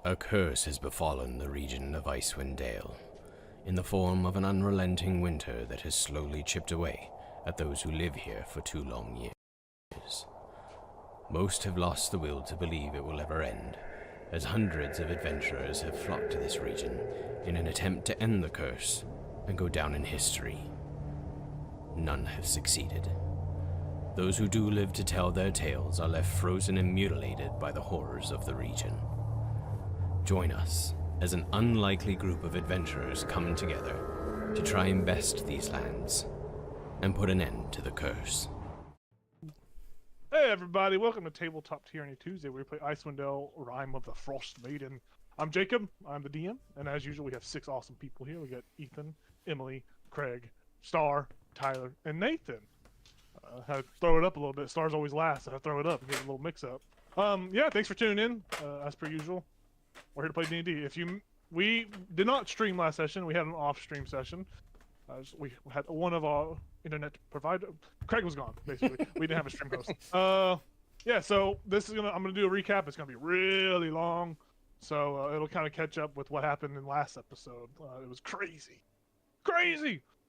A curse has befallen the region of Icewind Dale, in the form of an unrelenting winter that has slowly chipped away at those who live here for 2 long years. Most have lost the will to believe it will ever end, as hundreds of adventurers have flocked to this region in an attempt to end the curse and go down in history. None have succeeded. Those who do live to tell their tales are left frozen and mutilated by the horrors of the region. Join us as an unlikely group of adventurers come together to try and best these lands and put an end to the curse. Hey everybody, welcome to Tabletop Tyranny Tuesday, where we play Icewind Dale, Rime of the Frost Maiden. I'm Jacob, I'm the DM, and as usual we have 6 awesome people here. We got Ethan, Emily, Craig, Star, Tyler, and Nathan. I had to throw it up a little bit. Star's always last, so I throw it up and get a little mix up. Yeah, thanks for tuning in, as per usual. We're here to play D&D. We did not stream last session. We had an off-stream session. We had one of our internet provider. Craig was gone, basically. We didn't have a stream host. Yeah, so I'm gonna do a recap. It's gonna be really long, so it'll kind of catch up with what happened in last episode. It was crazy.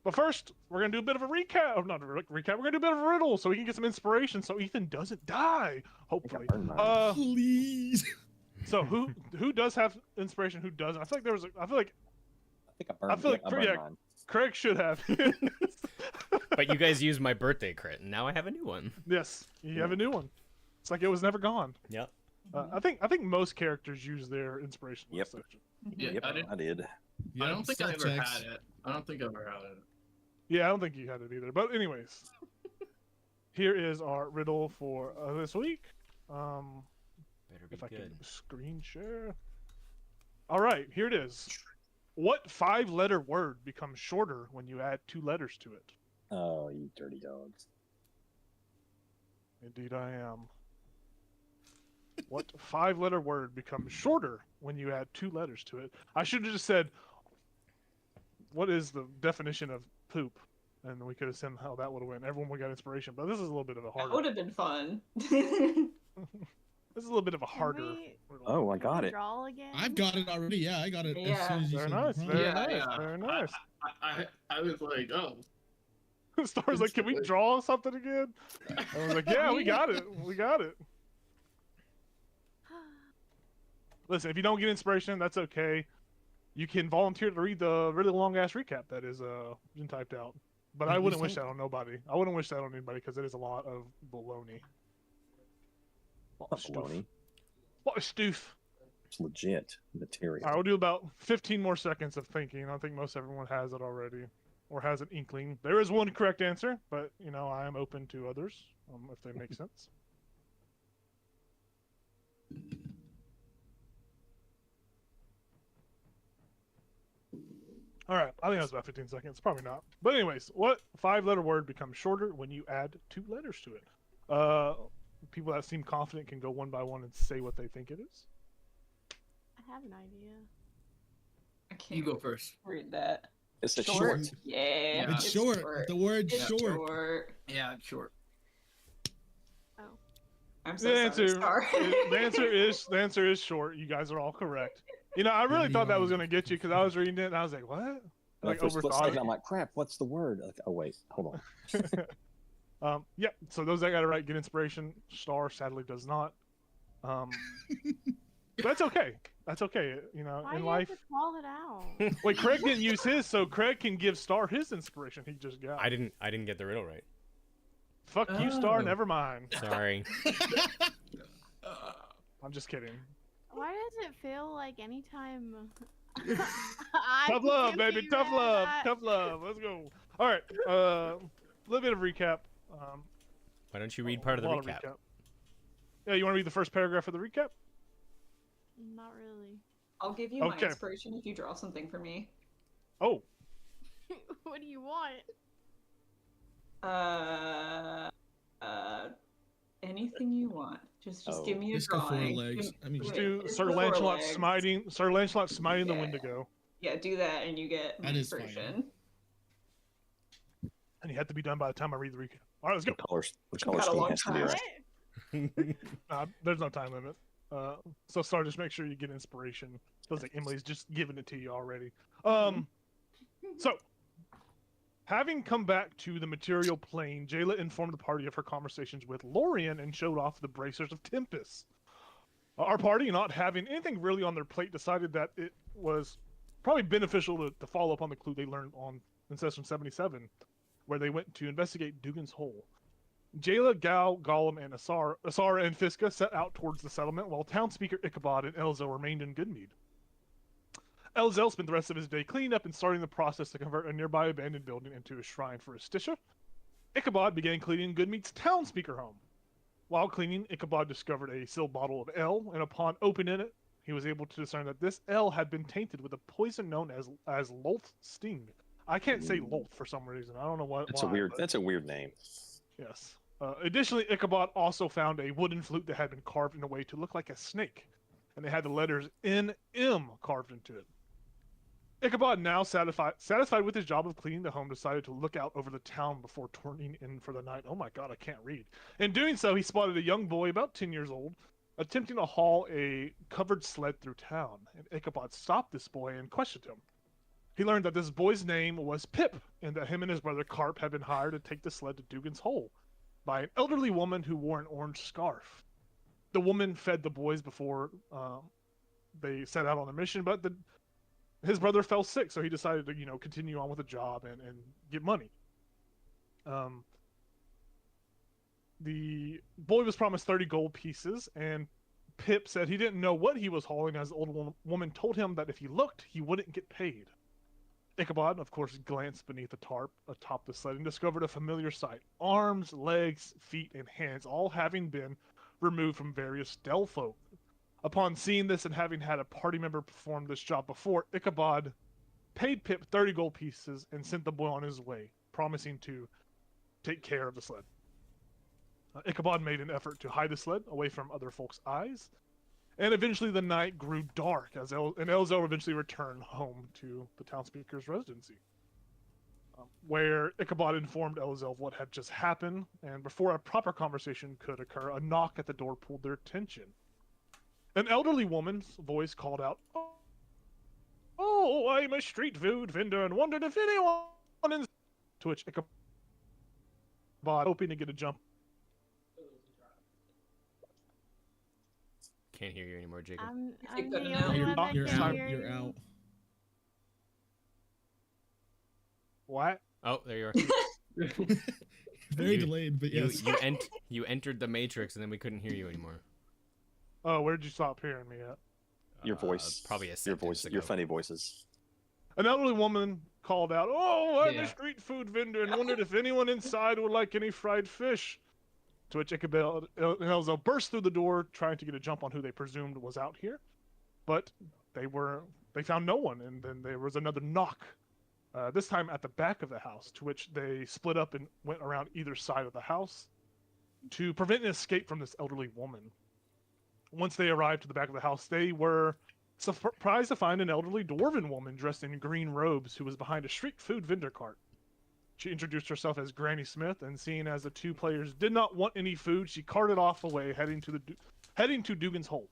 But first, we're gonna do a bit of a recap. Not a recap. We're gonna do a bit of a riddle so we can get some inspiration, so Ethan doesn't die. Hopefully. Please. So who does have inspiration? Who doesn't? I feel like there was. I feel like Craig should have. But you guys used my birthday crit, and now I have a new one. Yes, you have a new one. It's like it was never gone. Yep. I think most characters use their inspiration. Yep. Section. Yeah, Yep, I did. I don't think I ever had it. I don't think I ever had it. Yeah, I don't think you had it either. But anyways, here is our riddle for this week. Better be If I good. can screen share. All right, here it is. What 5-letter word becomes shorter when you add 2 letters to it? Oh, you dirty dogs. Indeed, I am. What 5-letter word becomes shorter when you add 2 letters to it? I should have just said, what is the definition of poop? And we could have said how that would have went. Everyone would have got inspiration, but this is a little bit of a harder. That would have been fun. This is a little bit of a harder. riddle. Oh, I got it. Draw again? I've got it already. Yeah, I got it. Yeah. As soon as you Very said nice. the Very prompt. nice. Very nice. I was like, oh. Star's like, can we draw something again? I was like, yeah, we got it. We got it. Listen, if you don't get inspiration, that's okay. You can volunteer to read the really long ass recap that is been typed out. But I wouldn't wish that on nobody. I wouldn't wish that on anybody because it is a lot of baloney. Baloney. What a stoof. It's legit material. All right, we'll do about 15 more seconds of thinking. I think most everyone has it already, or has an inkling. There is one correct answer, but you know I am open to others if they make sense. All right, I think that was about 15 seconds. Probably not. But anyways, what 5-letter word becomes shorter when you add 2 letters to it? People that seem confident can go one by one and say what they think it is. I have an idea. I can't You go first. read that. It's a short. Yeah. It's short. The word It's short. Yeah, it's short. Oh. I'm so The answer, sorry. the answer is short. You guys are all correct. You know, I really thought that was gonna get you because I was reading it and I was like, what? Like for a split second, I'm like, crap. What's the word? Like, oh wait, hold on. Yeah. So those that got it right get inspiration. Star sadly does not. But that's okay. That's okay. You know, Why in do life. you have to call it out? Wait, Craig didn't use his, so Craig can give Star his inspiration. He just got. I didn't get the riddle right. Fuck you, Star. Oh. Never mind. Sorry. I'm just kidding. Why does it feel like anytime? Tough love, baby. Tough love. Tough love. Let's go. All right. A little bit of recap. Why don't you read part of the recap? Yeah, you want to read the first paragraph of the recap? Not really. I'll give you my Okay. inspiration if you draw something for me. Oh. What do you want? Anything you want. Just give me a Just go 4 drawing. legs. I mean, Just Wait, do it's Sir the 4 Lancelot legs. smiting. Sir Lancelot smiting the Yeah. Wendigo. Yeah, do that and you get my That is fine. inspiration. And you have to be done by the time I read the recap. All right, let's go. The color Got a scheme long has to be time. right. There's no time limit. So Star, just make sure you get inspiration. Feels like Emily's just giving it to you already. So, having come back to the material plane, Jayla informed the party of her conversations with Lorian and showed off the bracers of Tempest. Our party, not having anything really on their plate, decided that it was probably beneficial to follow up on the clue they learned in session 77, where they went to investigate Dugan's Hole. Jayla, Gal, Gollum, and Asara and Fiska set out towards the settlement, while townspeaker Ichabod and Elzo remained in Goodmead. Elzel spent the rest of his day cleaning up and starting the process to convert a nearby abandoned building into a shrine for Estisha. Ichabod began cleaning Goodmead's townspeaker home. While cleaning, Ichabod discovered a sealed bottle of ale, and upon opening it, he was able to discern that this ale had been tainted with a poison known as Lolth Sting. I can't say Lolth for some reason. I don't know why. That's a weird name. Yes. Additionally, Ichabod also found a wooden flute that had been carved in a way to look like a snake, and it had the letters NM carved into it. Ichabod, now satisfied with his job of cleaning the home, decided to look out over the town before turning in for the night. Oh my god, I can't read. In doing so, he spotted a young boy about 10 years old attempting to haul a covered sled through town, and Ichabod stopped this boy and questioned him. He learned that this boy's name was Pip, and that him and his brother Carp had been hired to take the sled to Dugan's Hole by an elderly woman who wore an orange scarf. The woman fed the boys before they set out on their mission, but his brother fell sick, so he decided to, continue on with the job and get money. The boy was promised 30 gold pieces, and Pip said he didn't know what he was hauling, as the old woman told him that if he looked, he wouldn't get paid. Ichabod, of course, glanced beneath the tarp atop the sled and discovered a familiar sight. Arms, legs, feet, and hands, all having been removed from various Dell folk. Upon seeing this and having had a party member perform this job before, Ichabod paid Pip 30 gold pieces and sent the boy on his way, promising to take care of the sled. Ichabod made an effort to hide the sled away from other folks' eyes, and eventually the night grew dark and Elzo eventually returned home to the townspeaker's residency, where Ichabod informed Elzo of what had just happened, and before a proper conversation could occur, a knock at the door pulled their attention. An elderly woman's voice called out, "Oh, I'm a street food vendor and wondered if anyone is..." To which Ichabod, hoping to get a jump. Can't hear you anymore, Jacob. I'm think the that only now one You're, that you're can out. hear You're you. out. What? Oh, there you are. Very You- delayed, but You yes. you entered the matrix and then we couldn't hear you anymore. Oh, where'd you stop hearing me at? Your voice. Probably a Your sentence voice. ago. Your funny voices. An elderly woman called out, "Oh, I'm Yeah. a street food vendor and wondered if anyone inside would like any fried fish." To which Ichabod and Elzo burst through the door, trying to get a jump on who they presumed was out here. But they found no one, and then there was another knock, this time at the back of the house, to which they split up and went around either side of the house to prevent an escape from this elderly woman. Once they arrived to the back of the house, they were surprised to find an elderly dwarven woman dressed in green robes who was behind a street food vendor cart. She introduced herself as Granny Smith, and seeing as the two players did not want any food, she carted off away, heading to Dugan's Hole.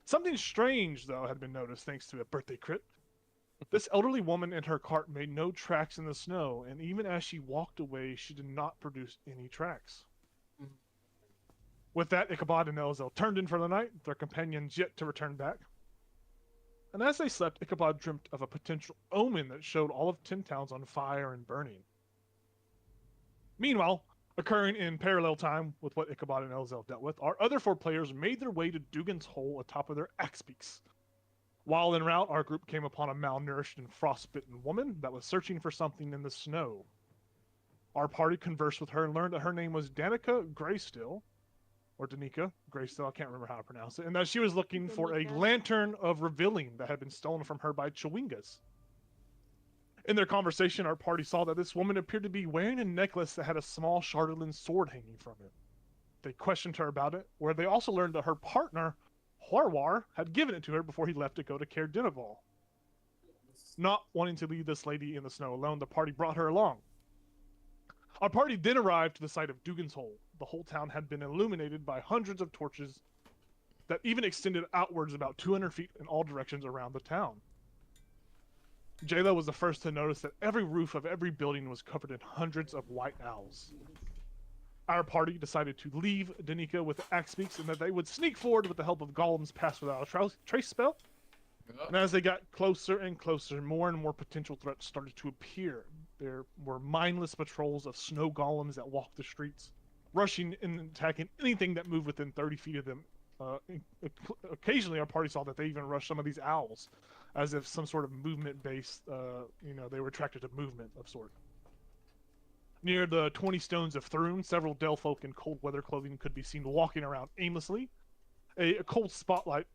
Something strange, though, had been noticed thanks to a birthday crit. This elderly woman and her cart made no tracks in the snow, and even as she walked away, she did not produce any tracks. With that, Ichabod and Elzo turned in for the night, their companions yet to return back. And as they slept, Ichabod dreamt of a potential omen that showed all of 10 towns on fire and burning. Meanwhile, occurring in parallel time with what Ichabod and Elzel dealt with, our other 4 players made their way to Dugan's Hole atop of their axe peaks. While en route, our group came upon a malnourished and frostbitten woman that was searching for something in the snow. Our party conversed with her and learned that her name was Danica Greystill, or Danica Greystill, I can't remember how to pronounce it, and that she was looking for a Danica. lantern of revealing that had been stolen from her by Chewingas. In their conversation, our party saw that this woman appeared to be wearing a necklace that had a small Charlatan sword hanging from it. They questioned her about it, where they also learned that her partner, Horwar, had given it to her before he left to go to Caer Dineval. Not wanting to leave this lady in the snow alone, the party brought her along. Our party then arrived to the site of Dugan's Hole. The whole town had been illuminated by hundreds of torches that even extended outwards about 200 feet in all directions around the town. Jayla was the first to notice that every roof of every building was covered in hundreds of white owls. Our party decided to leave Danica with the axe beaks and that they would sneak forward with the help of Golem's Pass Without a Trace spell. And as they got closer and closer, more and more potential threats started to appear. There were mindless patrols of snow golems that walked the streets, rushing and attacking anything that moved within 30 feet of them. Occasionally, our party saw that they even rushed some of these owls, as if some sort of movement-based, they were attracted to movement of sort. Near the 20 Stones of Thrun, several Delfolk in cold weather clothing could be seen walking around aimlessly. A cold spotlight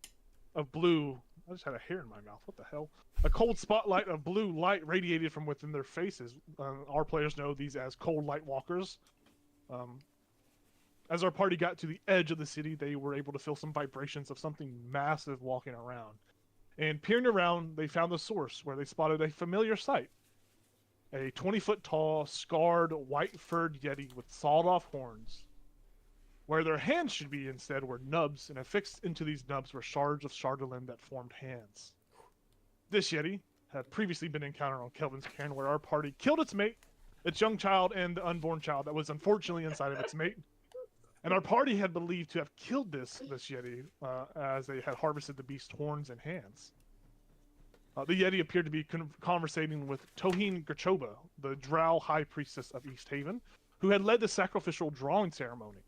of blue... I just had a hair in my mouth. What the hell? A cold spotlight of blue light radiated from within their faces. Our players know these as cold light walkers. As our party got to the edge of the city, they were able to feel some vibrations of something massive walking around. And peering around, they found the source, where they spotted a familiar sight. A 20-foot tall, scarred, white-furred yeti with sawed-off horns. Where their hands should be instead were nubs, and affixed into these nubs were shards of Shardolin that formed hands. This yeti had previously been encountered on Kelvin's cairn, where our party killed its mate, its young child, and the unborn child that was unfortunately inside of its mate. And our party had believed to have killed this yeti as they had harvested the beast's horns and hands. The yeti appeared to be conversating with Tohin Gerchoba, the drow high priestess of East Haven, who had led the sacrificial drawing ceremony.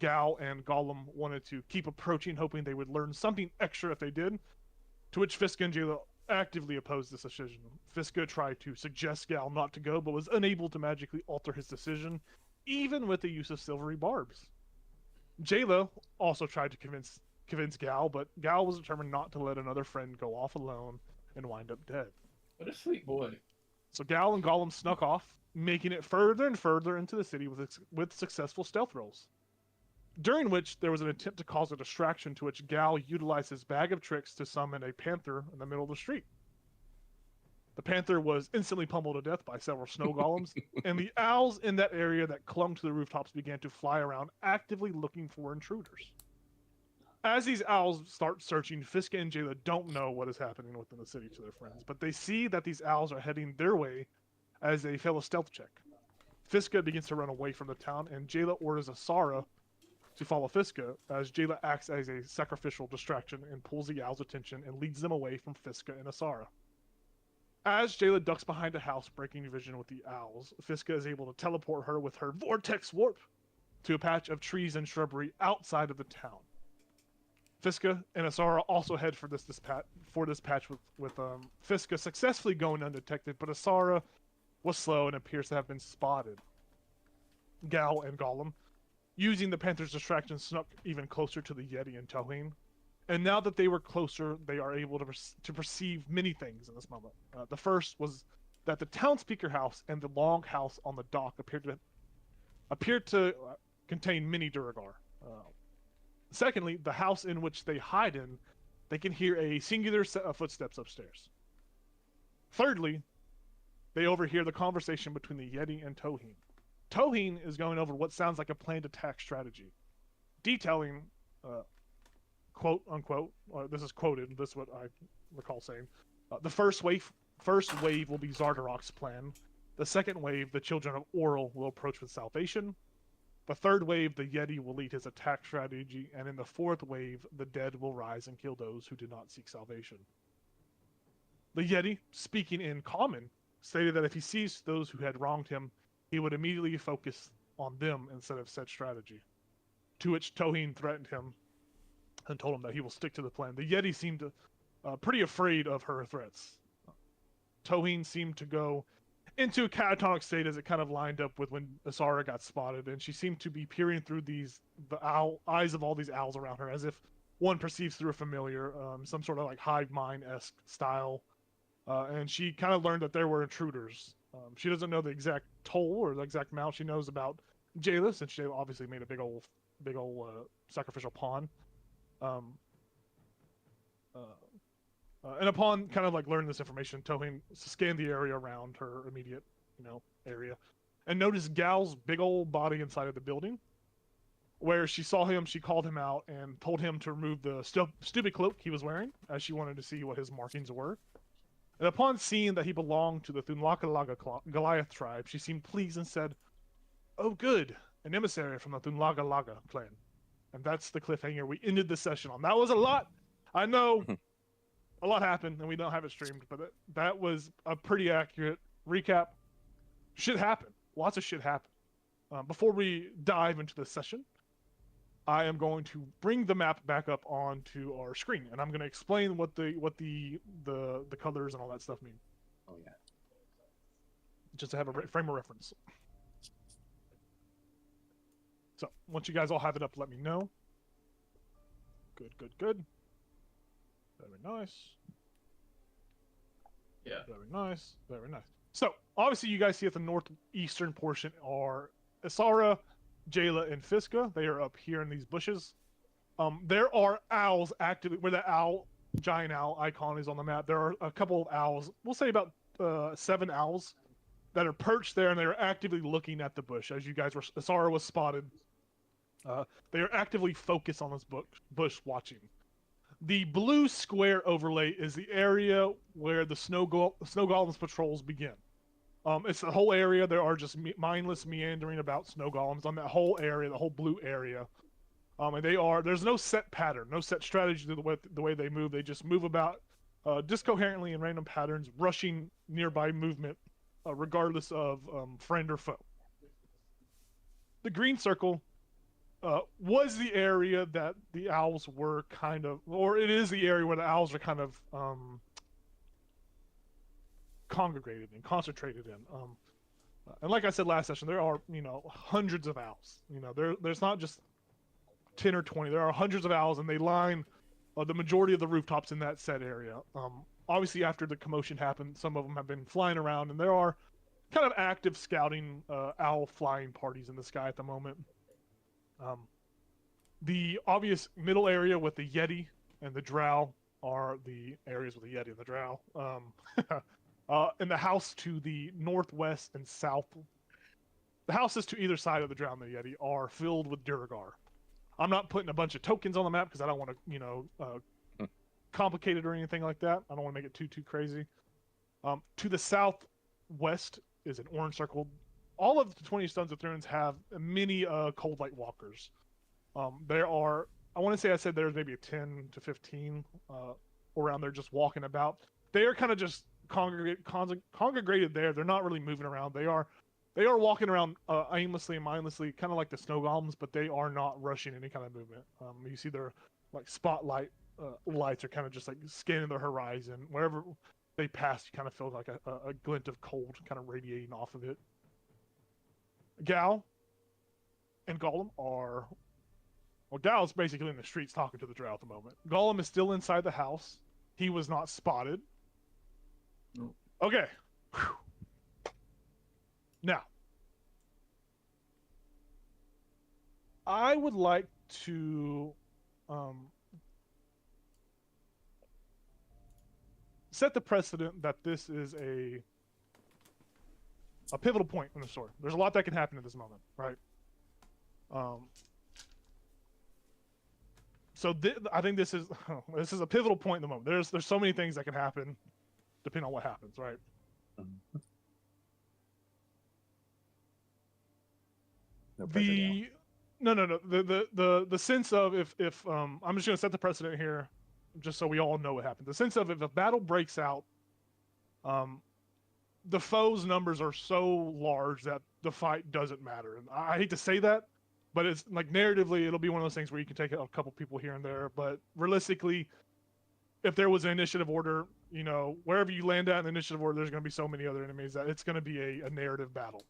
Gal and Golem wanted to keep approaching, hoping they would learn something extra if they did, to which Fiska and Jayla actively opposed this decision. Fiska tried to suggest Gal not to go, but was unable to magically alter his decision, even with the use of silvery barbs. Jayla also tried to convince Gal, but Gal was determined not to let another friend go off alone and wind up dead. What a sweet boy. So Gal and Golem snuck off, making it further and further into the city with successful stealth rolls. During which there was an attempt to cause a distraction, to which Gal utilized his bag of tricks to summon a panther in the middle of the street. The panther was instantly pummeled to death by several snow golems, and the owls in that area that clung to the rooftops began to fly around, actively looking for intruders. As these owls start searching, Fiska and Jayla don't know what is happening within the city to their friends, but they see that these owls are heading their way as they fail a stealth check. Fiska begins to run away from the town, and Jayla orders Asara to follow Fiska, as Jayla acts as a sacrificial distraction and pulls the owls' attention and leads them away from Fiska and Asara. As Jayla ducks behind a house, breaking vision with the owls, Fiska is able to teleport her with her Vortex Warp to a patch of trees and shrubbery outside of the town. Fiska and Asara also head for this patch with Fiska successfully going undetected, but Asara was slow and appears to have been spotted. Gal and Golem, using the Panther's distraction, snuck even closer to the Yeti and Tohin. And now that they were closer, they are able to perceive many things in this moment. The first was that the town speaker house and the long house on the dock appeared to contain many Duragar. Secondly, the house in which they hide in, they can hear a singular set of footsteps upstairs. Thirdly, they overhear the conversation between the Yeti and Tohin. Tohin is going over what sounds like a planned attack strategy, detailing, quote unquote, this is quoted, this is what I recall saying, the first wave will be Zardarok's plan. The second wave, the children of Oral will approach with salvation. The third wave, the Yeti will lead his attack strategy, and in the fourth wave, the dead will rise and kill those who do not seek salvation. The Yeti, speaking in common, stated that if he sees those who had wronged him, he would immediately focus on them instead of said strategy. To which Tohin threatened him and told him that he will stick to the plan. The Yeti seemed pretty afraid of her threats. Tohin seemed to go into a catatonic state as it kind of lined up with when Asara got spotted, and she seemed to be peering through the eyes of all these owls around her, as if one perceives through a familiar, some sort of like hive mind-esque style. And she kind of learned that there were intruders. She doesn't know the exact toll or the exact amount. She knows about Jayla, since Jayla obviously made a big old sacrificial pawn. And upon kind of like learning this information, Tohin scanned the area around her immediate, area, and noticed Gal's big old body inside of the building. where she saw him, she called him out and told him to remove the stupid cloak he was wearing, as she wanted to see what his markings were. And upon seeing that he belonged to the Thunlaka Goliath tribe, she seemed pleased and said, "Oh, good, an emissary from the Thunlaka clan." And that's the cliffhanger we ended the session on. That was a lot. I know a lot happened, and we don't have it streamed, but that was a pretty accurate recap. Shit happened. Lots of shit happened. Before we dive into the session, I am going to bring the map back up onto our screen, and I'm going to explain what the colors and all that stuff mean. Oh yeah. Just to have a frame of reference. So once you guys all have it up, let me know. Good. Very nice. Yeah. Very nice. Very nice. So obviously, you guys see at the northeastern portion are Isara, Jayla, and Fiska. They are up here in these bushes. There are owls actively where the giant owl icon is on the map. There are a couple of owls. We'll say about 7 owls that are perched there, and they are actively looking at the bush. As you guys were, Isara was spotted. They are actively focused on this bush, watching. The blue square overlay is the area where the snow golems patrols begin. It's the whole area. There are just mindless meandering about snow golems on that whole area, the whole blue area. And there's no set pattern, no set strategy to the way they move. They just move about discoherently in random patterns, rushing nearby movement, regardless of friend or foe. The green circle was the area that the owls were kind of, or it is the area where the owls are kind of congregated and concentrated in. And like I said last session, there are, hundreds of owls. There's not just 10 or 20. There are hundreds of owls, and they line the majority of the rooftops in that set area. Obviously, after the commotion happened, some of them have been flying around, and there are kind of active scouting owl flying parties in the sky at the moment. The obvious middle area with the Yeti and the Drow are the areas with the Yeti and the Drow. And the house to the northwest and south, the houses to either side of the Drow and the Yeti are filled with Duragar. I'm not putting a bunch of tokens on the map because I don't want to, complicate it or anything like that. I don't want to make it too crazy. To the southwest is an orange circle. All of the 20 Stones of Thrones have many cold light walkers. There are, I want to say I said there's maybe 10 to 15 around there just walking about. They are kind of just congregated there. They're not really moving around. They are walking around aimlessly and mindlessly, kind of like the snow golems, but they are not rushing any kind of movement. You see their like spotlight lights are kind of just like scanning the horizon. Wherever they pass, you kind of feel like a glint of cold kind of radiating off of it. Gal and Gollum are... Well, Gal's basically in the streets talking to the Drow at the moment. Gollum is still inside the house. He was not spotted. Nope. Okay. Whew. Now, I would like to set the precedent that this is a pivotal point in the story. There's a lot that can happen at this moment, right? So I think this is a pivotal point in the moment. There's so many things that can happen, depending on what happens, right? No pressure now. No. The sense of if I'm just gonna set the precedent here, just so we all know what happened. The sense of if a battle breaks out, the foe's numbers are so large that the fight doesn't matter. And I hate to say that, but it's like narratively, it'll be one of those things where you can take a couple people here and there. But realistically, if there was an initiative order, wherever you land at in the initiative order, there's going to be so many other enemies that it's going to be a narrative battle.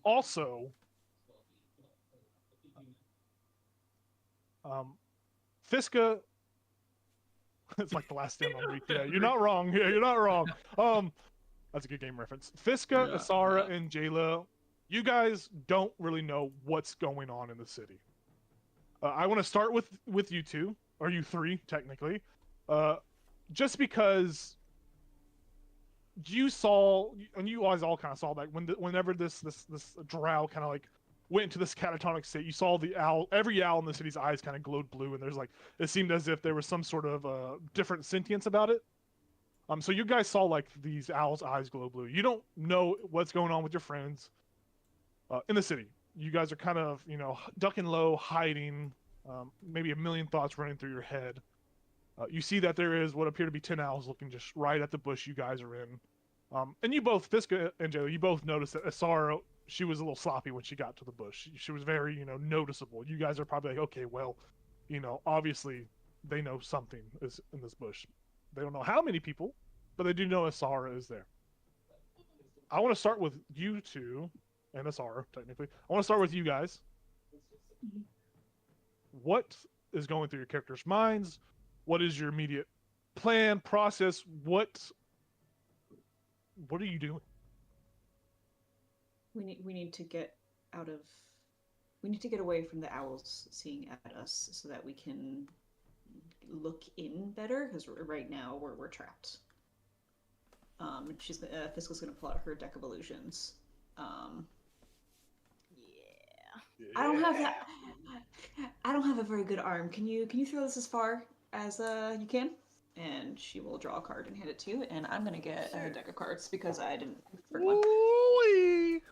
Also, Fiska, it's like the last stand on week. Yeah, you're not wrong. Yeah, you're not wrong. That's a good game reference. Fiska, Isara, and Jayla, you guys don't really know what's going on in the city. I want to start with you two, or you three, technically. Just because you saw, and you guys all kind of saw that whenever this drow kind of like went into this catatonic state, you saw the owl. Every owl in the city's eyes kind of glowed blue, and there's like it seemed as if there was some sort of different sentience about it. So you guys saw like these owls' eyes glow blue. You don't know what's going on with your friends in the city. You guys are kind of, ducking low, hiding, maybe a million thoughts running through your head. You see that there is what appear to be 10 owls looking just right at the bush you guys are in. And you both, Fiska and Jayla, you both noticed that Asara, she was a little sloppy when she got to the bush. She was very, noticeable. You guys are probably like, okay, well, obviously they know something is in this bush. They don't know how many people, but they do know Asara is there. I want to start with you two, and Asara, technically. I want to start with you guys. What is going through your characters' minds? What is your immediate plan, process? What are you doing? We need to get out of. We need to get away from the owls seeing at us, so that we can look in better. Because right now we're trapped. Fiscal's gonna pull out her deck of illusions. Yeah. I don't have that. I don't have a very good arm. Can you throw this as far as you can? And she will draw a card and hand it to you. And I'm gonna get a deck of cards because I didn't bring one. Ooh-wee.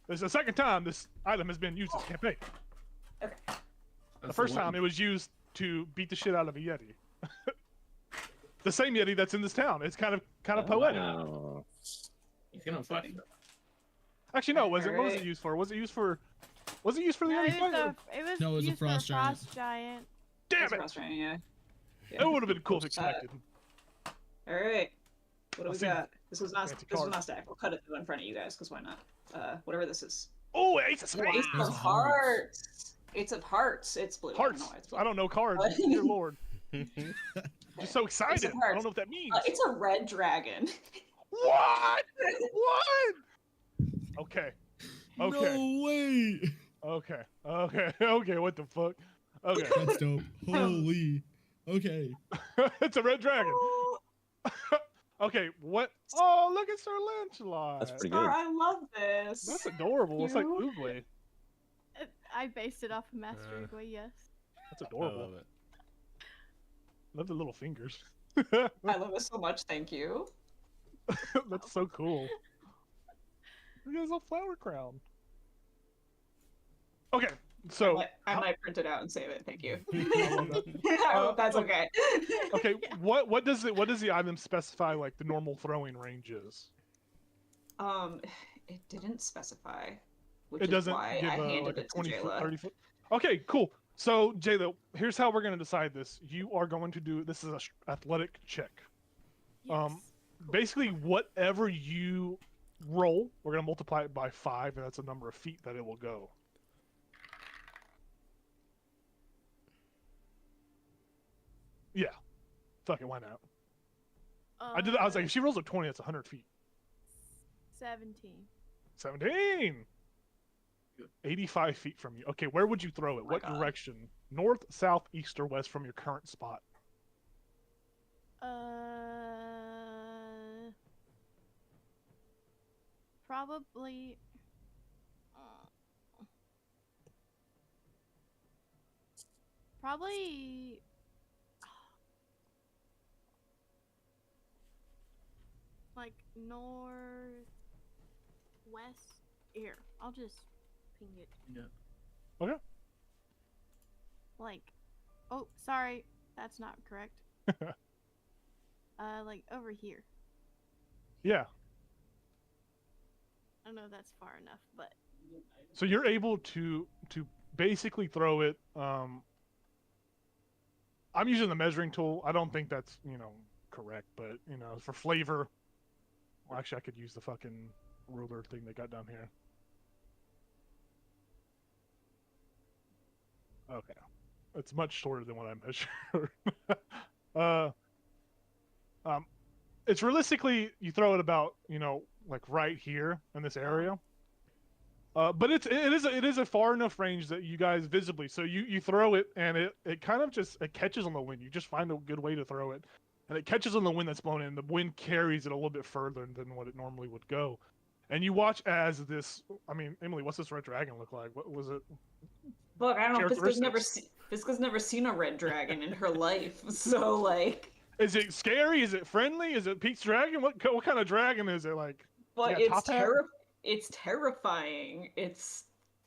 This is the second time this item has been used this campaign. Okay. The first time it was used to beat the shit out of a Yeti. The same Yeti that's in this town. It's kind of poetic. Wow. You can fuck it. Actually, no, it wasn't. What was it used for? Was it used for the Yeti fight? It was No, it was a used for frost giant. giant. Damn it! Yeah. It would have been cool if expected. All right. What do we see. got? This was not Fancy stack. We'll cut it in front of you guys because why not? Whatever this is. Oh, Ace of Ace Spades! of Hearts. Ace of Hearts. It's blue. Hearts. I don't know cards. Dear Lord. Just so excited. I don't know what that means. It's a red dragon. What? What? Okay. No way. Okay. What the fuck? Okay. That's dope. Holy. Okay. It's a red dragon. Okay, what? Oh, look at Sir Lancelot. That's pretty Star, good. I love this. That's adorable. It's like You? Oogly. I based it off of Master Oogway, yes. That's I adorable. love it. Love the little fingers. I love this so much. Thank you. That's so cool. Look at his little flower crown. Okay, so I might print it out and save it. Thank you. I love that. I hope that's okay. Okay, what does the item specify like the normal throwing range is? It didn't specify. Which It doesn't is why give I handed like a it to 20 foot, Jayla. 30 foot. Okay, cool. So Jayla, here's how we're gonna decide this. You are going to do this is a athletic check. Yes. Basically, whatever you roll, we're gonna multiply it by 5, and that's the number of feet that it will go. Yeah. Fuck it, why not? I did. I was like, if she rolls a 20, that's 100 feet. 17. 17. 85 feet from you. Okay, where would you throw it? my What God. direction? North, south, east, or west from your current spot? Probably. Probably. Like north, west. Here, I'll just ping it. Yeah. Okay. Like, oh, sorry, that's not correct. Like over here. Yeah. I don't know if that's far enough, but So you're able to basically throw it. I'm using the measuring tool. I don't think that's correct, but for flavor. Well, actually, I could use the fucking ruler thing they got down here. Okay, it's much shorter than what I measured. It's realistically you throw it about like right here in this area. But it is a far enough range that you guys visibly. So you throw it and it kind of just it catches on the wind. You just find a good way to throw it. and it catches on the wind that's blown in. The wind carries it a little bit further than what it normally would go. And you watch as this. I mean, Emily, what's this red dragon look like? What was it? Look, I don't know. Characteristics. Fiska's never seen a red dragon in her life, so like. Is it scary? Is it friendly? Is it Pete's dragon? What kind of dragon is it like? But Yeah, it's terrifying.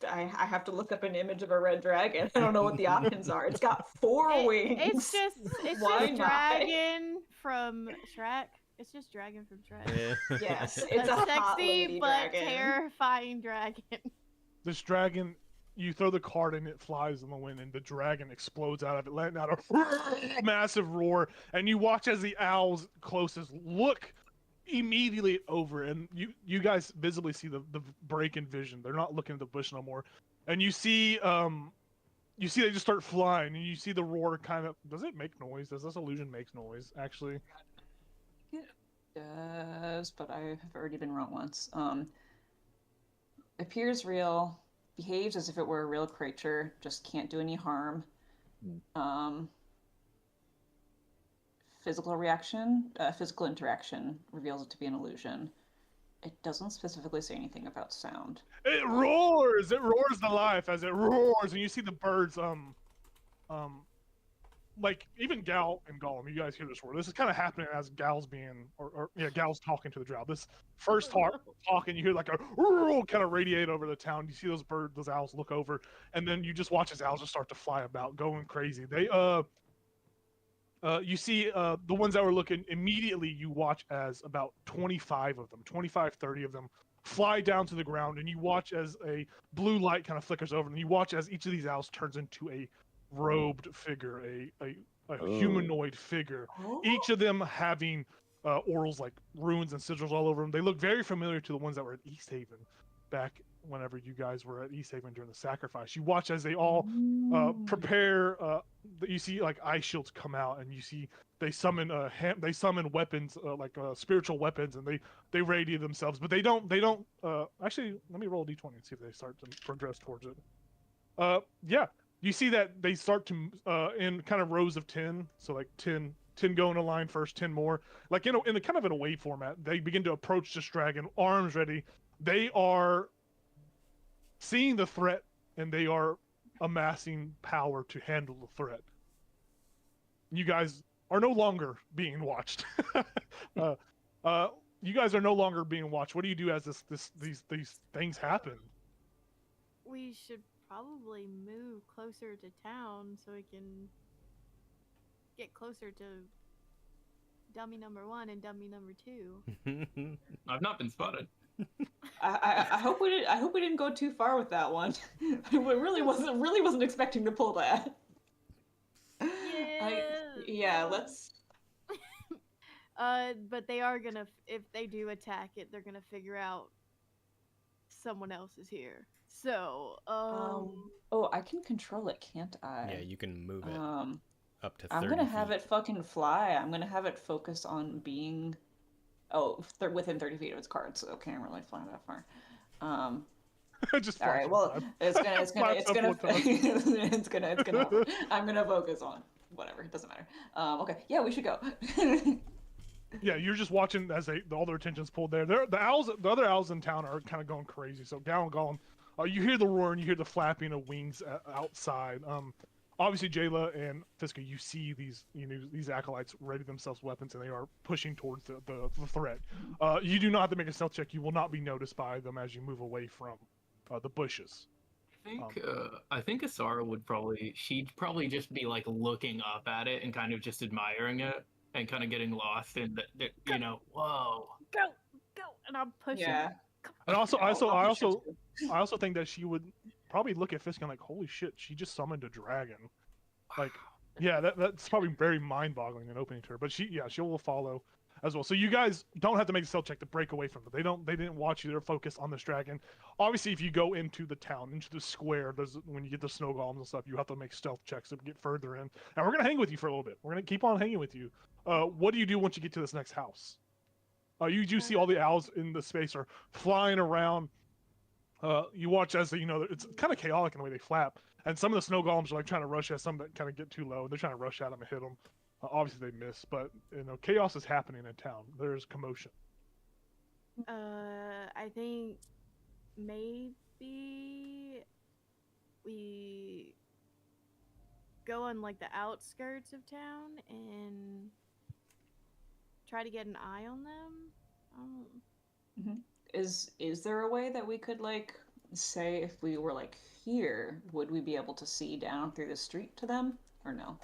I have to look up an image of a red dragon. I don't know what the options are. It's got 4 wings. It's just Why not? dragon from Shrek. It's just dragon from Shrek. Yes, it's a hot sexy lady but dragon. terrifying dragon. This dragon, you throw the card and it flies in the wind, and the dragon explodes out of it, letting out a massive roar. And you watch as the owls closest look immediately over, and you guys visibly see the break in vision. They're not looking at the bush no more, and you see they just start flying, and you see the roar kind of. Does it make noise? Does this illusion make noise? Actually, It does, but I have already been wrong once. Appears real, behaves as if it were a real creature, just can't do any harm. Physical interaction reveals it to be an illusion. It doesn't specifically say anything about sound. it roars. It roars to life as it roars, and you see the birds. Like even Gal and Gollum, you guys hear this roar. This is kind of happening as Gal's being, Gal's talking to the drow. This first talk, and you hear like a roar kind of radiate over the town. You see those owls look over, and then you just watch as owls just start to fly about, going crazy. They you see the ones that were looking immediately. You watch as about 25 of them, 25, 30 of them fly down to the ground, and you watch as a blue light kind of flickers over, and you watch as each of these owls turns into a robed figure, a humanoid figure. Each of them having orals like runes and sigils all over them. They look very familiar to the ones that were at East Haven back whenever you guys were at East Haven during the sacrifice. You watch as they all prepare. You see like eye shields come out, and you see they summon weapons like spiritual weapons, and they radiate themselves. But they don't. Actually, let me roll a d20 and see if they start to progress towards it. Yeah. You see that they start to in kind of rows of 10, so like 10 go in a line first, 10 more, like in a kind of in a wave format. They begin to approach this dragon, arms ready. They are seeing the threat, and they are amassing power to handle the threat. You guys are no longer being watched. You guys are no longer being watched. What do you do as these things happen? We should probably move closer to town so we can get closer to dummy number 1 and dummy number 2. I've not been spotted. I hope we didn't go too far with that one. I really wasn't expecting to pull that. Yeah. Let's. But they are gonna, if they do attack it, they're gonna figure out someone else is here. So, Oh, I can control it, can't I? Yeah, you can move it up to 30 I'm gonna have feet. it fucking fly. I'm gonna have it focus on being, within 30 feet of its cards. So it can't really fly that far. Just All right. Well, it's gonna. I'm gonna focus on whatever. It doesn't matter. Okay. Yeah, we should go. Yeah, you're just watching as all their attention's pulled there. The other owls in town are kind of going crazy. So Gal and Gollum, you hear the roar and you hear the flapping of wings outside. Obviously Jayla and Fiska, you see these acolytes ready themselves weapons, and they are pushing towards the threat. You do not have to make a stealth check. You will not be noticed by them as you move away from the bushes. I think Asara she'd probably just be like looking up at it and kind of just admiring it and kind of getting lost in whoa. Go, and I'm pushing. Yeah. And I also think that she would probably look at Fisk and like, holy shit, she just summoned a dragon. Like, yeah, that's probably very mind-boggling and opening to her. But she will follow as well. So you guys don't have to make a stealth check to break away from them. They didn't watch you. They're focused on this dragon. Obviously, if you go into the town, into the square, when you get the snow golems and stuff, you have to make stealth checks to get further in. And we're gonna hang with you for a little bit. We're gonna keep on hanging with you. What do you do once you get to this next house? You do see all the owls in the space are flying around. You watch as it's kind of chaotic in the way they flap, and some of the snow golems are like trying to rush at some that kind of get too low. They're trying to rush at them and hit them. Obviously, they miss, but you know, chaos is happening in town. There's commotion. I think maybe we go on like the outskirts of town and try to get an eye on them. Is there a way that we could like say if we were like here, would we be able to see down through the street to them or no?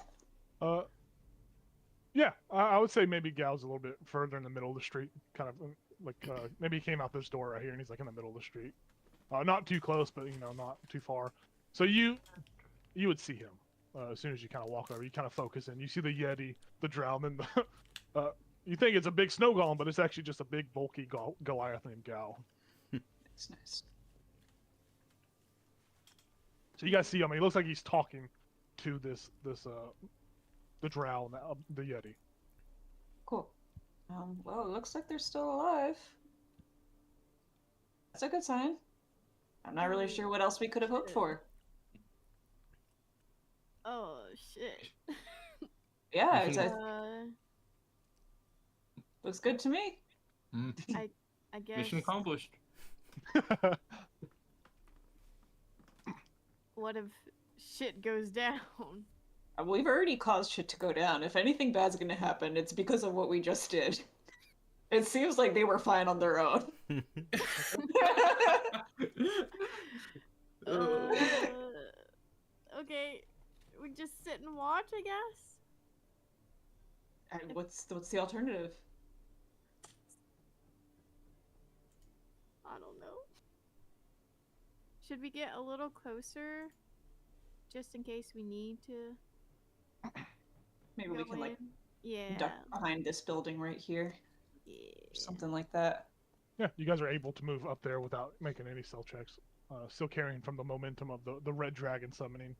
Yeah, I would say maybe Gal's a little bit further in the middle of the street, kind of like maybe he came out this door right here and he's like in the middle of the street, not too close, but you know, not too far. So you would see him as soon as you kind of walk over. You kind of focus in. You see the Yeti, the Drow, and the you think it's a big snow golem, but it's actually just a big bulky Goliath named Gal. It's nice. So you guys see him. He looks like he's talking to the Drow and the Yeti. Cool. Well, it looks like they're still alive. That's a good sign. I'm not really sure what else we could have hoped for. Oh shit. Yeah, it's looks good to me. I guess. Mission accomplished. What if shit goes down? We've already caused shit to go down. If anything bad's gonna happen, it's because of what we just did. It seems like they were fine on their own. Okay, we just sit and watch, I guess. And what's the alternative? I don't know. Should we get a little closer, just in case we need to? Maybe we can like yeah, duck behind this building right here, yeah. something like that. Yeah, you guys are able to move up there without making any stealth checks. Still carrying from the momentum of the red dragon summoning.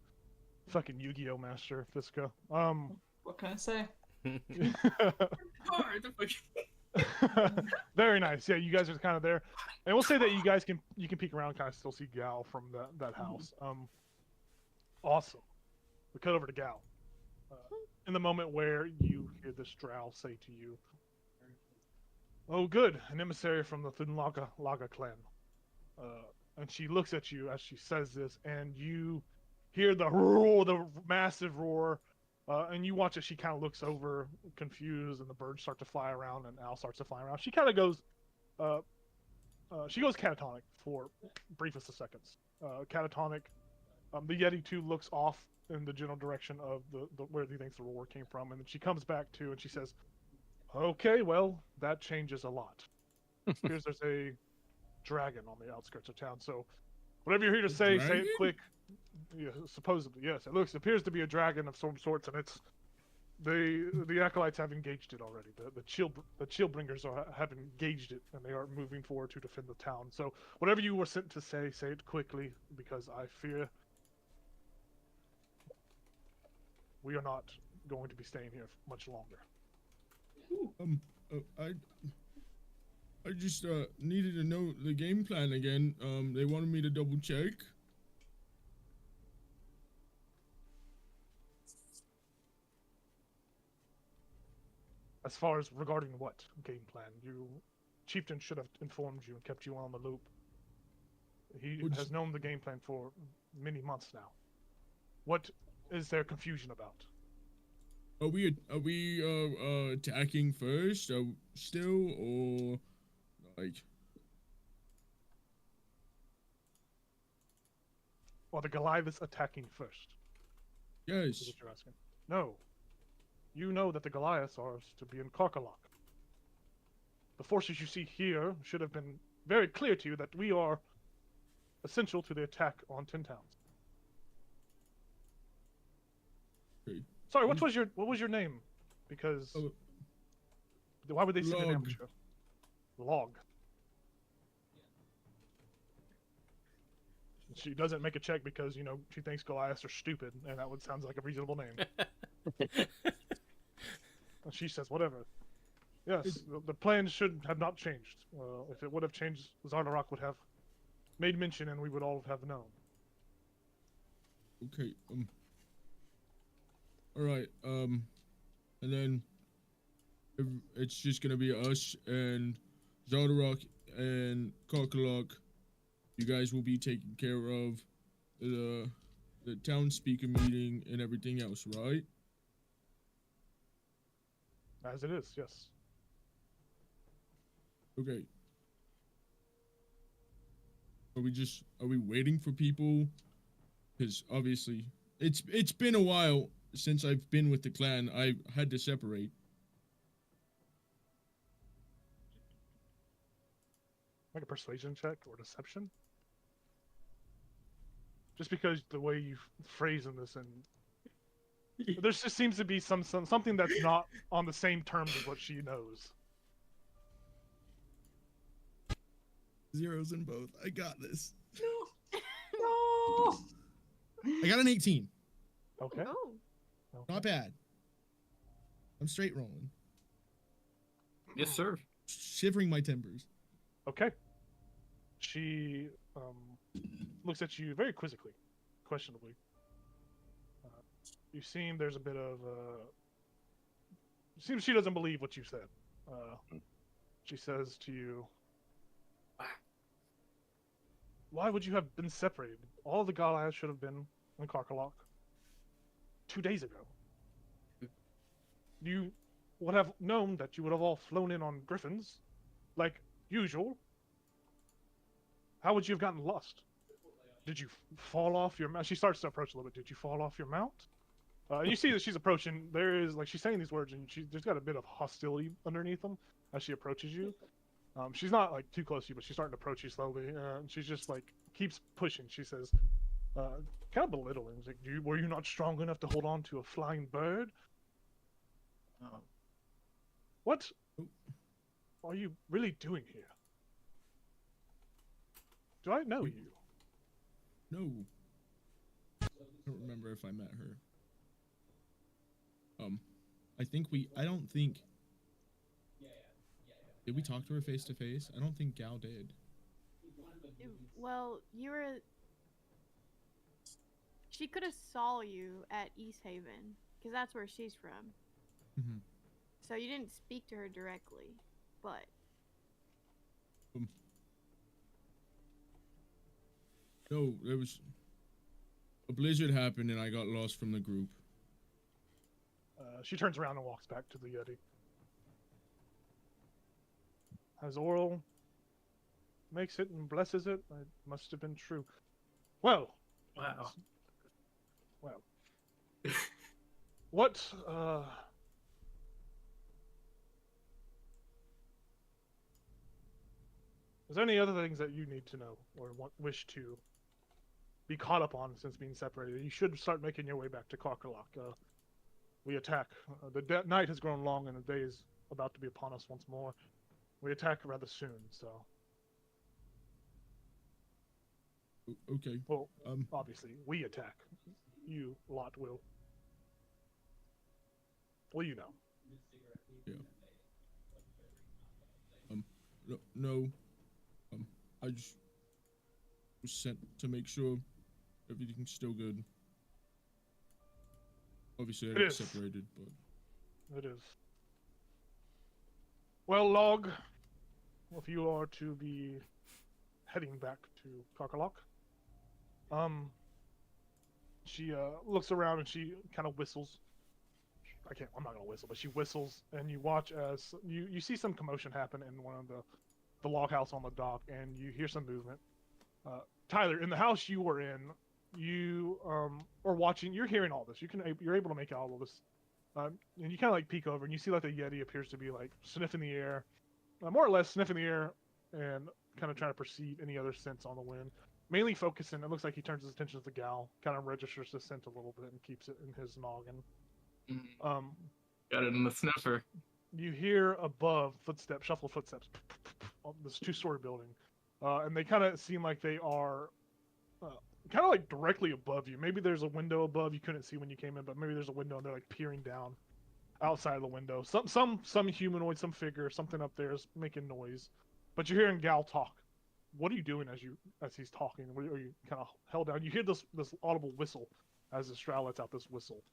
Fucking Yu-Gi-Oh master, Fiska. What can I say? Very nice. Yeah, you guys are kind of there, and we'll say that you can peek around, and kind of still see Gal from that house. Awesome. We cut over to Gal. In the moment where you hear this Drow say to you, "Oh, good, an emissary from the Thunlaga clan." And she looks at you as she says this, and you hear the roar, the massive roar, and you watch as she kind of looks over, confused, and the birds start to fly around, and Al starts to fly around. She kind of goes, she goes catatonic for briefest of seconds. Catatonic. The Yeti too looks off in the general direction of the where he thinks the roar came from, and then she comes back to, and she says, "Okay, well, that changes a lot. Here's there's a dragon on the outskirts of town. So, whatever you're here to say it quick." Yeah, supposedly, yes. It appears to be a dragon of some sorts, and it's the acolytes have engaged it already. The chill bringers have engaged it, and they are moving forward to defend the town. So, whatever you were sent to say it quickly, because I fear we are not going to be staying here much longer. I just needed to know the game plan again. They wanted me to double check. As far as regarding what game plan, Chieftain should have informed you and kept you on the loop. He has known the game plan for many months now. What is there confusion about? Are we attacking first still, or like? Well, the Goliaths attacking first. Yes. Is what you're asking? No. You know that the Goliaths are to be in Karkalak. The forces you see here should have been very clear to you that we are essential to the attack on Tin Towns. Okay. Sorry, what was your name? Because why would they send an amateur? Log. She doesn't make a check because, she thinks Goliaths are stupid, and that sounds like a reasonable name. And she says, whatever. Yes, the plan should have not changed. If it would have changed, Zardarok would have made mention, and we would all have known. Okay. All right. and then it's just gonna be us and Zaldarok and Kokolok. You guys will be taking care of the town speaker meeting and everything else, right? As it is, yes. Okay. Are we waiting for people? Because obviously it's been a while since I've been with the clan. I had to separate. Make a persuasion check or deception. Just because the way you phrase in this, and there just seems to be something that's not on the same terms as what she knows. Zeros in both. I got this. No. No. I got an 18. Okay. Oh. Okay. Not bad. I'm straight rolling. Yes, sir. Shivering my timbers. Okay. She looks at you very quizzically, questionably. You seem there's a bit of seems she doesn't believe what you said. She says to you, "Why would you have been separated? All the Goliaths should have been in Karkalok 2 days ago. You would have known that you would have all flown in on griffins, like usual. How would you have gotten lost? Did you fall off your mount?" She starts to approach a little bit. "Did you fall off your mount?" And you see that she's approaching. There is, like, she's saying these words, and there's got a bit of hostility underneath them as she approaches you. She's not, like, too close to you, but she's starting to approach you slowly. And she's just, like, keeps pushing. She says, kind of belittling. Like, were you not strong enough to hold on to a flying bird? What are you really doing here? Do I know you? No. I don't remember if I met her. I don't think. Did we talk to her face to face? I don't think Gal did. Well, she could have saw you at East Haven, because that's where she's from. Mm-hmm. So you didn't speak to her directly, but... No, there was... A blizzard happened and I got lost from the group. She turns around and walks back to the Yeti. As Oral makes it and blesses it, it must have been true. Well. Wow. Well. What, is there any other things that you need to know or wish to be caught up on since being separated? You should start making your way back to Karkalok. We attack. The night has grown long and the day is about to be upon us once more. We attack rather soon, so... Okay. Well, obviously, we attack. You lot will. Well, you know. Yeah. No. I just was sent to make sure everything's still good. Obviously, I got separated, but... It is. Well, Log, if you are to be heading back to Karkalok, she looks around and she kind of whistles. I'm not gonna whistle, but she whistles, and you watch as you see some commotion happen in one of the log house on the dock, and you hear some movement. Tyler, in the house you were in, you are watching. You're hearing all this. You're able to make out all of this, and you kind of like peek over, and you see like the Yeti appears to be like sniffing the air, more or less sniffing the air, and kind of trying to perceive any other scents on the wind. Mainly focusing. It looks like he turns his attention to the gal, kind of registers the scent a little bit, and keeps it in his noggin. Got it in the sniffer. You hear above footsteps, shuffle footsteps. This two-story building, and they kind of seem like they are kind of like directly above you. Maybe there's a window above you couldn't see when you came in, but maybe there's a window and they're like peering down outside of the window. Some humanoid, some figure, something up there is making noise, but you're hearing Gal talk. What are you doing as he's talking? Are you kind of held down? You hear this audible whistle as the Stroud lets out this whistle.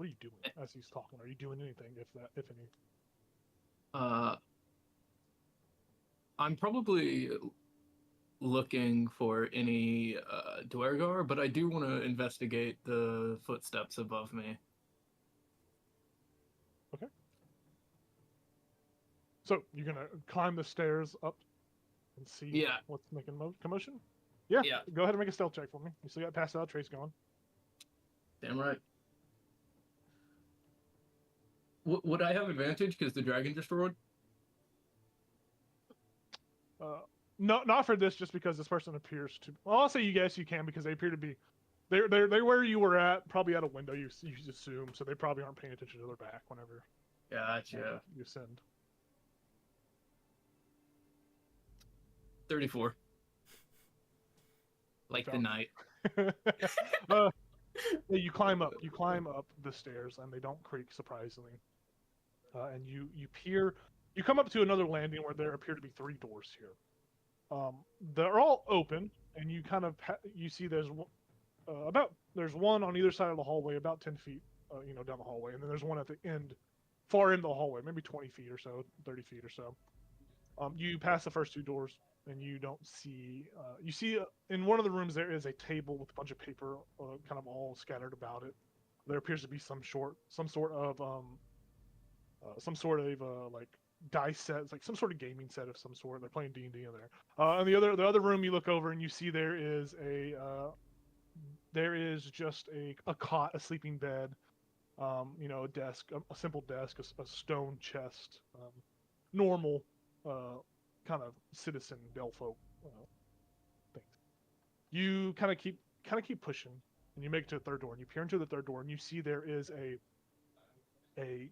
What are you doing as he's talking? Are you doing anything, if any? I'm probably looking for any Dwergar, but I do want to investigate the footsteps above me. Okay. So you're gonna climb the stairs up and see what's making commotion? Yeah. Yeah. Go ahead and make a stealth check for me. You still got pass out trace going. Damn right. Would I have advantage because the dragon just roared? No, not for this. Just because this person appears to. Well, I'll say you can because they appear to be. They're where you were at, probably at a window. You assume, so they probably aren't paying attention to their back whenever. Gotcha. You send. 34. Like the night. You climb up. You climb up the stairs, and they don't creak, surprisingly. And you peer. You come up to another landing where there appear to be 3 doors here. They're all open, and you kind of you see there's one on either side of the hallway, about 10 feet, down the hallway, and then there's one at the end, far in the hallway, maybe 20 feet or so, 30 feet or so. You pass the first 2 doors, and you don't see. You see in one of the rooms there is a table with a bunch of paper, kind of all scattered about it. There appears to be some sort of like dice sets, like some sort of gaming set of some sort. They're playing D&D in there. And the other room, you look over and you see there is just a cot, a sleeping bed, a desk, a simple desk, a stone chest, normal kind of citizen Delpho things. You kind of keep pushing, and you make it to the third door, and you peer into the third door, and you see there is a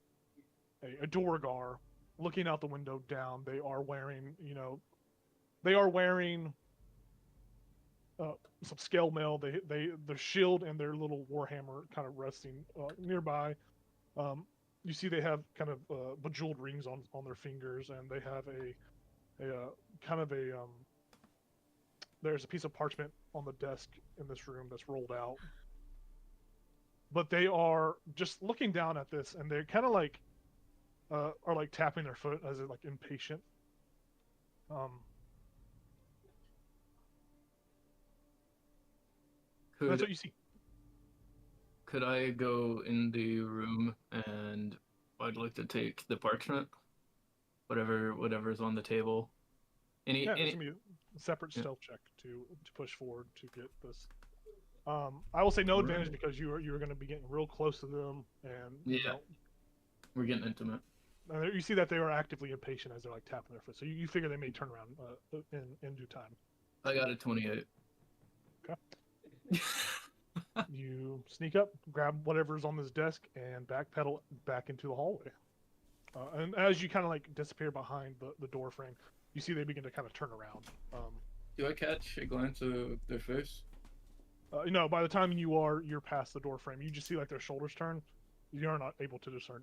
Dorgar looking out the window down. They are wearing some scale mail. Their shield and their little warhammer kind of resting nearby. You see they have kind of bejeweled rings on their fingers, and they have there's a piece of parchment on the desk in this room that's rolled out. But they are just looking down at this, and they're kind of like are like tapping their foot as they're like impatient. That's what you see. Could I go in the room and I'd like to take the parchment, whatever's on the table. It's gonna be a separate stealth check to push forward to get this. I will say no advantage because you are going to be getting real close to them, and we're getting intimate. You see that they are actively impatient as they're like tapping their foot. So you figure they may turn around in due time. I got a 28. Okay. You sneak up, grab whatever's on this desk, and backpedal back into the hallway. And as you kind of like disappear behind the door frame, you see they begin to kind of turn around. Do I catch a glance of their face? By the time you're past the door frame, you just see like their shoulders turn. You're not able to discern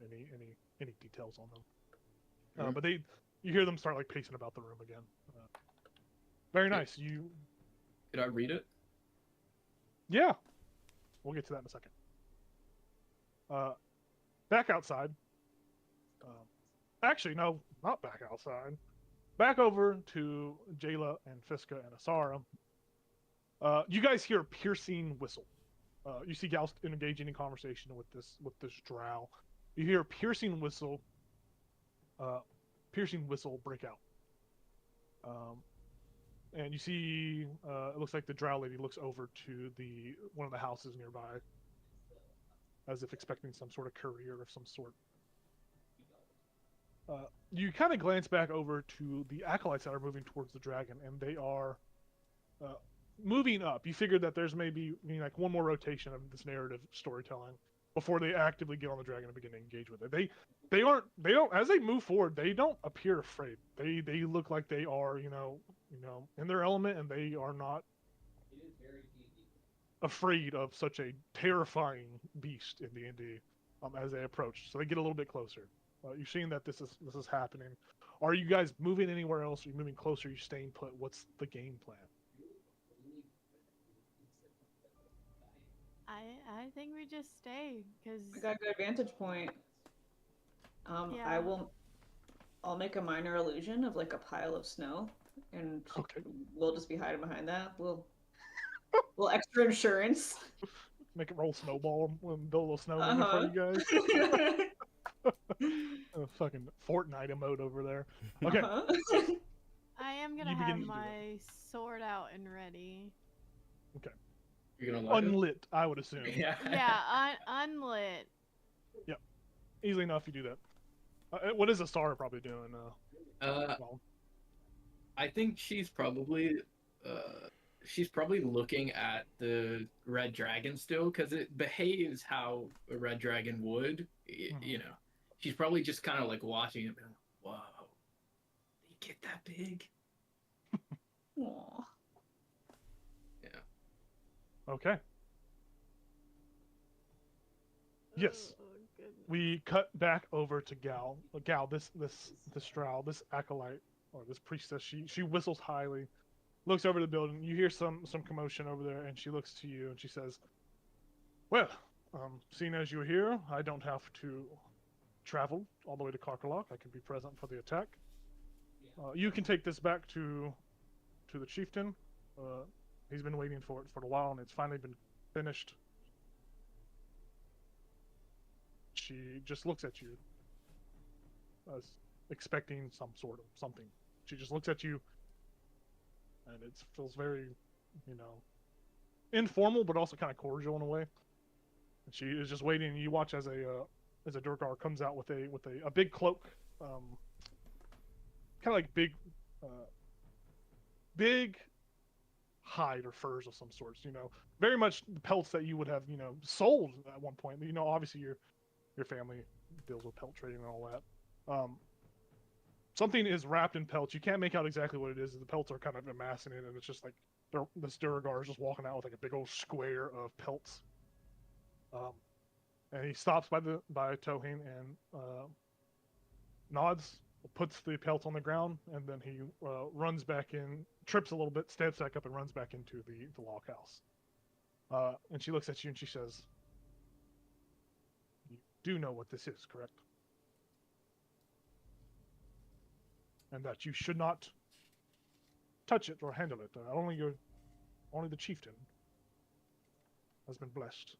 any details on them. But you hear them start like pacing about the room again. Very nice. Could I read it? Yeah. We'll get to that in a second. Back outside. Actually, no, not back outside. Back over to Jayla and Fiska and Asara. You guys hear a piercing whistle. You see Gals engaging in conversation with this drow. You hear a piercing whistle break out. And you see, it looks like the drow lady looks over to one of the houses nearby, as if expecting some sort of courier of some sort. You kind of glance back over to the acolytes that are moving towards the dragon, and they are moving up. You figured that there's maybe like one more rotation of this narrative storytelling before they actively get on the dragon and begin to engage with it. They don't as they move forward, they don't appear afraid. They look like they are in their element, and they are not afraid of such a terrifying beast in D&D as they approach. So they get a little bit closer. You're seeing that this is happening. Are you guys moving anywhere else? Are you moving closer? Are you staying put? What's the game plan? I think we just stay because I got a good vantage point. Yeah. I'll make a minor illusion of like a pile of snow, and Okay. we'll just be hiding behind that. We'll extra insurance. Make it roll snowball and build a little snowman in front of you guys. Fucking Fortnite mode over there. Okay. I am gonna You have begin to do my sword out and ready. Okay. You're gonna light it? Unlit, I would assume. Yeah. Yeah, unlit. Yep. Easily enough, you do that. What is Asara probably doing? Well, I think she's probably looking at the red dragon still because it behaves how a red dragon would. You know, she's probably just kind of like watching it. Whoa, they get that big? Aww. Yeah. Okay. Yes. Oh, goodness. We cut back over to Gal. Gal, this drow, this acolyte or this priestess. She whistles highly, looks over the building. You hear some commotion over there, and she looks to you and she says, "Well, seeing as you're here, I don't have to travel all the way to Karkalok. I can be present for the attack. You can take this back to the chieftain. He's been waiting for it for a while, and it's finally been finished." She just looks at you as expecting some sort of something. She just looks at you, and it feels very, informal, but also kind of cordial in a way. And she is just waiting. And you watch as a Durgar comes out with a big cloak, kind of like big hide or furs of some sorts. Very much the pelts that you would have sold at one point. Obviously your family deals with pelt trading and all that. Something is wrapped in pelts. You can't make out exactly what it is. The pelts are kind of amassing it, and it's just like this Durgar is just walking out with like a big old square of pelts. And he stops by Tohin and nods, puts the pelt on the ground, and then he runs back in, trips a little bit, steps back up, and runs back into the log house. And she looks at you and she says, "Do know what this is, correct? And that you should not touch it or handle it. Only the chieftain has been blessed."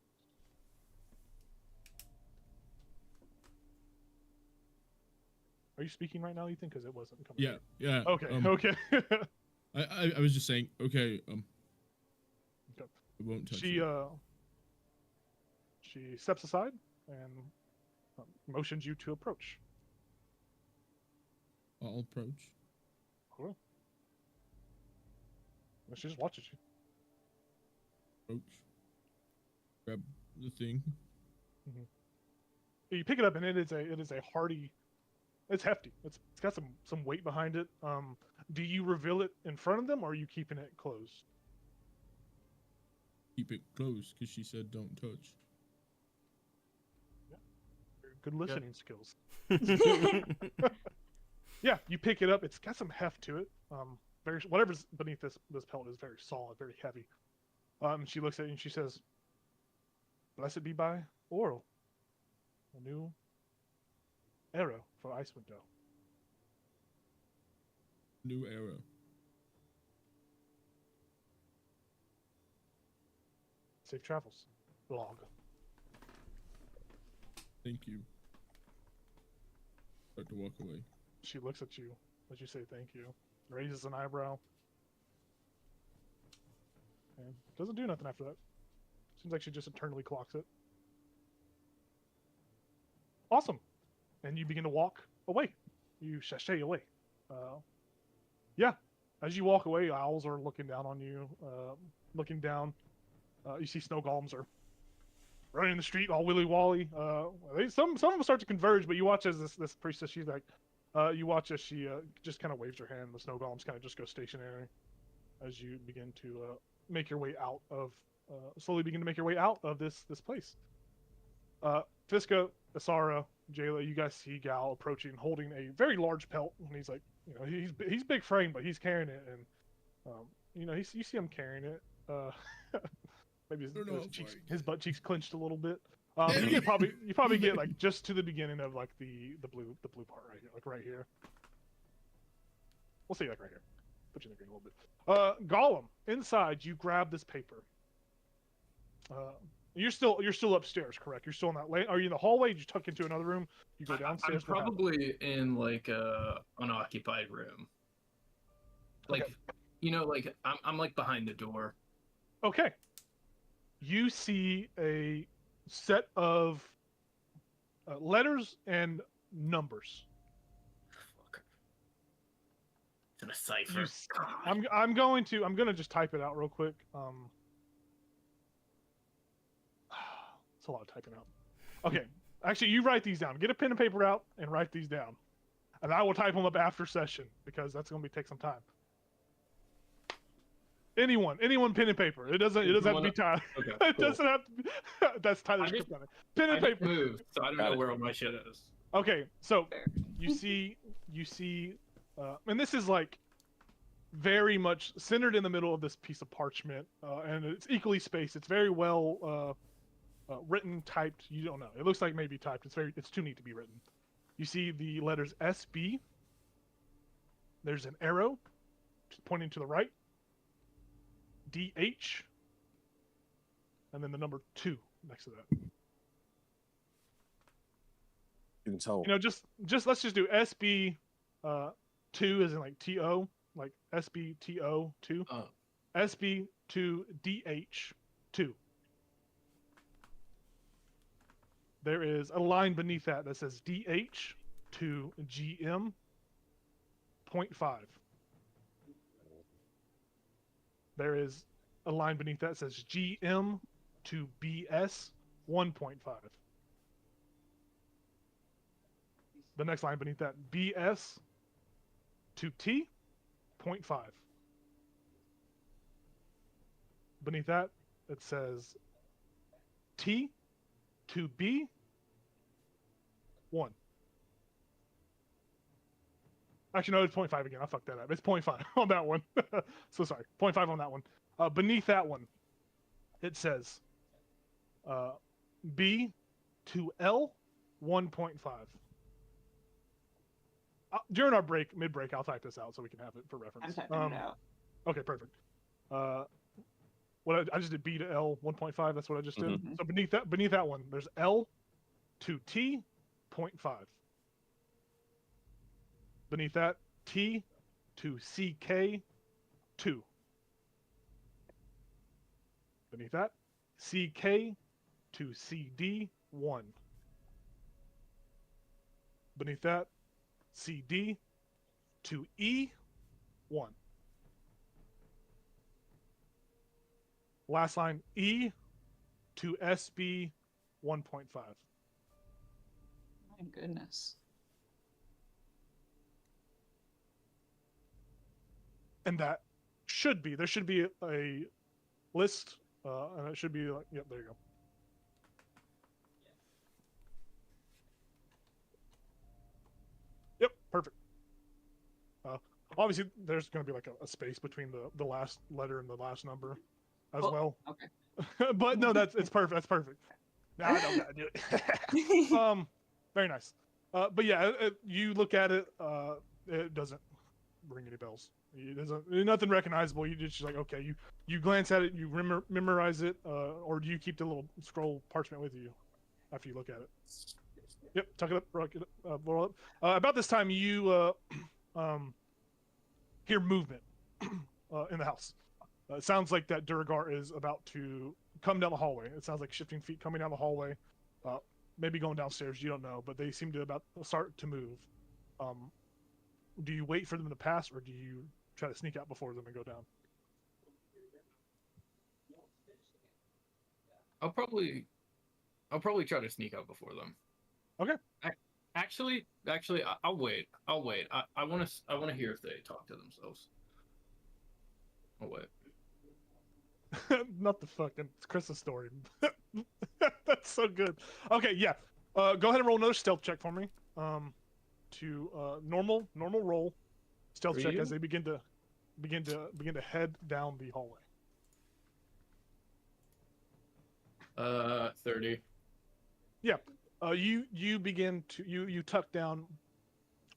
Are you speaking right now, Ethan? Because it wasn't coming. Yeah. Okay. Okay. I was just saying. Okay. Okay. I won't touch She it. she steps aside and motions you to approach. I'll approach. Cool. And she just watches you. Approach. Grab the thing. You pick it up, and it is a hearty. It's hefty. It's got some weight behind it. Do you reveal it in front of them, or are you keeping it closed? Keep it close, because she said don't touch. Good listening skills. Yeah, you pick it up. It's got some heft to it. Whatever's beneath this pelt is very solid, very heavy. She looks at you and she says, "Blessed be by Oral, a new arrow for Icewind Dale." New arrow. Safe travels. Log. Thank you. Start to walk away. She looks at you as you say thank you, raises an eyebrow, and doesn't do nothing after that. Seems like she just internally clocks it. Awesome. And you begin to walk away. You sashay away. Yeah. As you walk away, owls are looking down on you, looking down. You see snow golems are running in the street all willy-wally. Some of them start to converge, but you watch as this priestess, she's like, you watch as she just kind of waves her hand. The snow golems kind of just go stationary as you begin to make your way out of, slowly begin to make your way out of this place. Fiska, Asara, Jayla, you guys see Gal approaching, holding a very large pelt, and he's like, he's big frame, but he's carrying it, and you see him carrying it. Maybe No, no, I'm fine. his butt cheeks clenched a little bit. You probably get like just to the beginning of like the blue part right here, like right here. We'll see like right here. Put you in the green a little bit. Gollum, inside you grab this paper. You're still upstairs, correct? You're still in that lane. Are you in the hallway? Did you tuck into another room? You go downstairs. I'm probably in like a unoccupied room. Like, Okay. you know, like I'm like behind the door. Okay. You see a set of letters and numbers. Fuck. It's in a cipher. I'm gonna just type it out real quick. It's a lot of typing out. Okay. Actually, you write these down. Get a pen and paper out and write these down. And I will type them up after session because that's going to take some time. Anyone, pen and paper. It doesn't have to be Tyler. Okay, It doesn't have to be. That's Tyler's script on it. Pen and paper. Moved, so I don't know where all my shit is. Okay, so you see, and this is like very much centered in the middle of this piece of parchment, and it's equally spaced. It's very well written, typed. You don't know. It looks like maybe typed. It's too neat to be written. You see the letters SB. There's an arrow pointing to the right. DH. And then the number 2 next to that. You can tell. You know, just let's just do SB 2 as in like TO, like SB TO 2. SB 2 DH 2. There is a line beneath that says DH to GM 0.5. There is a line beneath that says GM to BS 1.5. The next line beneath that, BS to T 0.5. Beneath that, it says T to B 1. Actually, no, it's 0.5 again. I fucked that up. It's 0.5 on that one. So sorry. 0.5 on that one. Beneath that one, it says B to L 1.5. During our mid-break, I'll type this out so we can have it for reference. I'm typing it out. Okay, perfect. What I just did B to L 1.5. That's what I just did. Mm-hmm. So beneath that one, there's L to T 0.5. Beneath that, T to CK 2. Beneath that, CK to CD 1. Beneath that, CD to E 1. Last line, E to SB 1.5. My goodness. And that there should be a list, and it should be like, yep, there you go. Yep, perfect. Obviously, there's going to be like a space between the last letter and the last number as well. Okay. But no, it's perfect. That's perfect. Now I don't gotta do it. Very nice. But yeah, you look at it, it doesn't ring any bells. It doesn't, nothing recognizable. You just like, okay, you glance at it, you memorize it, or do you keep the little scroll parchment with you after you look at it? Yep, tuck it up, roll up. About this time, you hear movement in the house. It sounds like that Durgar is about to come down the hallway. It sounds like shifting feet coming down the hallway, maybe going downstairs. You don't know, but they seem to start to move. Do you wait for them to pass, or do you try to sneak out before them and go down? I'll probably try to sneak out before them. Okay. Actually, I'll wait. I want to hear if they talk to themselves. I'll wait. Not the fucking Chris's story. That's so good. Okay, yeah. Go ahead and roll another stealth check for me. To normal roll stealth check as they begin to head down the hallway. 30. Yeah. You begin to you tuck down,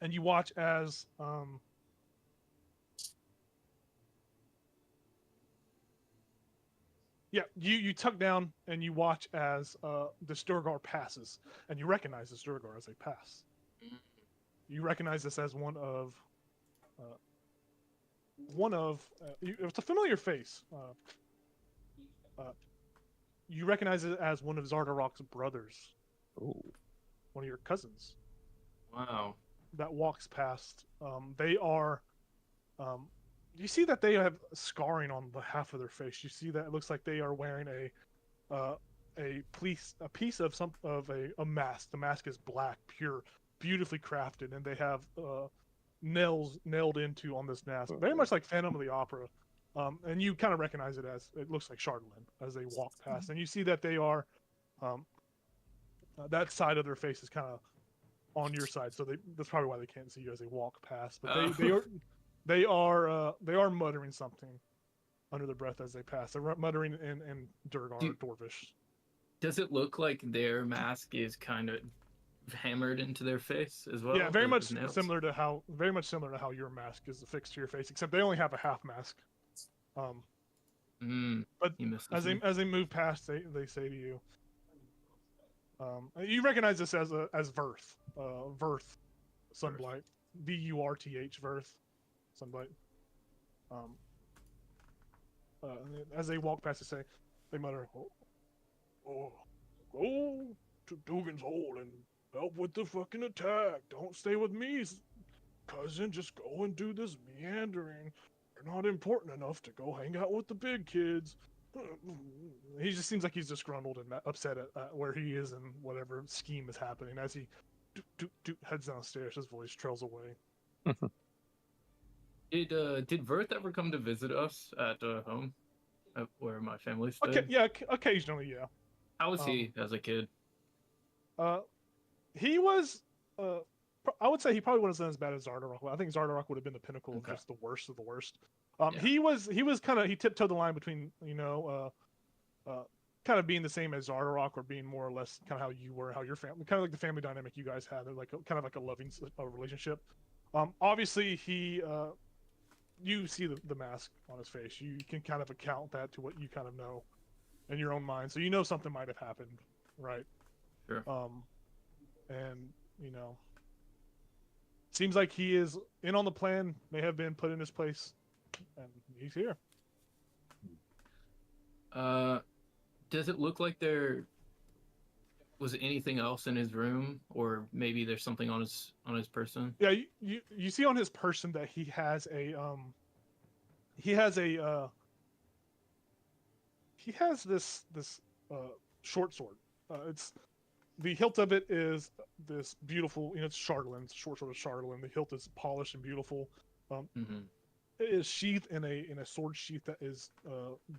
and you watch as Yeah, you tuck down and you watch as the Sturgar passes, and you recognize the Sturgar as they pass. You recognize this as it's a familiar face. You recognize it as one of Zardarok's brothers, Ooh. one of your cousins Wow. that walks past. They are. You see that they have scarring on the half of their face. You see that it looks like they are wearing a piece of a mask. The mask is black, pure, beautifully crafted, and they have nails nailed into on this mask, very much like Phantom of the Opera. And you kind of recognize it looks like Chardolin as they walk past, and you see that they are that side of their face is kind of on your side, so that's probably why they can't see you as they walk past. But they are muttering something under their breath as they pass. They're muttering in Durgar, Dwarvish. Does it look like their mask is kind of hammered into their face as well? Yeah, very much nails? similar to how your mask is affixed to your face, except they only have a half mask. But as they move past, they say to you, you recognize this as Verth, Verth Sunblight, Vurth, Verth Sunblight. As they walk past, they mutter, "Oh, go to Dugan's Hole and help with the fucking attack. Don't stay with me, cousin. Just go and do this meandering. You're not important enough to go hang out with the big kids." He just seems like he's disgruntled and upset at where he is and whatever scheme is happening. As he heads downstairs, his voice trails away. Did Verth ever come to visit us at home, where my family stayed? Okay, yeah, occasionally, yeah. How was he as a kid? He was. I would say he probably wasn't as bad as Zardarok. I think Zardarok would have been the pinnacle of just the worst of the worst. Yeah. He was kind of, he tiptoed the line between kind of being the same as Zardarok or being more or less kind of how you were, how your family, kind of like the family dynamic you guys had, like kind of like a loving relationship. Obviously you see the mask on his face. You can kind of account that to what you kind of know in your own mind, so you know something might have happened, right? Sure. And seems like he is in on the plan. May have been put in his place, and he's here. Does it look like there was anything else in his room, or maybe there's something on his person? Yeah, you see on his person that he has this short sword. It's the hilt of it is this beautiful, it's Chardolin, short sword of Chardolin. The hilt is polished and beautiful. It is sheathed in a sword sheath that is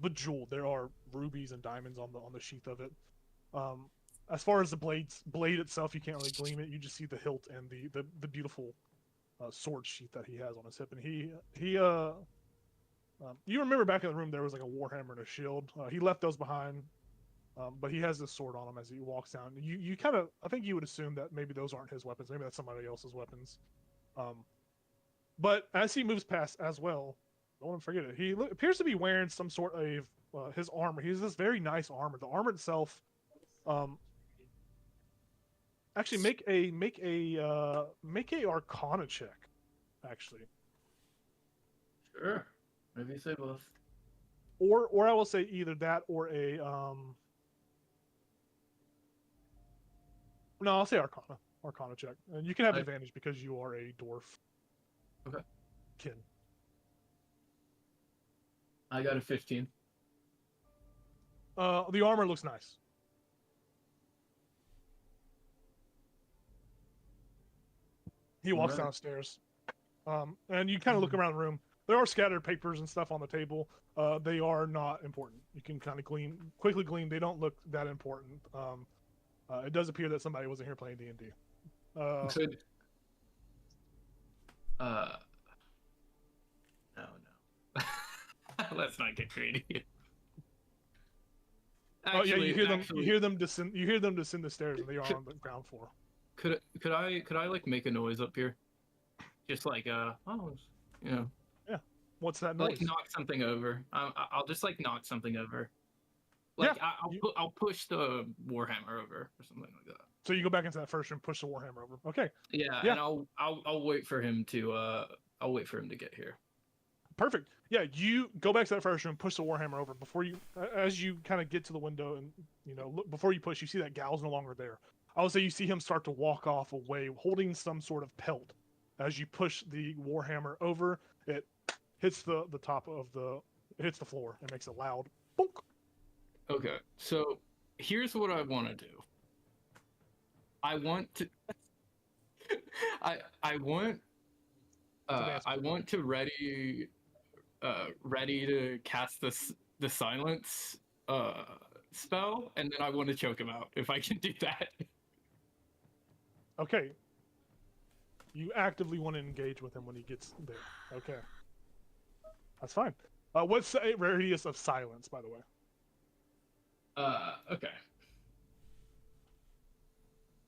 bejeweled. There are rubies and diamonds on the sheath of it. As far as the blade itself, you can't really gleam it. You just see the hilt and the beautiful sword sheath that he has on his hip. And you remember back in the room there was like a warhammer and a shield. He left those behind, but he has this sword on him as he walks down. You kind of, I think you would assume that maybe those aren't his weapons. Maybe that's somebody else's weapons. But as he moves past as well, don't want to forget it. He appears to be wearing some sort of his armor. He has this very nice armor. The armor itself. Actually, make a Arcana check. Actually. Sure. Maybe say both. Or I will say either that or a No, I'll say Arcana. Arcana check, and you can have advantage because you are a dwarf. Okay. Kin. I got a 15. The armor looks nice. He walks downstairs, and you kind of look around the room. There are scattered papers and stuff on the table. They are not important. You can kind of quickly glean. They don't look that important. It does appear that somebody wasn't here playing D&D. No. Let's not get greedy. Oh yeah, you hear them. Actually, You hear them descend. You hear them descend the stairs, and they are on the ground floor. Could I like make a noise up here? Just like oh, you know, What's that like noise? knock something over. I'll just like knock something over. Yeah, Like I'll push the warhammer over or something like that. So you go back into that first room, push the warhammer over. Okay, Yeah, Yeah. and I'll wait for him to get here. perfect. Yeah, you go back to that first room, push the warhammer over before you, as you kind of get to the window, and look before you push, you see that Gal's no longer there. I would say you see him start to walk off away, holding some sort of pelt. As you push the warhammer over, it hits the top of it hits the floor and makes a loud bonk. Okay, so here's what I want to do. I want to. I want. I want to ready to cast the silence spell, and then I want to choke him out if I can do that. Okay. You actively want to engage with him when he gets there. Okay. That's fine. What's the radius of silence, by the way? Okay.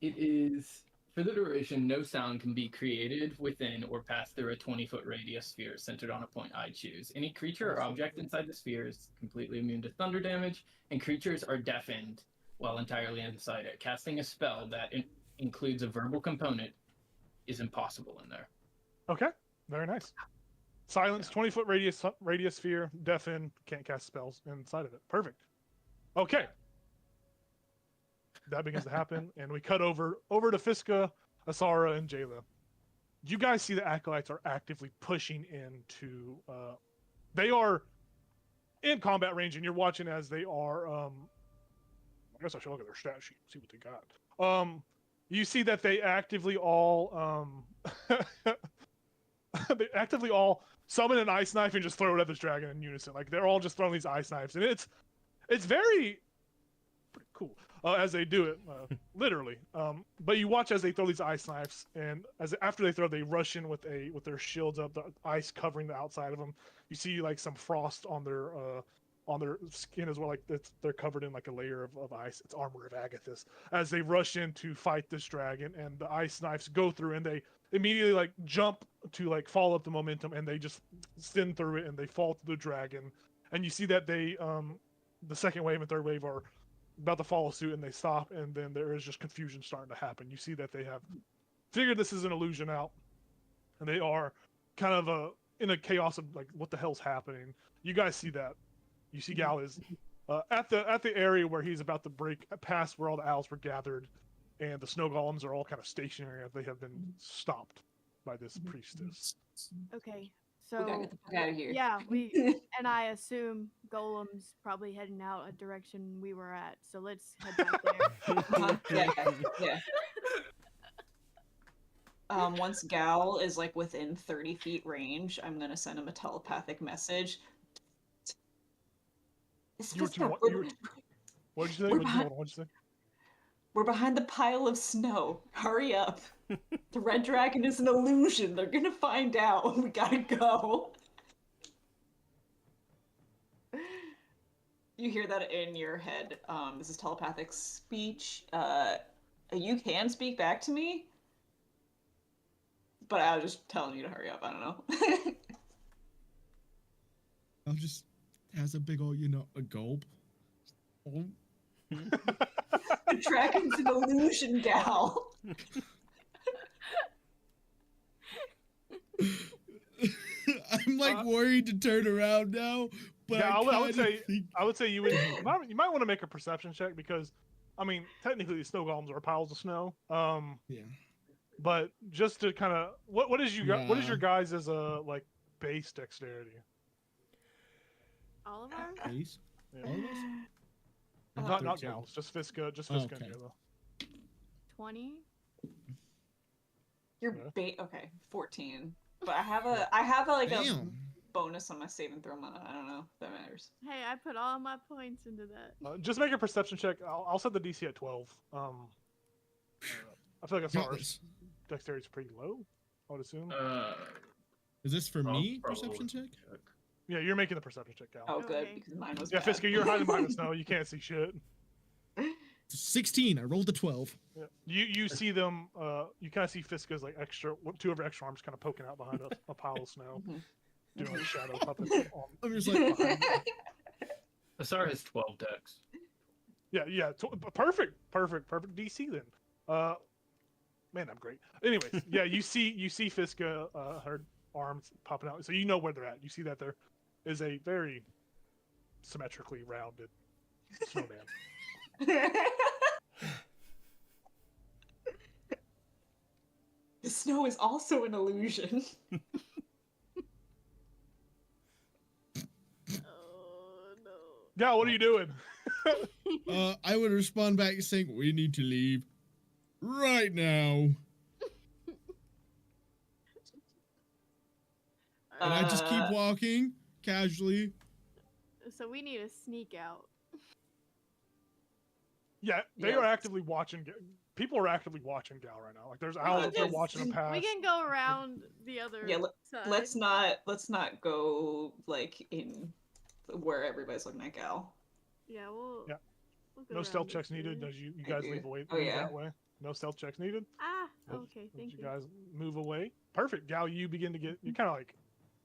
It is, for the duration, no sound can be created within or pass through a 20-foot radius sphere centered on a point I choose. Any creature or object inside the sphere is completely immune to thunder damage, and creatures are deafened while entirely inside it. Casting a spell that includes a verbal component is impossible in there. Okay. Very nice. Silence, 20-foot radius sphere, deafen, can't cast spells inside of it. Perfect. Okay. That begins to happen, and we cut over to Fiska, Asara, and Jayla. You guys see the acolytes are actively pushing into. They are in combat range, and you're watching as they are. I guess I should look at their stat sheet, see what they got. You see that they actively all. They actively all summon an ice knife and just throw it at this dragon in unison. Like they're all just throwing these ice knives, and it's very pretty cool. As they do it, literally. But you watch as they throw these ice knives, and after they throw, they rush in with their shields up, the ice covering the outside of them. You see like some frost on their skin as well, like they're covered in like a layer of ice. It's armor of Agathis. As they rush in to fight this dragon, and the ice knives go through, and they immediately like jump to like follow up the momentum, and they just spin through it, and they fall to the dragon. And you see that they the second wave and third wave are about to follow suit, and they stop, and then there is just confusion starting to happen. You see that they have figured this is an illusion out, and they are kind of in a chaos of like, what the hell's happening? You guys see that. You see Gal is at the area where he's about to break past where all the owls were gathered, and the snow golems are all kind of stationary as they have been stopped by this priestess. Okay, We gotta so get the fuck out of here. yeah, and I assume Golem's probably heading out a direction we were at, so let's head back there. Yeah. Once Gal is like within 30 feet range, I'm gonna send him a telepathic message. What did you say? What'd you say? We're behind the pile of snow. Hurry up. The red dragon is an illusion. They're gonna find out. We gotta go. You hear that in your head. This is telepathic speech. You can speak back to me, but I was just telling you to hurry up. I don't know. I'll just has a big old, a gulp. Oh. The dragon's an illusion, Gal. I'm like worried to turn around now, but Yeah, I would say you might want to make a perception check, because, I mean, technically the snow golems are piles of snow. Yeah. But just to kind of what is your guys' as a like base dexterity? All of our? Base? Yeah. All of us? Not gals, just Fiska, and Jayla. 20. You're okay, 14. But I have a a bonus on my save and throw mana. I don't know if that matters. Hey, I put all my points into that. Just make a perception check. I'll set the DC at 12. I feel like Asara's dexterity is pretty low, I would assume. Is this for me? Probably. Perception check? Yeah, you're making the perception check, Cal. Oh, good, Okay. because mine was Yeah, bad. Fisker, you're hiding behind the snow. You can't see shit. 16. I rolled a 12. Yeah. You see them. You kind of see Fiska's like two of her extra arms kind of poking out behind a pile of snow, Mhm. doing like shadow puppets. I'm just like, Asar has 12 decks. Yeah. Perfect DC then. Man, I'm great. Anyways, yeah, you see Fiska, her arms popping out, so you know where they're at. You see that there is a very symmetrically rounded snowman. The snow is also an illusion. Oh no. Yeah, what are you doing? I would respond back saying, we need to leave right now. And I just keep walking casually. So we need to sneak out. Yeah, they are actively watching. People are actively watching Gal right now. Like there's owls that are watching them pass. We can go around the other side. Let's not go like in where everybody's looking at Gal. Yeah, we'll go No around stealth this checks needed. way. As you guys leave away Oh, yeah. that way. No stealth checks needed. Ah, As- okay, as thank you you. guys move away. Perfect. Gal, you begin to get. You're kind of like,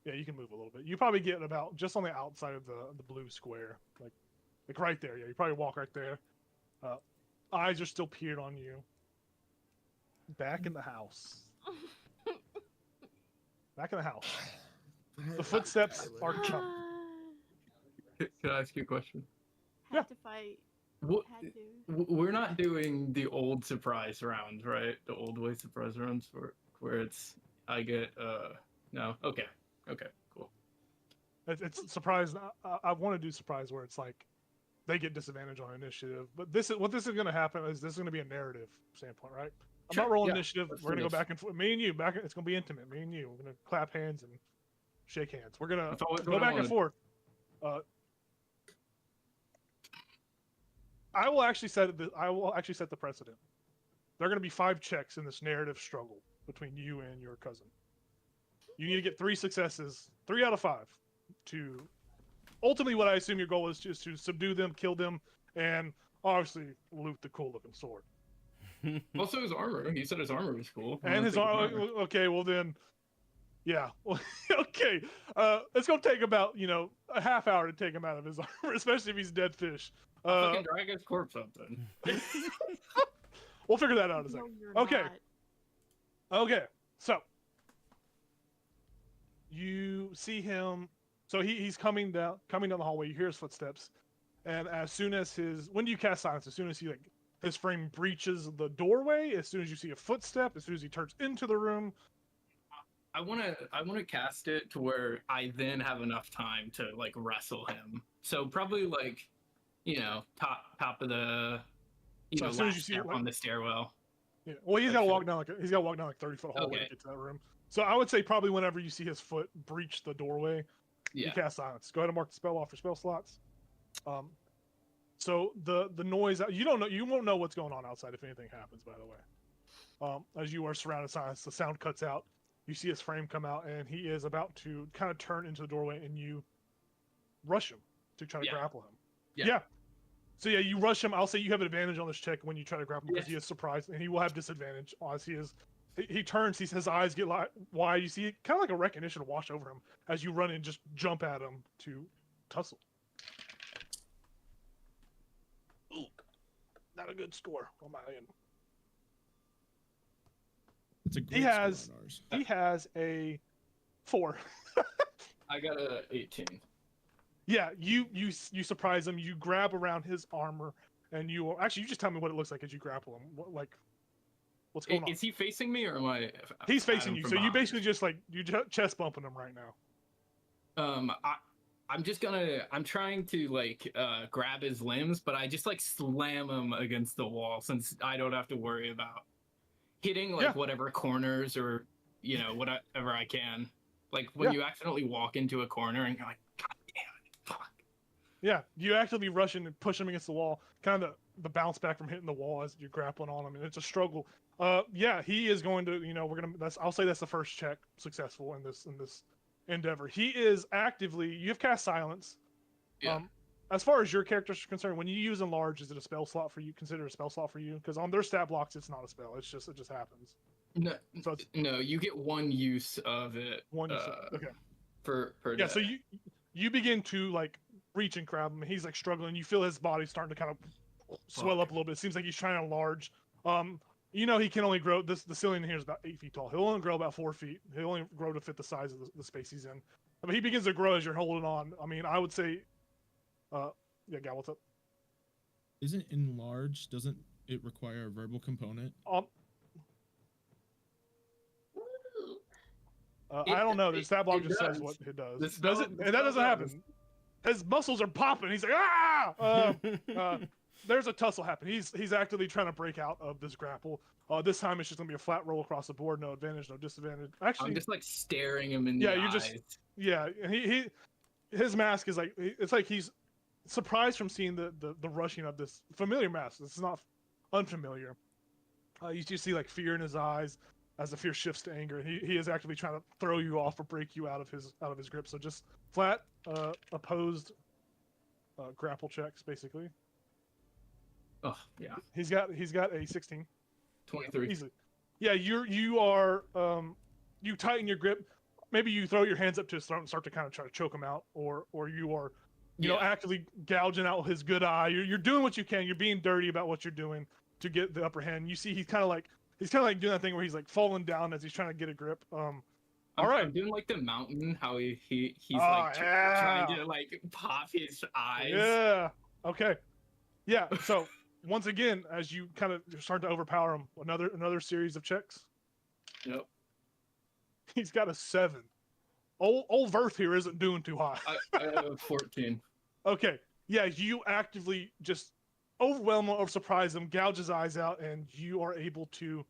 yeah, you can move a little bit. You probably get about just on the outside of the blue square, like right there. Yeah, you probably walk right there. Eyes are still peered on you. Back in the house. Back in the house. The footsteps are coming. Can I ask you a question? Yeah. Had to fight. What, Had to. we're not doing the old surprise rounds, right? The old way surprise rounds where it's I get no. Okay, cool. It's surprise. I want to do surprise where it's like they get disadvantage on initiative. But this is going to happen. Is this is going to be a narrative standpoint, right? I'm Sure, not rolling yeah, initiative. let's We're do going to go this. back and forth. Me and you. It's going to be intimate. Me and you. We're going to clap hands and shake hands. We're going That's to always go what I back and wanted. forth. I will actually set the precedent. There are going to be 5 checks in this narrative struggle between you and your cousin. You need to get 3 successes, 3 out of 5, to ultimately what I assume your goal is just to subdue them, kill them, and obviously loot the cool-looking sword. Also, his armor. He said his armor was cool. And his armor. Okay, well then, yeah. Well, okay. It's gonna take about a half hour to take him out of his armor, especially if he's dead fish. I'll fucking drag his corpse up then. We'll figure that out in a No, second. you're Okay. not. Okay, so you see him. So he's coming down the hallway. You hear his footsteps, and as soon as when do you cast silence? As soon as his frame breaches the doorway. As soon as you see a footstep. As soon as he turns into the room. I wanna cast it to where I then have enough time to like wrestle him. So probably like, top of the So as soon as you last see step it, on the stairwell. Yeah. Well, he's Like, got to should- walk down like 30-foot hallway Okay. to get to that room. So I would say probably whenever you see his foot breach the doorway, you Yeah. cast silence. Go ahead and mark the spell off your spell slots. So the noise you won't know what's going on outside if anything happens. By the way, as you are surrounded by silence, the sound cuts out. You see his frame come out, and he is about to kind of turn into the doorway, and you rush him to try to Yeah. grapple him. Yeah. So yeah, you rush him. I'll say you have an advantage on this check when you try to grapple him because Yes. he is surprised, and he will have disadvantage as he is. He turns. His eyes get wide. You see kind of like a recognition wash over him as you run and just jump at him to tussle. Ooh, not a good score on my end. It's a great He score has on ours. he has a 4. I got a 18. Yeah, you surprise him. You grab around his armor, and you just tell me what it looks like as you grapple him. What's going on? Is he facing me or am I? He's at facing him you, from so you behind? basically just chest bumping him right now. I'm trying to grab his limbs, but I just slam him against the wall since I don't have to worry about hitting Yeah. whatever corners or whatever I can. Like when you accidentally walk into a corner and you're like, God damn it, fuck. Yeah, you actively rush in and push him against the wall. Kind of the bounce back from hitting the wall as you're grappling on him, and it's a struggle. Yeah, he is going to. I'll say that's the first check successful in this endeavor. He is actively. You have cast silence. Yeah. As far as your character's concerned, when you use enlarge, is it a spell slot for you? Consider a spell slot for you? Because on their stat blocks, it's not a spell. It just happens. No, So it's no, you get one use of it. one. Okay. Per Yeah. day. So you begin to like reach and grab him. And he's like struggling. You feel his body starting to kind of swell up a little bit. It seems like he's trying to enlarge. You know he can only grow. The ceiling in here is about 8 feet tall. He'll only grow about 4 feet. He'll only grow to fit the size of the space he's in. But he begins to grow as you're holding on. I mean, I would say, yeah, Gal, what's up? Isn't enlarge? Doesn't it require a verbal component? I don't know. The stat block just says does. what it does. The Does it? spell- And the that spell doesn't does. happen. His muscles are popping. He's like, ah! There's a tussle happening. He's actively trying to break out of this grapple. This time it's just gonna be a flat roll across the board. No advantage, no disadvantage. Actually, I'm just like staring him in Yeah, the you're eyes. just- yeah. And his mask is like, it's like he's surprised from seeing the rushing of this familiar mask. This is not unfamiliar. You just see like fear in his eyes as the fear shifts to anger. He is actively trying to throw you off or break you out of his grip. So just flat opposed grapple checks basically. Oh yeah, He's got a 16. 23. Easily. Yeah, you are you tighten your grip. Maybe you throw your hands up to his throat and start to kind of try to choke him out, or you are you know actively gouging out his good eye. You're doing what you can. You're being dirty about what you're doing to get the upper hand. You see he's kind of like doing that thing where he's like falling down as he's trying to get a grip. All right. I'm doing like the mountain, how he's Oh, like yeah. trying to like pop his eyes. Yeah. Okay. Yeah. So once again, as you kind of start to overpower him, another series of checks. Yep. He's got a 7. Old Verth here isn't doing too hot. I have a 14. Okay. Yeah, you actively just overwhelm or surprise him, gouge his eyes out, and you are able to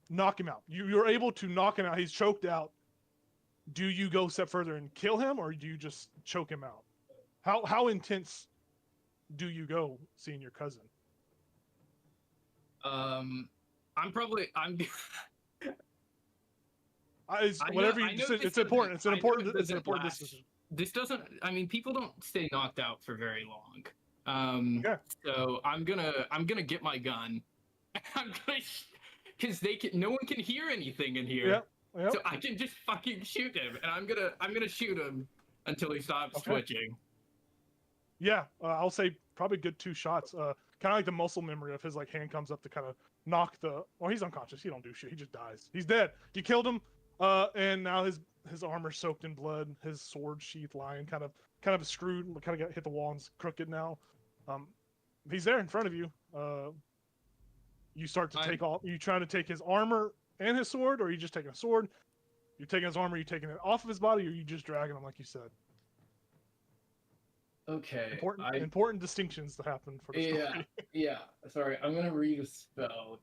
knock him out. You're able to knock him out. He's choked out. Do you go a step further and kill him, or do you just choke him out? How intense do you go seeing your cousin? I'm Whatever I you know say, this it's important. It's an I know important. it It's an doesn't important last. decision. This doesn't. I mean, people don't stay knocked out for very long. Okay. So I'm gonna get my gun. I'm gonna, because no one can hear anything in here. Yep. So I can just fucking shoot him, and I'm gonna shoot him until he stops Okay. twitching. Yeah, I'll say probably good 2 shots. Kind of like the muscle memory of his like hand comes up to kind of knock the. Well, he's unconscious. He don't do shit. He just dies. He's dead. You killed him. And now his armor soaked in blood. His sword sheath lying kind of screwed. Kind of got hit the wall and is crooked now. He's there in front of you. You start to take off. You trying to take his armor and his sword, or are you just taking a sword? You're taking his armor. You taking it off of his body, or are you just dragging him like you said? Okay. Important distinctions to happen for the story. Yeah. Sorry, I'm gonna read a spell.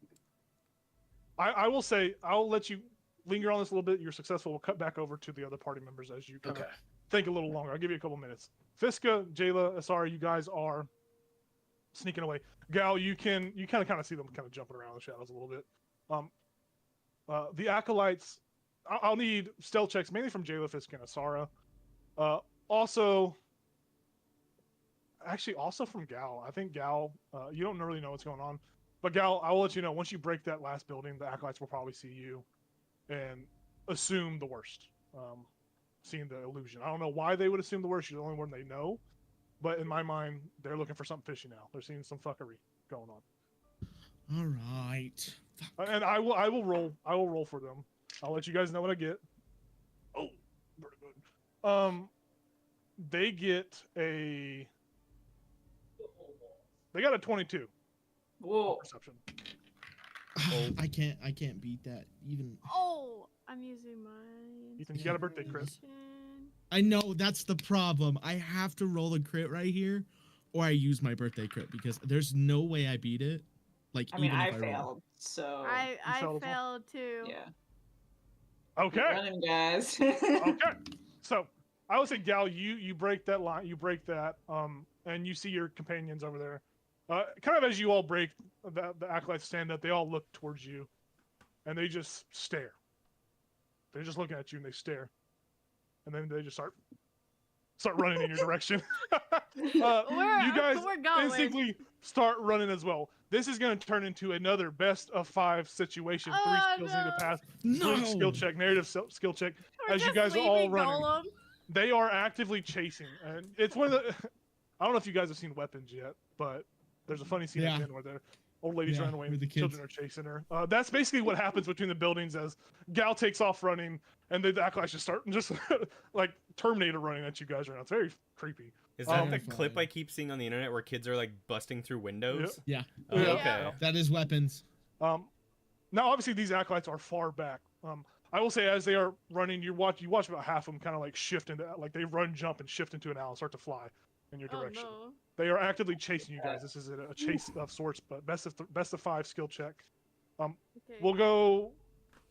I will say I'll let you linger on this a little bit. You're successful. We'll cut back over to the other party members as you kind of think a little longer. I'll give you a couple minutes. Fiska, Jayla, Asari, you guys are sneaking away. Gal, you kind of see them kind of jumping around in the shadows a little bit. The acolytes, I'll need stealth checks mainly from Jayla, Fiska, and Asara. Also from Gal. I think Gal, you don't really know what's going on, but Gal, I will let you know once you break that last building, the acolytes will probably see you and assume the worst. Seeing the illusion. I don't know why they would assume the worst. You're the only one they know, but in my mind, they're looking for something fishy now. They're seeing some fuckery going on. All right. And I will roll for them. I'll let you guys know what I get. Oh, very good. They get they got a 22. Whoa. Perception. I can't beat that even. Oh, I'm using my. Ethan, you got a birthday crit. inspiration. I know that's the problem. I have to roll a crit right here, or I use my birthday crit because there's no way I beat it. Like I mean, even I if I roll. failed, so I failed as well? failed too. yeah. Okay. Running, guys. Okay. So I would say, Gal, you break that line. You break that. And you see your companions over there. Kind of as you all break, the acolytes stand up. They all look towards you, and they just stare. They're just looking at you and they stare. and then they just start running in your direction. You We're guys going. instantly start running as well. This is going to turn into another best of 5 situation. 3 Oh, skills need to no. pass. No. Brute skill check, narrative skill check. We're As you just guys are all leaving running, Golem. they are actively chasing, and it's one of the. I don't know if you guys have seen Weapons yet, but there's a funny scene at Yeah. the end where the old lady's Yeah, running away with and the the children kids. are chasing her. That's basically what happens between the buildings as Gal takes off running, and the Acolytes just start just like Terminator running at you guys right now. It's very creepy. Is that the Terrifying. clip I keep seeing on the internet where kids are like busting through windows? Yeah. Oh, Yeah. okay. That is weapons. Now, obviously, these Acolytes are far back. I will say, as they are running, you watch about half of them kind of like shift into, like they run, jump, and shift into an owl and start to fly in your Oh direction. no. They are actively chasing you guys. This is a chase of sorts, but best of 5 skill check. Okay. We'll go.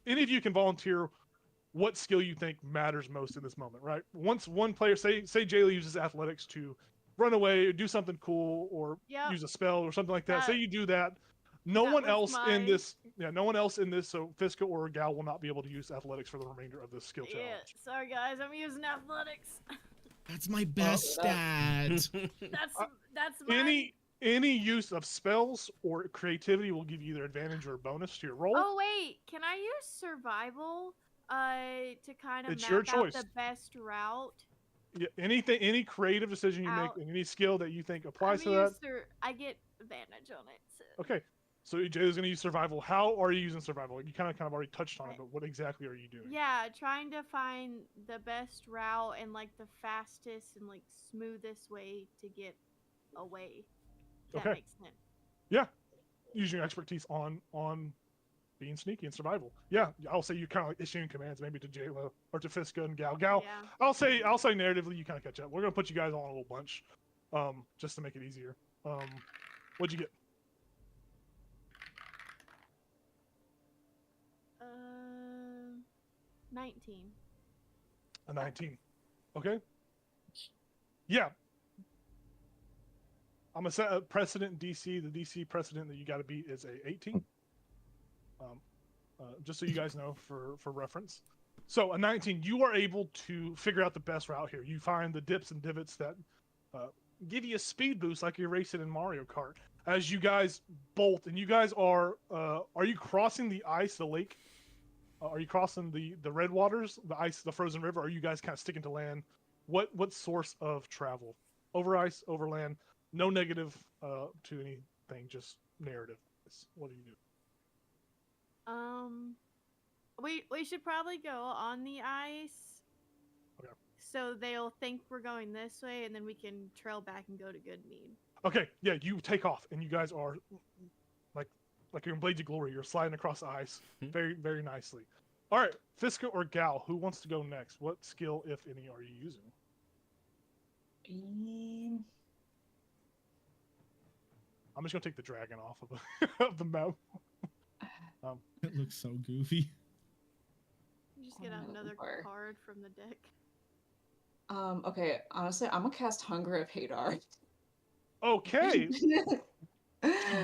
Any of you can volunteer what skill you think matters most in this moment, right? Once one player, say Jayla uses athletics to run away, or do something cool, or Yep. use a spell or something like that. That- Say you do that. No that one was else in my- this, no one else in this. So Fiska or Gal will not be able to use athletics for the remainder of this skill Yeah. challenge. Sorry guys, I'm using athletics. That's my best stat. That's my. Any use of spells or creativity will give you either advantage or a bonus to your roll. Oh wait, can I use survival? To kind of It's map your out choice. the best route. Yeah, any creative decision you make, Out. and any skill that you think I'm applies to gonna that. use I get advantage on it. So. Okay, so Jayla's gonna use survival. How are you using survival? You kind of already touched on it, Right. but what exactly are you doing? Yeah, trying to find the best route and like the fastest and like smoothest way to get away. If that Okay. makes sense. Using your expertise on being sneaky and survival. Yeah, I'll say you kind of like issuing commands maybe to Jayla or to Fiska and Gal. Yeah. I'll say narratively you kind of catch up. We're gonna put you guys all in a little bunch, just to make it easier. What'd you get? 19. A 19. Okay. Yeah. I'm gonna set a precedent in DC. The DC precedent that you got to beat is a 18. Just so you guys know for reference. So a 19, you are able to figure out the best route here. You find the dips and divots that give you a speed boost like you're racing in Mario Kart. As you guys bolt, and you guys are you crossing the ice, the lake? Are you crossing the red waters, the ice, the frozen river? Or are you guys kind of sticking to land? What source of travel? Over ice, over land? No negative to anything, just narrative. What do you do? We should probably go on the ice. Okay. So they'll think we're going this way, and then we can trail back and go to Goodmead. Okay, yeah, you take off, and you guys are like you're in Blades of Glory. You're sliding across the ice very, very nicely. All right, Fiska or Gal, who wants to go next? What skill, if any, are you using? I'm just gonna take the dragon off of the of the map. It looks so goofy. You just get out another Or- card from the deck. Okay, honestly, I'm gonna cast Hunger of Hadar. Okay,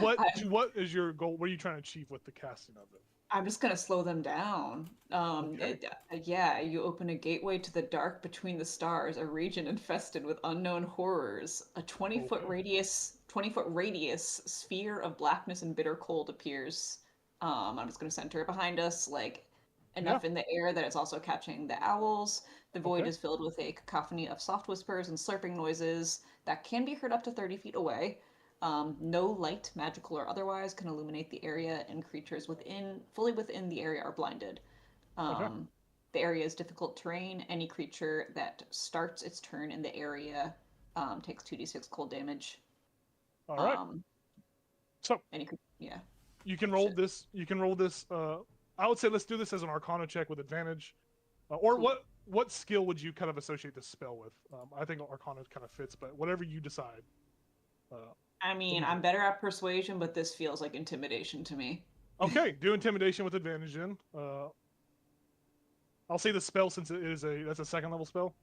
what I- what is your goal? What are you trying to achieve with the casting of it? I'm just gonna slow them down. Okay. Yeah, you open a gateway to the dark between the stars, a region infested with unknown horrors. A 20-foot Okay. 20-foot radius sphere of blackness and bitter cold appears. I'm just gonna center it behind us, like enough in the air that it's also catching the owls. The void Okay. is filled with a cacophony of soft whispers and slurping noises that can be heard up to 30 feet away. No light, magical or otherwise, can illuminate the area, and creatures fully within the area are blinded. The area is difficult terrain. Any creature that starts its turn in the area takes 2d6 cold damage. All right. So Yeah. you can roll this. You can roll this. I would say let's do this as an Arcana check with advantage. Or Cool. what skill would you kind of associate this spell with? I think Arcana kind of fits, but whatever you decide. I mean, I'm better at persuasion, but this feels like intimidation to me. Okay, do intimidation with advantage then. I'll say the spell since that's a second level spell.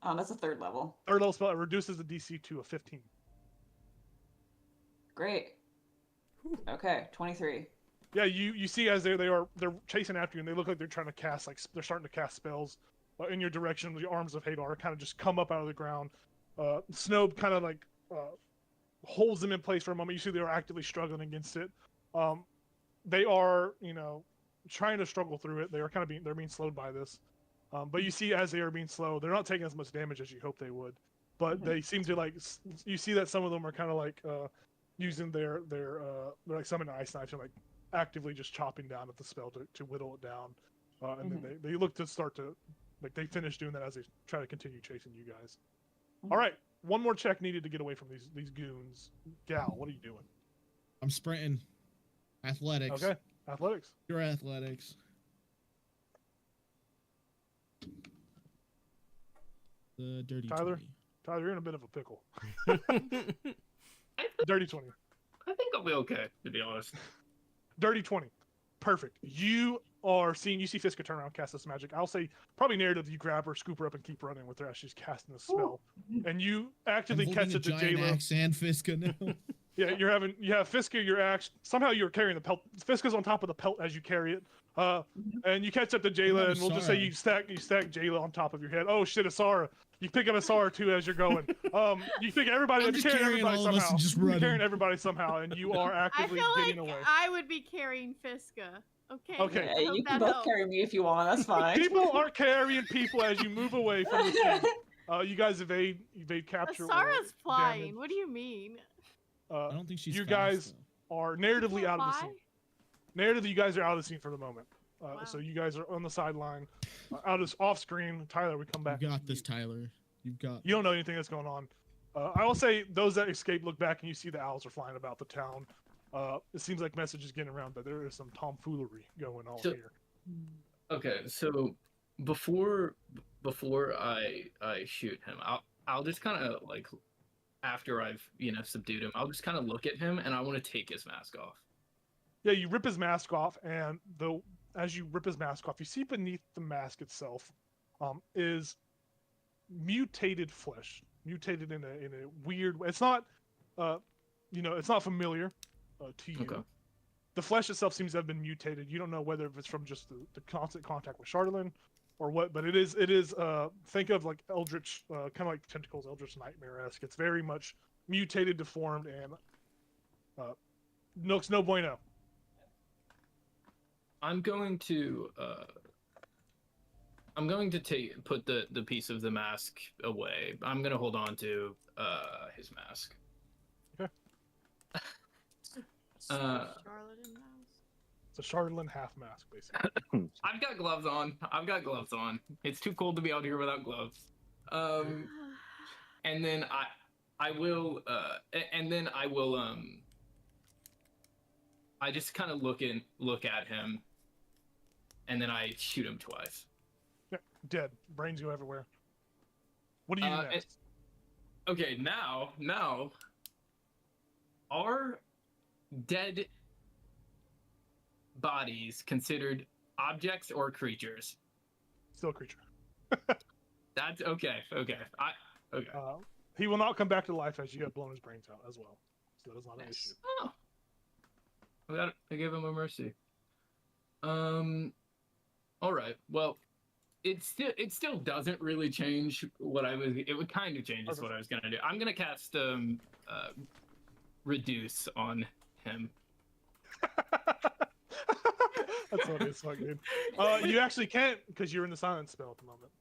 That's a 3rd level. Third level spell, it reduces the DC to a 15. Great. Okay, 23. Yeah, you see as they're chasing after you, and they look like they're trying to cast they're starting to cast spells. in your direction. The arms of Hadar kind of just come up out of the ground. Snow kind of like holds them in place for a moment. You see they are actively struggling against it. They are, trying to struggle through it. They are kind of they're being slowed by this. But you see, as they are being slow, they're not taking as much damage as you hope they would. But they seem to you see that some of them are kind of like using their like summoning ice knives and like actively just chopping down at the spell to whittle it down. And then they look to start to, like, they finish doing that as they try to continue chasing you guys. All right, one more check needed to get away from these goons. Gal, what are you doing? I'm sprinting. Athletics. Okay, athletics. Your athletics. The dirty Tyler? 20. Tyler, you're in a bit of a pickle. Dirty 20. I think I'll be okay, to be honest. Dirty 20. Perfect. You see Fiska turn around, cast this magic. I'll say probably narrative. You grab her, scoop her up, and keep running with her as she's casting the spell. And you actively catch it to Jayla. Axe and Fiska now. Yeah, you have Fiska, your axe. Somehow you're carrying the pelt. Fiska's on top of the pelt as you carry it. And you catch up to Jayla, and we'll just say you stack Jayla on top of your head. Oh shit, Asara. You pick up Asara too as you're going. You pick everybody. I'm just carrying all of us and just You're running. carrying everybody somehow, and you are I actively feel getting like away. I would be carrying Fiska. Okay. Okay. I Yeah, hope you can that both helps. carry me if you want. That's fine. People are carrying people as you move away from the thing. You guys evade capture. or Asara's flying. damage. What do you mean? I don't think she's You fast, guys though. are narratively Can't out of the fly? scene. Narratively, you guys are out of the scene for the moment. Wow. So you guys are on the sideline, off screen. Tyler, we come back. You got this, Tyler. You've got. You don't know anything that's going on. I will say those that escape look back and you see the owls are flying about the town. It seems like messages getting around that there is some tomfoolery going on here. Okay, so before I shoot him, I'll just kind of like, after I've subdued him, I'll just kind of look at him and I want to take his mask off. Yeah, you rip his mask off, and as you rip his mask off, you see beneath the mask itself is mutated flesh, mutated in a weird way. It's not, it's not familiar to you. Okay. The flesh itself seems to have been mutated. You don't know whether if it's from just the constant contact with Charlatan or what, but it is. Think of like Eldritch, kind of like tentacles, Eldritch Nightmare-esque. It's very much mutated, deformed, and looks no bueno. I'm going to put the piece of the mask away. I'm gonna hold on to his mask. Okay. Charlatan mouse. It's a Charlatan half mask, basically. I've got gloves on. It's too cold to be out here without gloves. And then I will I just kind of look at him, and then I shoot him twice. Yeah, dead. Brains go everywhere. What do you do next? Okay, now, are dead bodies considered objects or creatures? Still a creature. That's okay. Okay. He will not come back to life as you have blown his brains out as well. So that is not an issue. Oh. I gave him a mercy. All right. Well, it still doesn't really change what I was. It would kind of change what I was gonna do. I'm gonna cast reduce on him. That's funny as fuck, dude. You actually can't because you're in the silence spell at the moment.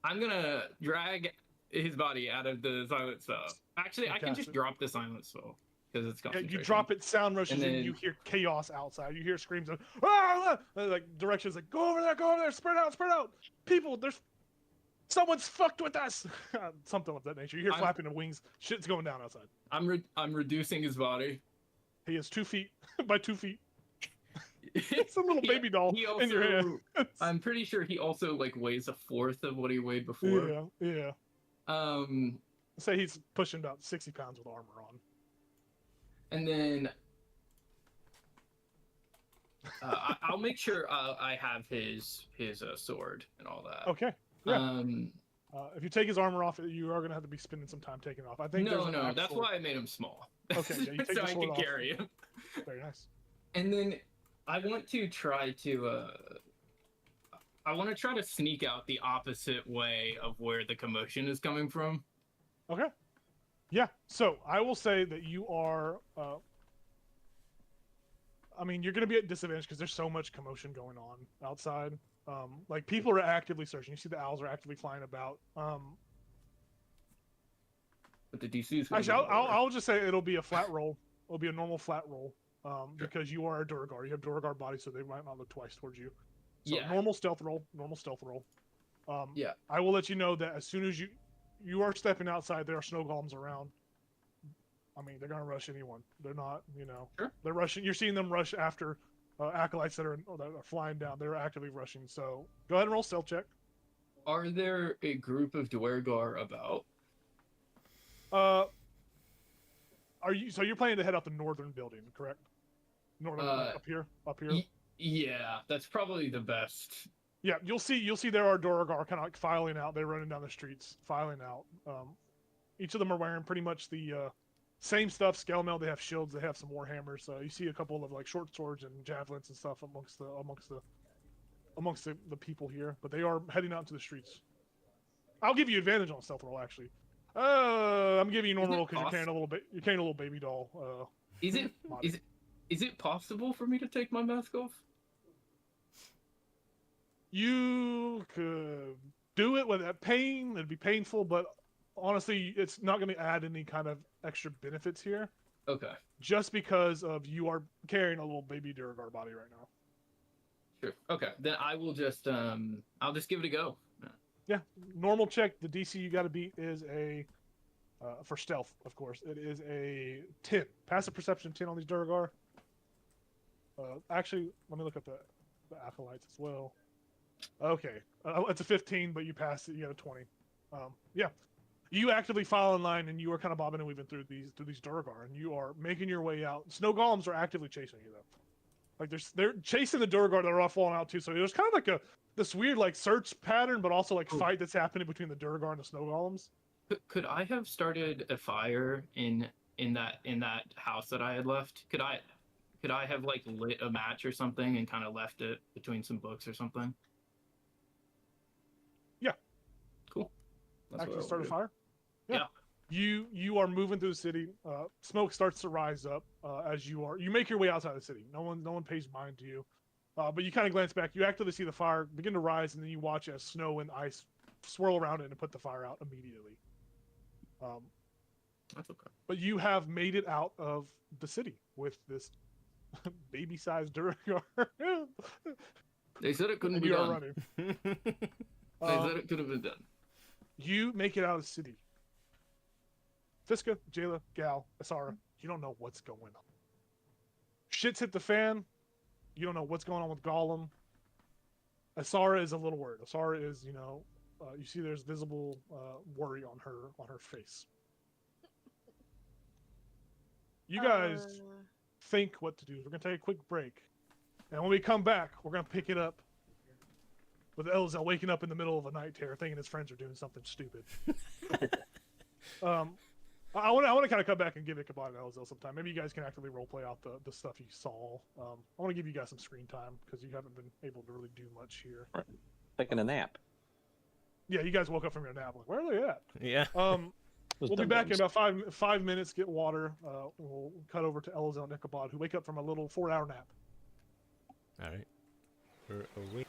I'm gonna drag his body out of the silent spell. Actually, I can just drop the silent spell because it's concentration. You drop it, sound rushes in, you hear chaos outside. You hear screams of ah! Like directions like go over there, spread out. People, someone's fucked with us. Something of that nature. You hear flapping of wings. Shit's going down outside. I'm reducing his body. He is 2 feet by 2 feet. It's a little baby doll in your hand. I'm pretty sure he also weighs a fourth of what he weighed before. Yeah. Say he's pushing about 60 pounds with armor on. And then I'll make sure I have his sword and all that. Okay. Yeah. If you take his armor off, you are gonna have to be spending some time taking it off. I think. No. That's why I made him small. Okay. Yeah, you take so the I sword can off. carry him. Very nice. And then I want to try to. I want to try to sneak out the opposite way of where the commotion is coming from. Okay. Yeah. So I will say that you are. I mean, you're going to be at disadvantage because there's so much commotion going on outside. Like people are actively searching. You see the owls are actively flying about. But the DC is Actually, I'll just say it'll be a flat roll. It'll be a normal flat roll. Sure. Because you are a Durgar. You have Durgar body, so they might not look twice towards you. So Yeah. normal stealth roll. Normal stealth roll. Yeah. I will let you know that as soon as you are stepping outside, there are snow golems around. I mean, they're gonna rush anyone. They're not, Sure. They're rushing. You're seeing them rush after acolytes that are flying down. They're actively rushing. So go ahead and roll stealth check. Are there a group of Dwergar about? So you're planning to head out the northern building, correct? Northern, like up here. Yeah, that's probably the best. Yeah, you'll see there are Duragar kind of like filing out. They're running down the streets, filing out. Each of them are wearing pretty much the same stuff. Scale mail. They have shields. They have some war hammers. You see a couple of like short swords and javelins and stuff amongst the people here. But they are heading out into the streets. I'll give you advantage on stealth roll actually. I'm giving you normal roll because you're carrying a little baby doll. Is it possible for me to take my mask off? You could do it without pain. It'd be painful, but honestly, it's not going to add any kind of extra benefits here. Okay. Just because of you are carrying a little baby Duragar body right now. Sure. Okay. Then I will just I'll just give it a go. Yeah. Normal check. The DC you got to beat is a for stealth, of course. It is a 10. Passive perception 10 on these Duragar. Actually, let me look at the acolytes as well. Okay, it's a 15, but you passed it. You got a 20. Yeah, you actively file in line, and you are kind of bobbing and weaving through these Duragar, and you are making your way out. Snow golems are actively chasing you though. Like they're chasing the Duragar that are all falling out too. So there's kind of like this weird like search pattern, but also like fight that's happening between the Duragar and the snow golems. Could I have started a fire in that house that I had left? Could I have like lit a match or something and kind of left it between some books or something? Yeah. Cool. Actually start a fire? Yeah. You are moving through the city. Smoke starts to rise up as you make your way outside the city. No one pays mind to you. But you kind of glance back. You actively see the fire begin to rise, and then you watch as snow and ice swirl around it and put the fire out immediately. That's okay. But you have made it out of the city with this baby-sized Duragar. They said it couldn't be you are done. running. They said it could have been done. You make it out of the city. Fiska, Jayla, Gal, Asara, you don't know what's going on. Shit's hit the fan. You don't know what's going on with Gollum. Asara is a little worried. Asara is, you see there's visible worry on her face. You guys think what to do. We're going to take a quick break. And when we come back, we're going to pick it up with Elzel waking up in the middle of a night terror thinking his friends are doing something stupid. I want to kind of come back and give Ichabod and Elzel some time. Maybe you guys can actively roleplay out the stuff you saw. I want to give you guys some screen time because you haven't been able to really do much here. Right. Taking a nap. Yeah, you guys woke up from your nap. Like, where are they at? Yeah. We'll be back in about five minutes. Get water. We'll cut over to Elzel and Ichabod, who wake up from a little 4-hour nap. All right. We're awake.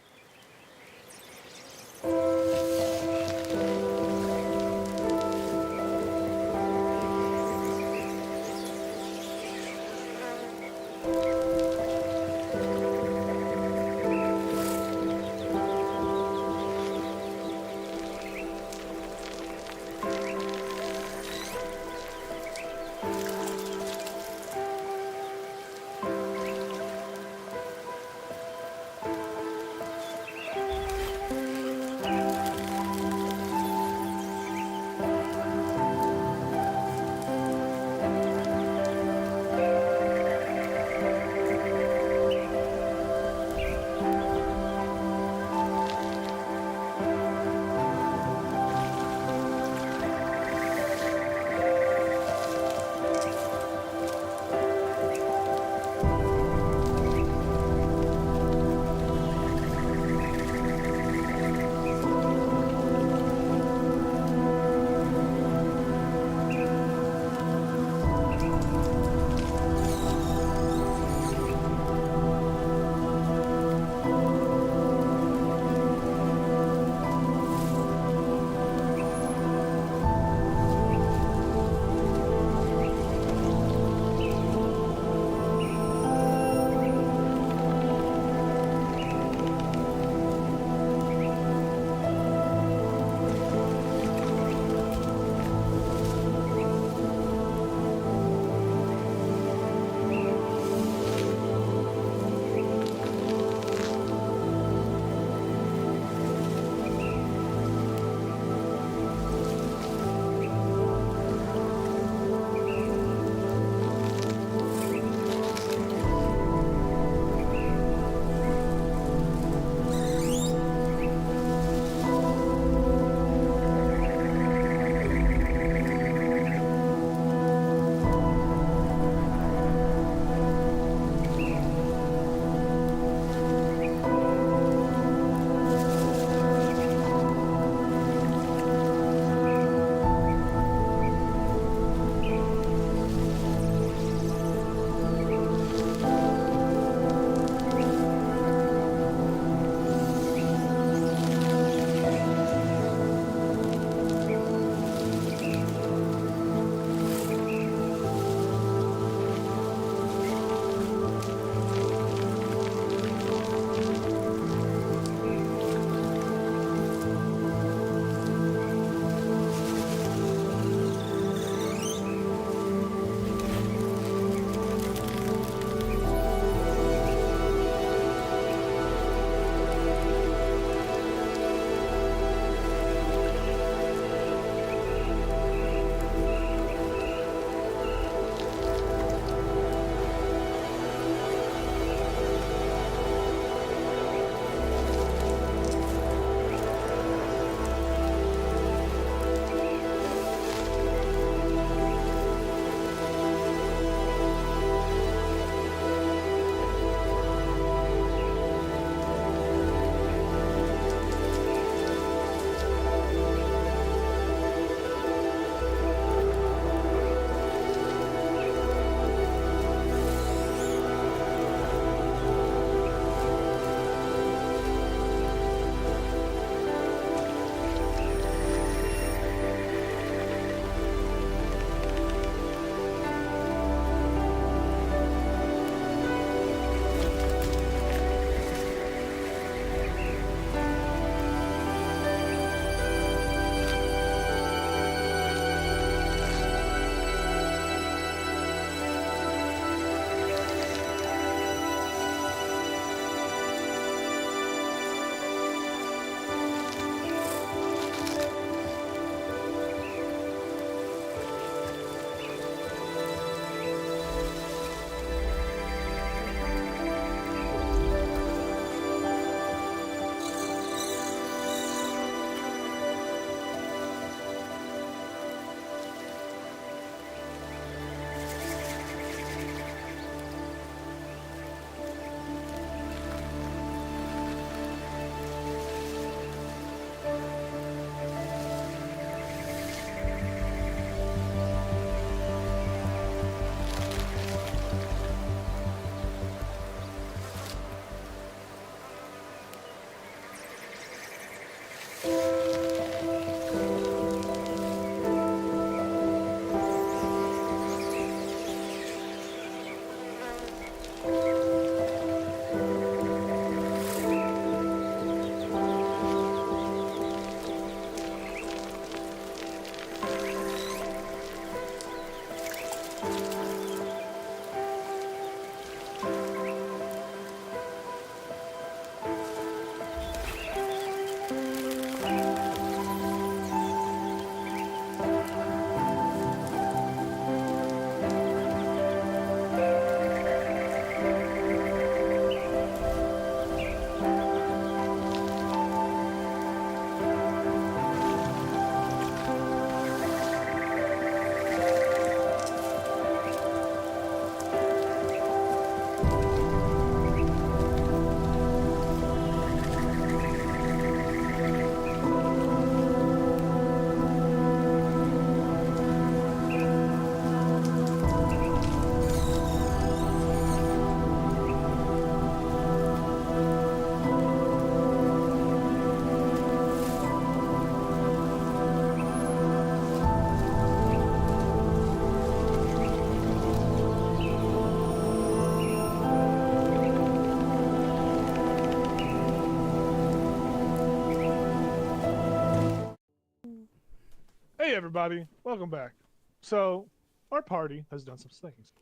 Hey everybody, welcome back. So, our party has done some things.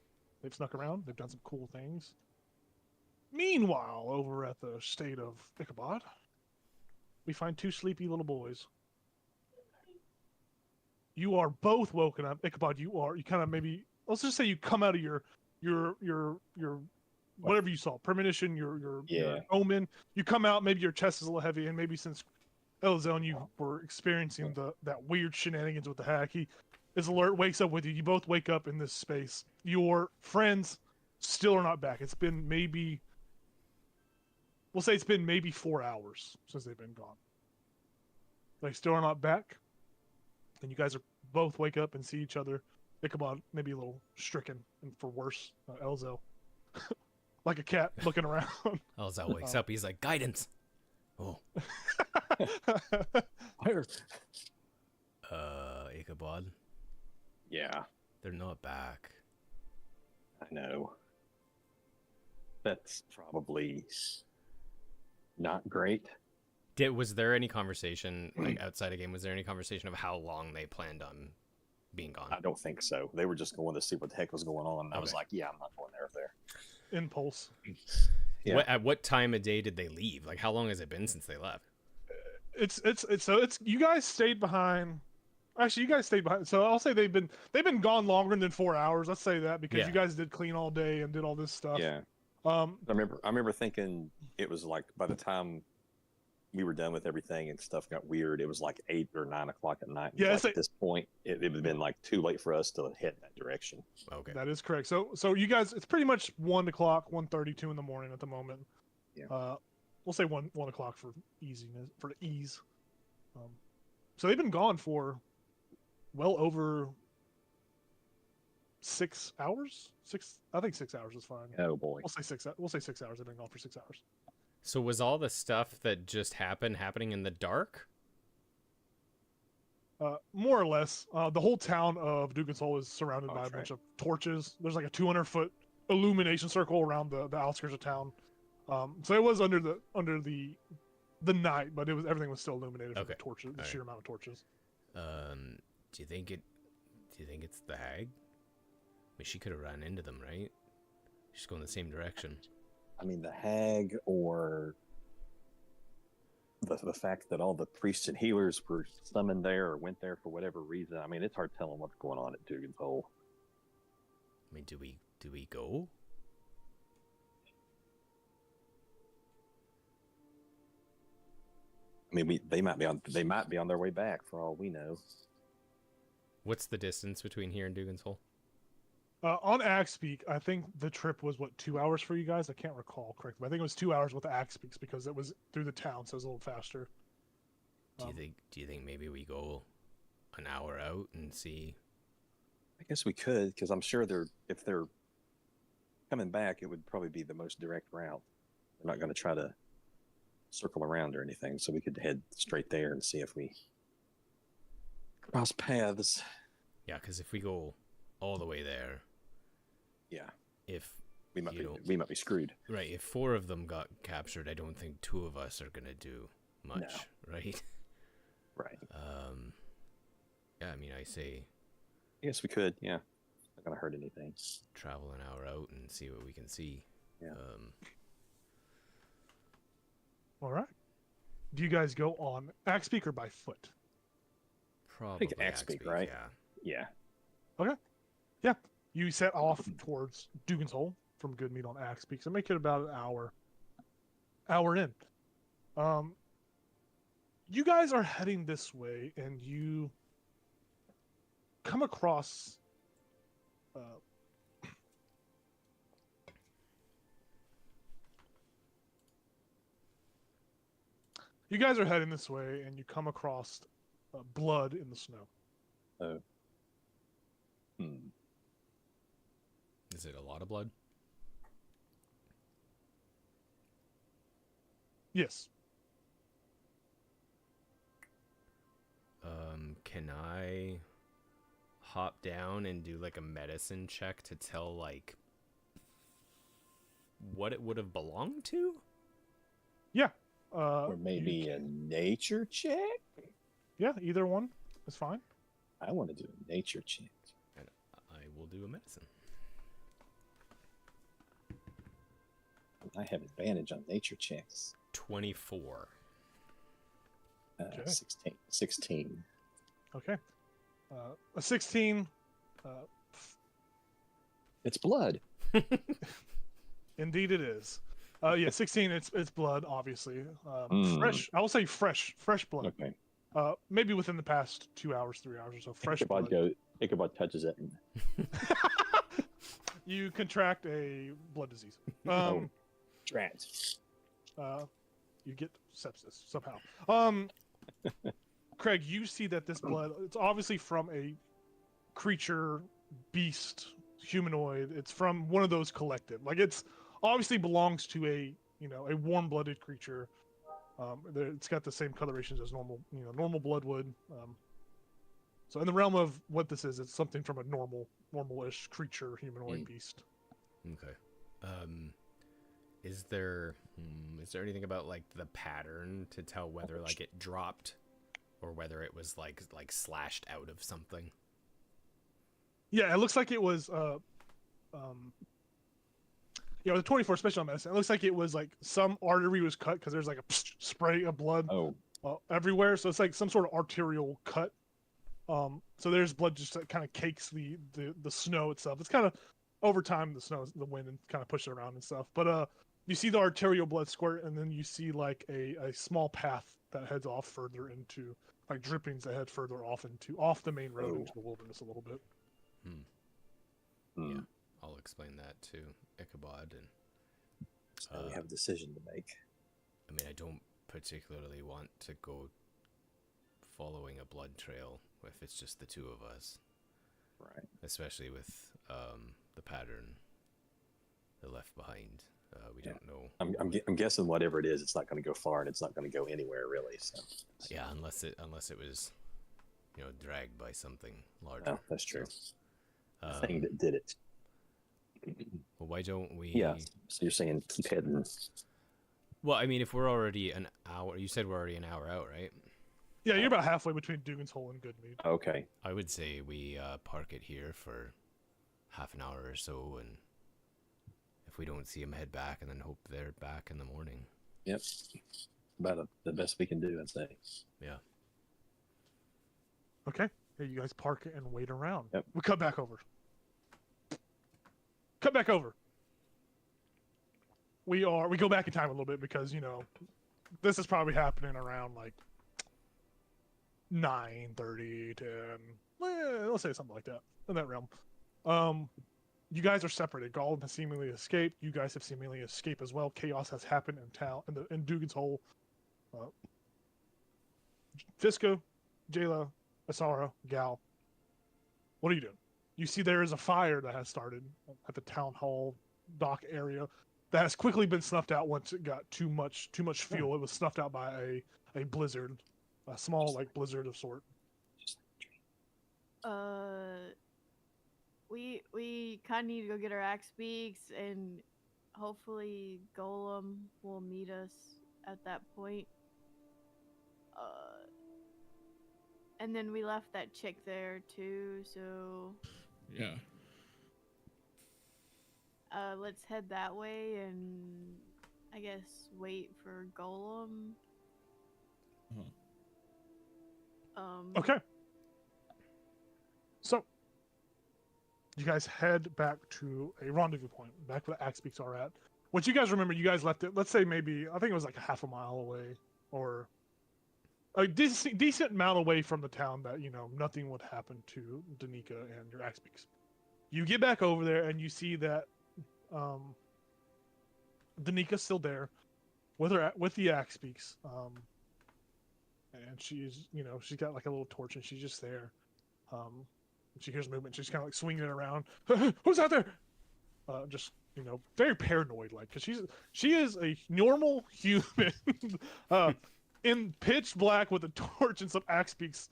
They've snuck around, they've done some cool things. Meanwhile, over at the state of Ichabod, we find two sleepy little boys. You are both woken up. Ichabod, you kind of maybe, let's just say you come out of your whatever you saw, premonition, your omen. You come out, maybe your chest is a little heavy, and maybe since Elzone, you were experiencing that weird shenanigans with the hack. His alert wakes up with you. You both wake up in this space. Your friends still are not back. It's been maybe, we'll say it's been maybe 4 hours since they've been gone. They still are not back. And you guys are both wake up and see each other. Ichabod maybe a little stricken, and for worse, Elzo, like a cat looking around. Elzo wakes up. He's like, guidance. Oh. Ichabod. Yeah, They're not back. I know. That's probably not great. Was there any conversation, like outside of game, was there any conversation of how long they planned on being gone? I don't think so. They were just going to see what the heck was going on. And I was like, yeah, I'm not going there. Impulse. Yeah. At what time of day did they leave? Like, how long has it been since they left? It's you guys stayed behind. Actually, you guys stayed behind. So I'll say they've been gone longer than 4 hours. Let's say that because you guys did clean all day and did all this stuff. Yeah. I remember thinking it was like by the time we were done with everything and stuff got weird, it was like 8 or 9 o'clock at night. Yeah, like at this point, it had been like too late for us to head that direction. Okay. That is correct. So you guys, it's pretty much 1 o'clock, 1:32 in the morning at the moment. Yeah. We'll say 1 o'clock for easiness, for ease. So they've been gone for well over 6 hours. I think 6 hours is fine. Oh boy. We'll say 6. We'll say 6 hours. They've been gone for 6 hours. So was all the stuff that just happening in the dark? More or less. The whole town of Dugan's is surrounded by a bunch of torches. There's like a 200-foot illumination circle around the outskirts of town. So it was under the night, but everything was still illuminated from the torches, the sheer amount of torches. Do you think it's the hag? I mean, she could have run into them, right? She's going the same direction. I mean, the hag or the fact that all the priests and healers were summoned there or went there for whatever reason. I mean, it's hard telling what's going on at Dugan's Hole. I mean, do we go? I mean, they might be on their way back for all we know. What's the distance between here and Dugan's Hole? On Axpeak, I think the trip was 2 hours for you guys. I can't recall correctly, but I think it was 2 hours with the Axpeaks because it was through the town, so it was a little faster. Do you think maybe we go an hour out and see? I guess we could, because I'm sure if they're coming back, it would probably be the most direct route. They're not going to try to circle around or anything, so we could head straight there and see if we cross paths. Yeah, because if we go all the way there, if we might be screwed. Right, if 4 of them got captured, I don't think 2 of us are gonna do much, right? Right. Yeah, I mean, I say. Yes, we could. Yeah, not gonna hurt anything. Travel an hour out and see what we can see. Yeah. All right. Do you guys go on Axpeak or by foot? Probably Axpeak, right? Yeah. Okay. Yeah. You set off towards Dugan's Hole from Good Meat on Axpeak, so make it about an hour in. You guys are heading this way, and you come across you guys are heading this way, and you come across blood in the snow. Oh. Is it a lot of blood? Yes. Can I hop down and do like a medicine check to tell like what it would have belonged to? Yeah. Or maybe a nature check? Yeah, either one is fine. I want to do a nature check. And I will do a medicine. I have advantage on nature checks. 24. Okay. 16. Okay. A 16. It's blood. Indeed, it is. Yeah, 16. It's blood, obviously. Mm. Fresh. I will say fresh blood. Okay. Maybe within the past 2 hours, 3 hours or so. Fresh blood. Ichabod touches it. You contract a blood disease. Drat. You get sepsis somehow. Craig, you see that this blood, it's obviously from a creature, beast, humanoid. It's from one of those collected. Like, it's obviously belongs to a warm-blooded creature. It's got the same colorations as normal blood would. So in the realm of what this is, it's something from a normal-ish creature, humanoid beast. Okay. Is there anything about like the pattern to tell whether like it dropped or whether it was like slashed out of something? Yeah, it looks like it was the 24 special medicine. It looks like it was like some artery was cut because there's like a spray of blood everywhere. So it's like some sort of arterial cut. So there's blood just that kind of cakes the snow itself. It's kind of over time the wind and kind of push it around and stuff. But you see the arterial blood squirt, and then you see like a small path that heads off further into like drippings that head further off the main road into the wilderness a little bit. Yeah, I'll explain that to Ichabod. And so we have a decision to make. I mean, I don't particularly want to go following a blood trail if it's just the two of us, right? Especially with the pattern they left behind. We don't know. I'm guessing whatever it is, it's not going to go far, and it's not going to go anywhere really. So yeah, unless it was, dragged by something larger. Oh, that's true. The thing that did it. Well, why don't we? Yeah. So you're saying keep heading. Well, I mean, if we're already an hour, you said we're already an hour out, right? Yeah, you're about halfway between Dugan's Hole and Goodmead. Okay. I would say we park it here for half an hour or so, and if we don't see them, head back, and then hope they're back in the morning. Yep. About the best we can do, I'd say. Yeah. Okay. Yeah, you guys park it and wait around. Yep. We cut back over. We go back in time a little bit because, this is probably happening around like 9:30, 10. Let's say something like that in that realm. You guys are separated. Gollum has seemingly escaped. You guys have seemingly escaped as well. Chaos has happened in town, in Dugan's Hole. Fisco, Jayla, Asara, Gal. What are you doing? You see there is a fire that has started at the town hall dock area that has quickly been snuffed out once it got too much fuel. It was snuffed out by a blizzard, a small like blizzard of sort. We kind of need to go get our axe beaks, and hopefully Golem will meet us at that point. And then we left that chick there too, so yeah. Let's head that way and I guess wait for Golem. Okay. So you guys head back to a rendezvous point, back where the axe beaks are at. What you guys remember, you guys left it, let's say maybe, I think it was like a half a mile away, or a decent amount away from the town that, nothing would happen to Danica and your axe beaks. You get back over there and you see that Danica's still there with the axe beaks. And she's, she's got like a little torch and she's just there. She hears movement. She's kind of like swinging it around. Who's out there? Just, very paranoid, like, because she is a normal human, in pitch black with a torch and some axe beaks.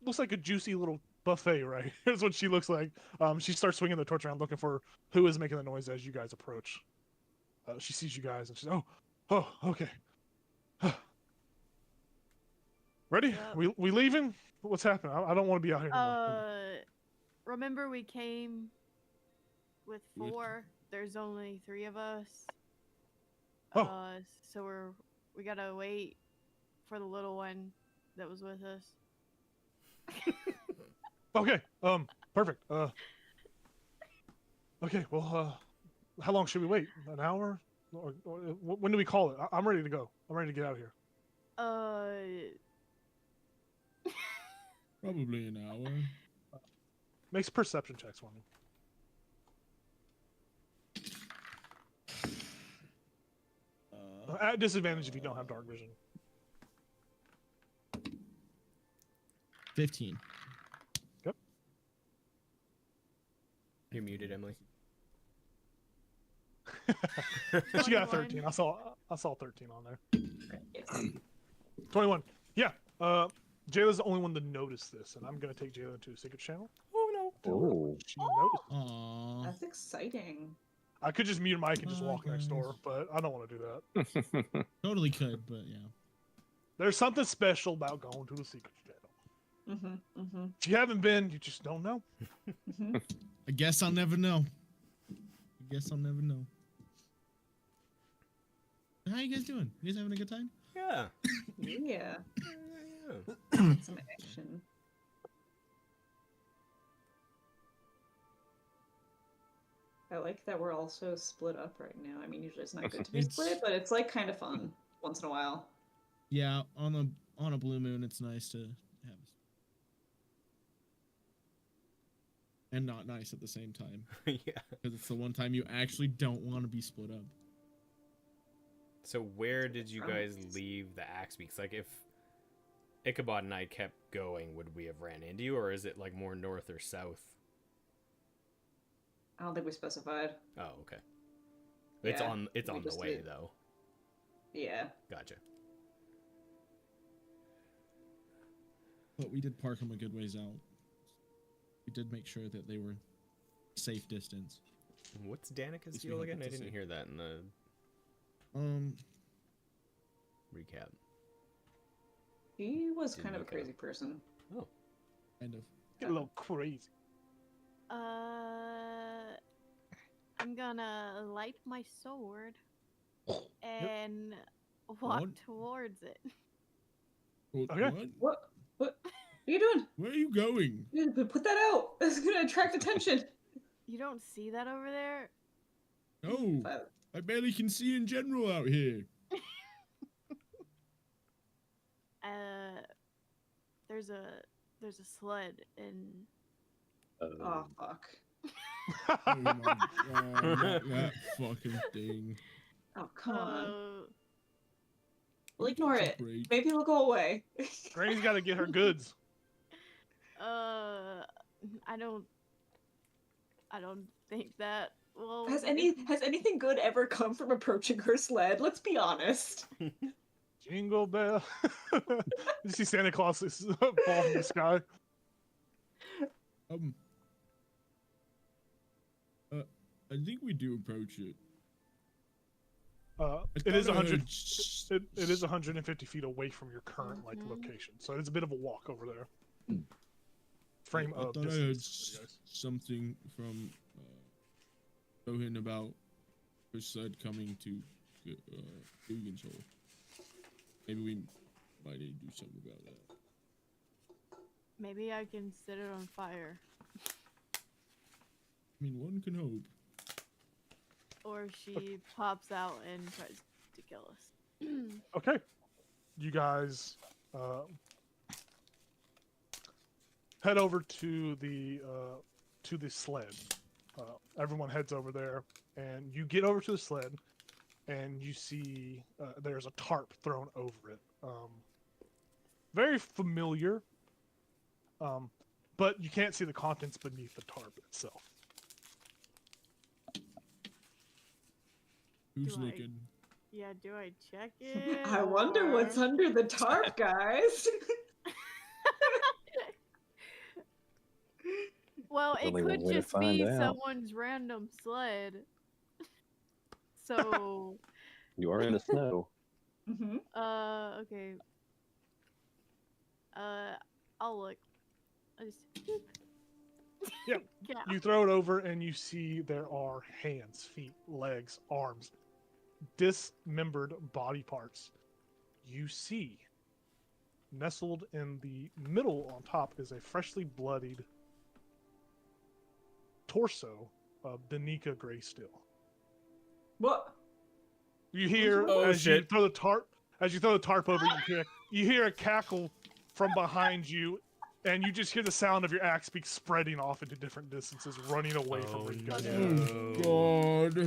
Looks like a juicy little buffet, right? Here's what she looks like. She starts swinging the torch around, looking for who is making the noise as you guys approach. She sees you guys and she's, oh, okay. Ready? Yep. We leaving? What's happening? I don't want to be out here anymore. Remember we came with With- 4? There's only 3 of us. Oh. So we gotta wait for the little one that was with us. Okay. Perfect. Okay. Well, how long should we wait? An hour? Or when do we call it? I'm ready to go. I'm ready to get out of here. Probably an hour. Makes perception checks for me. At disadvantage if you don't have dark vision. 15. You're muted, Emily. She got a 21. 13. I saw 13 on there. 21. Yeah. Jayla's the only one to notice this, and I'm gonna take Jayla to a secret channel. Oh no. Oh, She noticed. Aww. That's exciting. I could just mute her mic and just Oh, walk next door, gosh. but I don't want to do that. Totally could, but yeah. There's something special about going to a secret channel. Mm-hmm. Mm-hmm. If you haven't been, you just don't know. Mm-hmm. I guess I'll never know. I guess I'll never know. How you guys doing? You guys having a good time? Yeah. Yeah. Yeah. Some action. I like that we're all so split up right now. I mean, usually it's not good to be It's- split, but it's like kind of fun once in a while. Yeah, on a blue moon, it's nice to have. And not nice at the same time, Yeah. because it's the one time you actually don't want to be split up. So where did you guys Right. leave the axe beaks? Like if Ichabod and I kept going, would we have ran into you, or is it like more north or south? I don't think we specified. Oh, okay. It's Yeah, on we the just way did. though. Yeah. Gotcha. But we did park them a good ways out. We did make sure that they were safe distance. What's Danica's Least we deal have again? it I to didn't say. hear that in the recap. He was Didn't kind of a look it up. crazy person. Kind of. Get a little crazy. I'm gonna light my sword and walk What? towards it. Okay. What? What are you doing? Where are you going? You put that out. It's gonna attract attention. You don't see that over there? No, But I barely can see in general out here. There's a sled and oh fuck. Oh my god, not that fucking thing. Oh come on. We'll Give ignore us a it. break. Maybe it'll go away. Granny's got to get her goods. I don't think that will Has anything good ever come from approaching her sled? Let's be honest. Jingle bell. You see Santa Claus fall from the sky. I think we do approach it. It is thought I 100. heard It is 150 feet away from your current Mhm. location, so it's a bit of a walk over there. Frame I of thought I heard distance. for you guys. something from Rohan about her sled coming to Dugan's Hole. Maybe we might need to do something about that. Maybe I can set it on fire. I mean, one can hope. Or she pops out and tries to kill us. Okay, you guys head over to the sled. Everyone heads over there, and you get over to the sled, and you see there's a tarp thrown over it. Very familiar, but you can't see the contents beneath the tarp itself. Who's Do I- looking? Yeah, do I check it? I wonder what's or- under the tarp, guys. Well, it Only one could way to just find be out. someone's random sled. So, You are in the snow. Hmm. okay. I'll look. I just. Boop. Yep. Yeah. You throw it over and you see there are hands, feet, legs, arms, dismembered body parts. You see, nestled in the middle on top is a freshly bloodied torso of Danica Greysteel. What? You hear Oh, as you shit. throw the tarp over, you hear a cackle from behind you, and you just hear the sound of your axe beak spreading off into different distances, running away from where you guys are. Oh, God.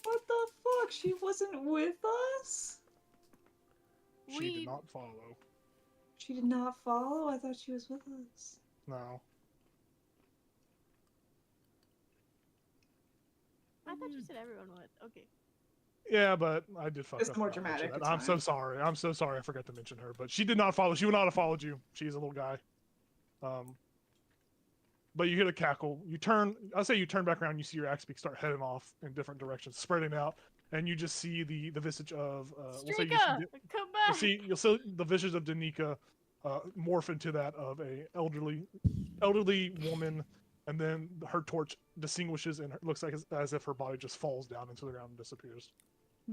What the fuck? She wasn't with us? She did not follow. She did not follow? I thought she was with us. No. I thought you said everyone would. Okay. Yeah, but I did fuck It's up. more and not mention dramatic, that. it's I'm so fine. sorry. I'm so sorry. I forgot to mention her, but she did not follow. She would not have followed you. She's a little guy. But you hear the cackle. You turn. I say you turn back around. You see your axe beak start heading off in different directions, spreading out, and you just see the visage of. We'll say you Strika, see, come back. you'll see the visage of Danica morph into that of a elderly woman, and then her torch distinguishes and looks like as if her body just falls down into the ground and disappears.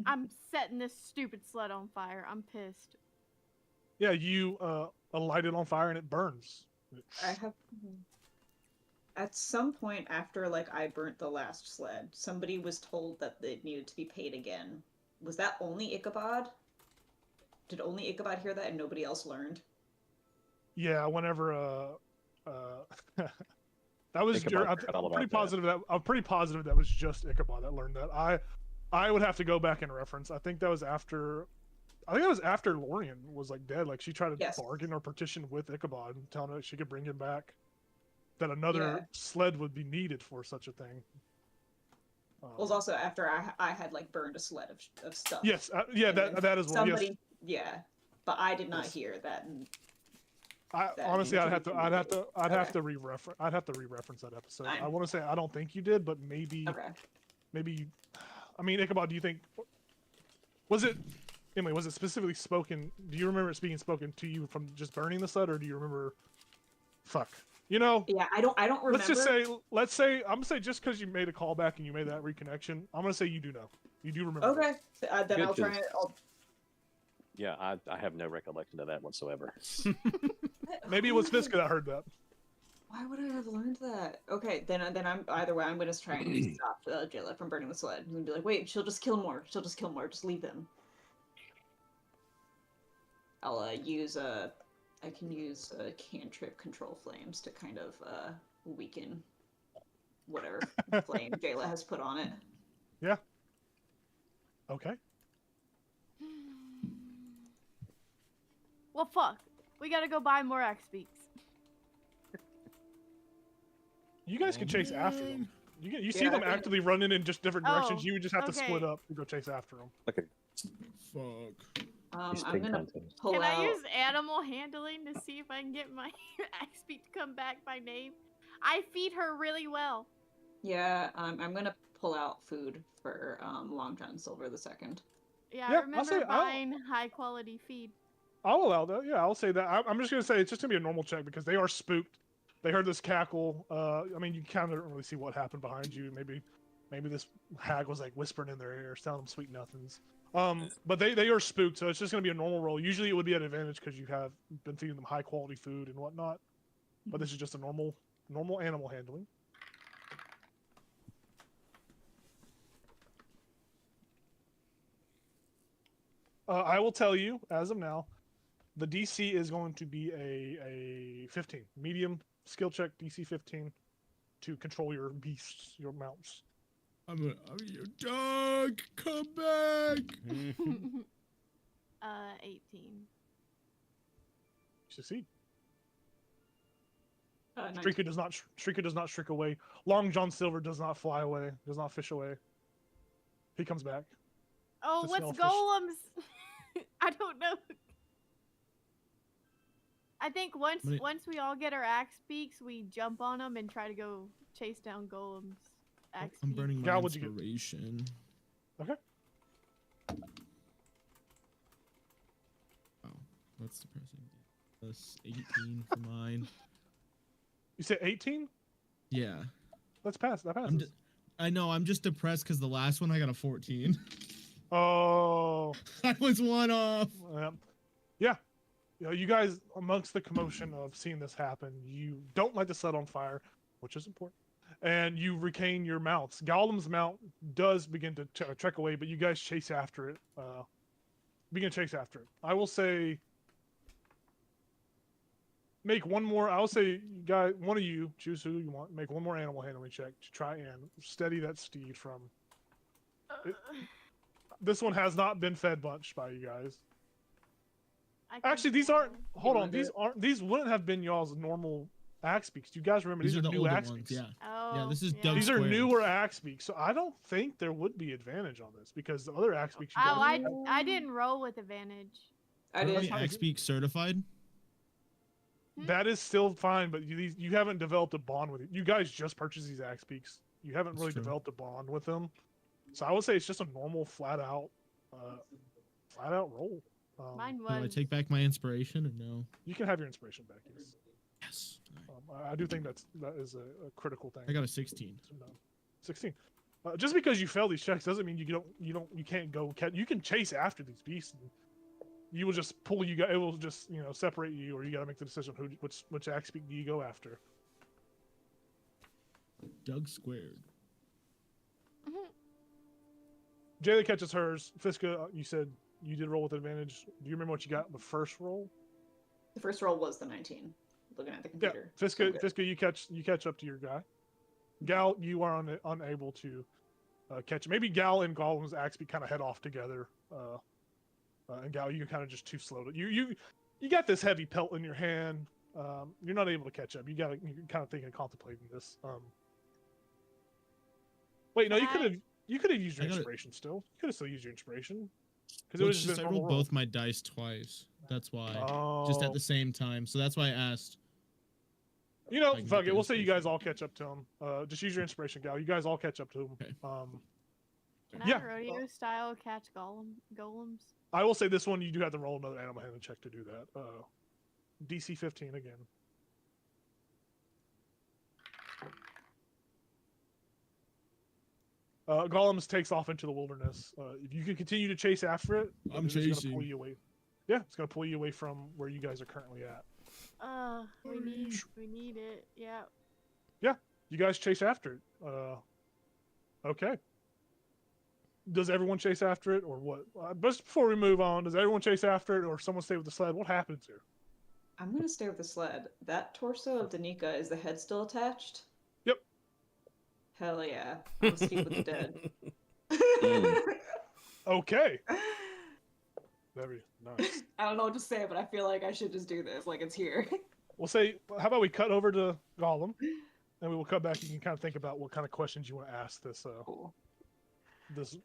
I'm setting this stupid sled on fire. I'm pissed. Yeah, you light it on fire and it burns. I have. At some point after, like, I burnt the last sled, somebody was told that it needed to be paid again. Was that only Ichabod? Did only Ichabod hear that and nobody else learned? Yeah, whenever that was. Ichabod I'm forgot all pretty about that. positive that I'm pretty positive that was just Ichabod that learned that. I would have to go back and reference. I think that was after. I think that was after Lorien was like dead. Like she tried to Yes. bargain or petition with Ichabod, telling her that she could bring him back. That another Yeah. sled would be needed for such a thing. It was also after I had, like, burned a sled of stuff. Yes, yeah, And that then as well. Somebody, Yes, yeah. But I did not Yes. hear that. I that honestly, needed I'd have to to, be I'd have communicated. to, I'd have Okay. to re-reference. I'd have to re-reference that episode. I Fine. want to say I don't think you did, but maybe, Okay. maybe. I mean, Ichabod, do you think? Was it, Emily? Was it specifically spoken? Do you remember it being spoken to you from just burning the sled, or do you remember? Fuck. You know. Yeah, I don't remember. Let's just say. Let's say. I'm gonna say just because you made a callback and you made that reconnection. I'm gonna say you do know. You do remember. Okay. Then Good, I'll try 'cause- and. Yeah, I have no recollection of that whatsoever. Maybe it was Fiska that heard that. Why would I have learned that? Okay, then I'm either way. I'm gonna try and stop Jayla from burning the sled. I'm gonna be like, wait, she'll just kill more. She'll just kill more. Just leave them. I'll use I can use cantrip control flames to kind of weaken whatever flame Jayla has put on it. Yeah. Okay. Well, fuck. We gotta go buy more axe beaks. You guys can chase after them. You see Yeah, them I think- actively running in just different directions. Oh, You would just have to split okay. up to go chase after them. Okay, Fuck. he's I'm pig gonna hunting. pull Can out. I use animal handling to see if I can get my axe beak to come back by name? I feed her really well. Yeah, I'm gonna pull out food for Long John Silver the second. Yeah, Yeah, I I'll remember say- I'll- buying high quality feed. I'll allow that. Yeah, I'll say that. I'm just gonna say it's just gonna be a normal check because they are spooked. They heard this cackle. I mean, you kind of don't really see what happened behind you. Maybe this hag was like whispering in their ear, telling them sweet nothings. But they are spooked, so it's just gonna be a normal roll. Usually it would be at advantage because you have been feeding them high quality food and whatnot. But this is just a normal animal handling. I will tell you as of now, the DC is going to be a 15 medium skill check DC 15 to control your beasts, your mounts. I'm your dog. Come back. 18. Succeed. Nice. Shrieker does not shrink away. Long John Silver does not fly away. Does not fish away. He comes back. Oh, To what's smell fish. golems? I don't know. I think once Many- we all get our axe beaks, we jump on them and try to go chase down golems. Axe I'm beak. burning my Gal, what'd you get? inspiration. Okay. Wow, that's depressing. Plus 18 for mine. You said 18? Yeah. Let's pass. That passes. I know. I'm just depressed because the last one I got a 14. Oh. I was one off. Yeah. You know, you guys, amongst the commotion of seeing this happen, you don't light the sled on fire, which is important, and you retain your mounts. Gollum's mount does begin to trek away, but you guys chase after it. Begin to chase after it. I will say, make one more. I will say, you guys, one of you choose who you want. Make one more animal handling check to try and steady that steed from. This one has not been fed much by you guys. Actually, these aren't. Hold on, these aren't. These wouldn't have been y'all's normal axe beaks. You guys remember these are the new older axe ones, beaks. yeah. Oh, Yeah, this is yeah. Doug These are Squares. newer axe beaks, so I don't think there would be advantage on this because the other axe beaks. You Oh, guys I didn't roll with advantage. I Are did. the axe beak certified? that is still fine, but you haven't developed a bond with it. You guys just purchased these axe beaks. You haven't That's really true. developed a bond with them, so I would say it's just a normal flat out roll. Mine Do I was. take back my inspiration or no? You can have your inspiration back. Yes. Yes. All right. I do think that is a critical thing. I got a 16. 16. Just because you fail these checks doesn't mean you can't go catch. You can chase after these beasts. And you will just pull you. It will just separate you, or you got to make the decision which axe beak do you go after. Doug squared. Jayla catches hers. Fiska, you said you did roll with advantage. Do you remember what you got in the first roll? The first roll was the 19. Looking at the Yeah, computer. So Fiska, good. Fiska, you catch up to your guy. Gal, you are unable to catch. Maybe Gal and Gollum's axe beak kind of head off together. And Gal, you're kind of just too slow. You got this heavy pelt in your hand. You're not able to catch up. You're kind of thinking, contemplating this. Wait, no, you could have used your inspiration still. You could have still used your inspiration because it Well, was it's just just a I normal rolled roll. both my dice twice. That's why. Oh. Just at the same time. So that's why I asked. You know, I can fuck get it. the We'll say you guys inspiration. all catch up to him. Just use your inspiration, Gal. You guys all catch up to him. Okay. Can Yeah. I rodeo style catch golems? I will say this one, you do have to roll another animal handling check to do that. DC 15 again. Golems takes off into the wilderness. If you can continue to chase after it, I'm it's gonna chasing. pull you away. Yeah, it's gonna pull you away from where you guys are currently at. We need it. Yeah. You guys chase after it. Okay. Does everyone chase after it, or what? Just before we move on, does everyone chase after it, or someone stay with the sled? What happens here? I'm gonna stay with the sled. That torso of Danica, is the head still attached? Yep. Hell yeah. I'm gonna speak with the dead. Okay. Very nice. I don't know what to say, but I feel like I should just do this. Like it's here. We'll say, how about we cut over to Gollum, and we will cut back. You can kind of think about what kind of questions you want to ask this Cool. this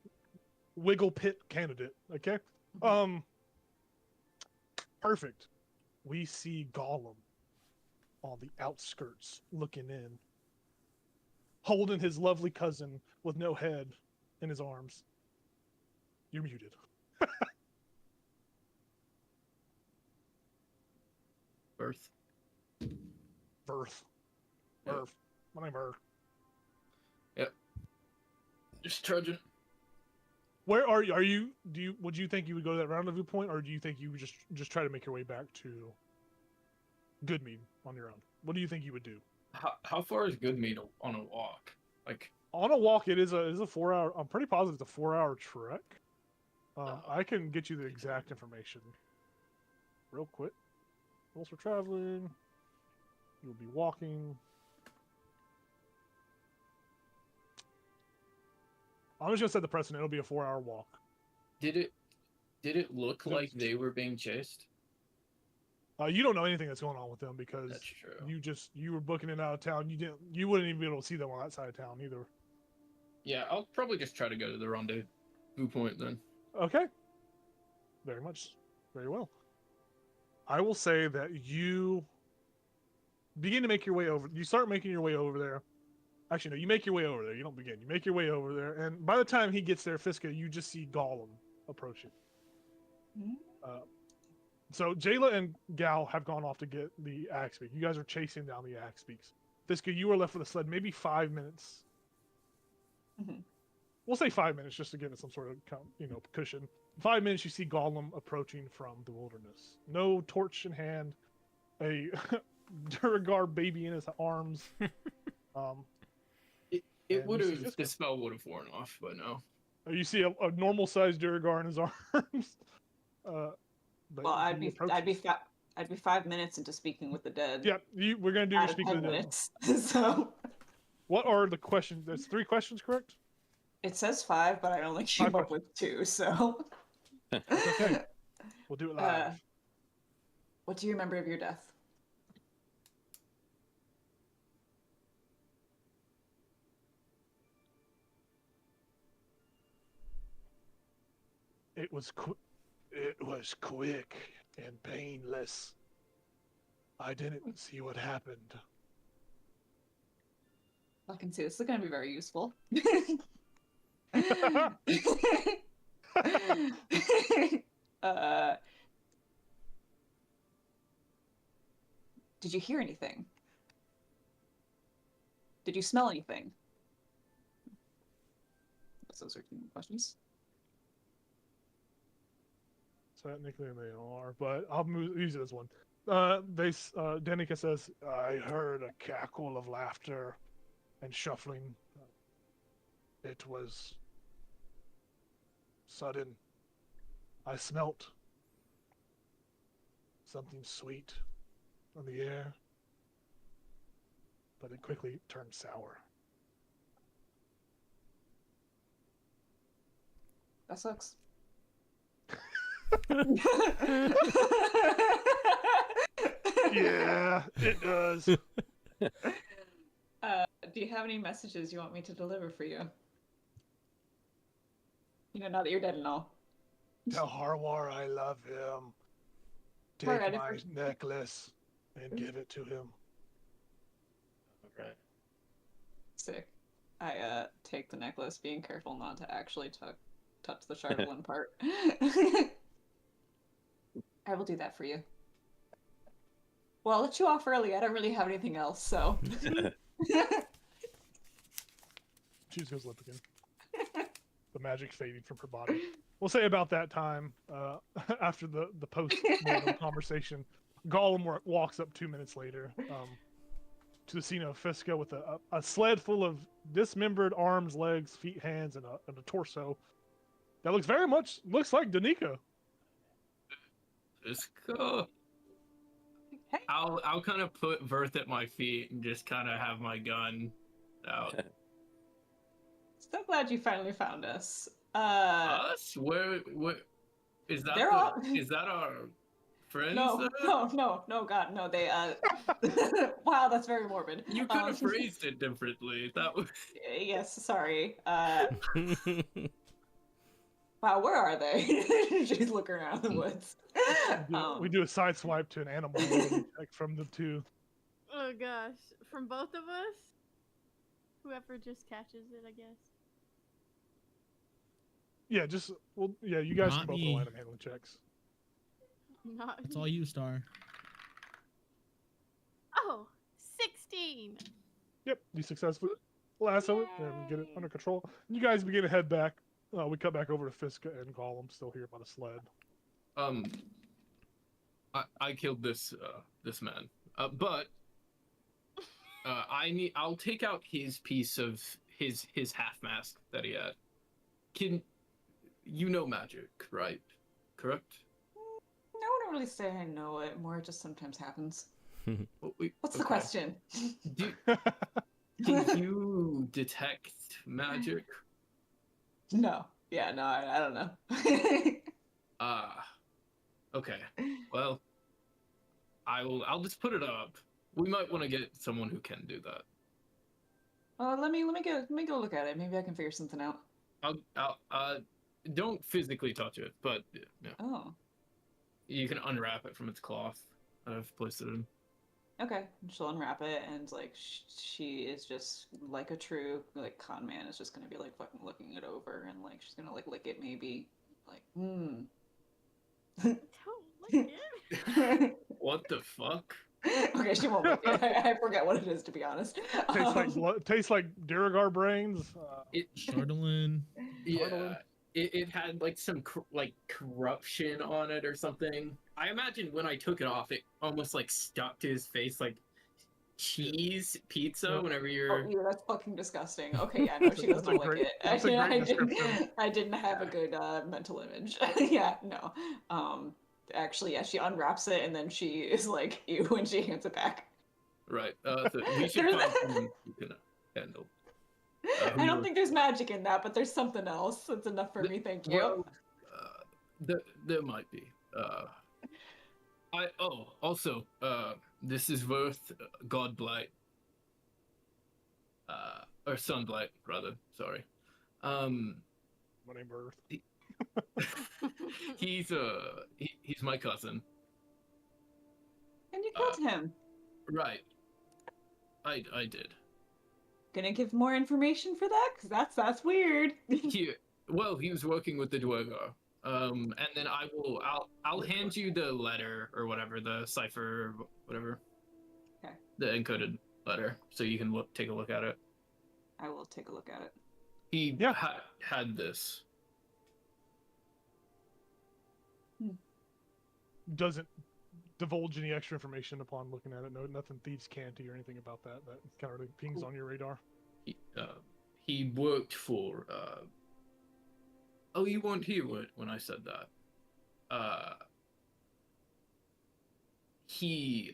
wiggle pit candidate. Okay. Perfect. We see Gollum on the outskirts, looking in, holding his lovely cousin with no head in his arms. You're muted. Birth. Birth. Yep. Birth. My name Birth. Just trudging. Where are you? Would you think you would go to that rendezvous point, or do you think you would just try to make your way back to Goodmead on your own? What do you think you would do? How far is Goodmead on a walk? Like, On a walk, it is a 4-hour. I'm pretty positive it's a 4-hour trek. I can get you the exact information real quick. Rules for traveling. You'll be walking. I'm just gonna set the precedent. It'll be a 4-hour walk. did it look like they were being chased? You don't know anything that's going on with them because That's true. you were booking it out of town. You wouldn't even be able to see them on that side of town either. Yeah, I'll probably just try to go to the rendezvous point then. Okay. Very well. I will say that you begin to make your way over. You start making your way over there. Actually, no, you make your way over there. You don't begin. You make your way over there, and by the time he gets there, Fiska, you just see Gollum approaching. So Jayla and Gal have gone off to get the axe beak. You guys are chasing down the axe beaks. Fiska, you are left with the sled. Maybe 5 minutes. Mhm. We'll say 5 minutes just to give it some sort of cushion. 5 minutes, you see Gollum approaching from the wilderness. No torch in hand, a Duragar baby in his arms. It and would you see have, Fiska. the spell would have worn off, but no. You see a normal sized Duragar in his arms. But Well, he approaches. I'd be 5 minutes into speaking with the dead. Yeah, we're gonna do your Out of speak 10 with the dead. minutes. So What are the questions? There's 3 questions, correct? it says 5, but I only came up with 2. So Okay. We'll do it live. What do you remember of your death? It was quick and painless. I didn't see what happened. I can see this is going to be very useful. Did you hear anything? Did you smell anything? Those are 2 questions. Technically they are, but I'll use it as one. Danica says, I heard a cackle of laughter and shuffling. It was sudden. I smelt something sweet on the air, but it quickly turned sour. That sucks. Yeah, it does. Do you have any messages you want me to deliver for you? Now that you're dead and all. Tell Harwar I love him. Take Alright, my necklace and give it to him. Okay. Sick. I take the necklace, being careful not to actually touch the Charvelin part. I will do that for you. Well, I'll let you off early. I don't really have anything else, so. She just goes limp again. The magic fading from her body. We'll say about that time, after the post-mortem conversation, Gollum walks up 2 minutes later to the scene of Fiska with a sled full of dismembered arms, legs, feet, hands, and a torso that looks very much like Danica. Let's go. Hey. I'll kind of put Verth at my feet and just kind of have my gun out. So glad you finally found us. Us? Where is that? They're all... Is that our friends? No, God, no. They wow, that's very morbid. You could have phrased it differently. That was. Yes, sorry. Wow, where are they? She's looking around the woods. We do a side swipe to an animal check from the 2. Oh gosh, from both of us? Whoever just catches it, I guess. Yeah, you guys Not can both me. roll item handling checks. Not It's all you, Star. Oh, 16! Yep, you successfully lasso it and get it under control. You guys begin to head back. We cut back over to Fiska and Gollum, still here by the sled. I killed this man, but I'll take out his piece of his half mask that he had. You know magic, right? Correct? No, I don't really say I know it. More, it just sometimes happens. What's the Okay. question? Can you detect magic? No. Yeah, no, I don't know. Okay. Well, I'll just put it up. We might want to get someone who can do that. Let me go look at it. Maybe I can figure something out. I'll don't physically touch it, but yeah. Oh. You can unwrap it from its cloth that I've placed it in. Okay. She'll unwrap it, and like she is just like a true like con man is just gonna be like fucking looking it over, and like she's gonna like lick it maybe, like Don't look at it. What the fuck? Okay, she won't make it. I forget what it is, to be honest. Tastes like Duragar brains. It Chardolin. yeah. It had like some like corruption on it or something. I imagine when I took it off, it almost like stuck to his face like cheese pizza. Yeah. Whenever Oh, you're ew, that's fucking disgusting. Okay, yeah, no, she does That's a not like great- it. that's a great I didn't, description. I didn't have a good mental image. Yeah, no. Actually, yeah, she unwraps it and then she is like, ew, when she hands it back. right, so we should There's- find someone who can handle. I don't think there's magic in that, but there's something else that's enough for me. Thank you. Well, there might be. Also, this is worth Godblight. Or Sunblight, rather. Sorry. My name Earth. He's my cousin. And you killed him. Right. I did. Gonna give more information for that? Because that's weird. He was working with the Dwergar. And then I'll hand you the letter or whatever, the cipher or whatever. Okay. The encoded letter, so you can take a look at it. I will take a look at it. He had this. Doesn't divulge any extra information upon looking at it. No, nothing thieves canty or anything about that. That kind of pings on your radar. He worked for. Oh, you weren't here when I said that. He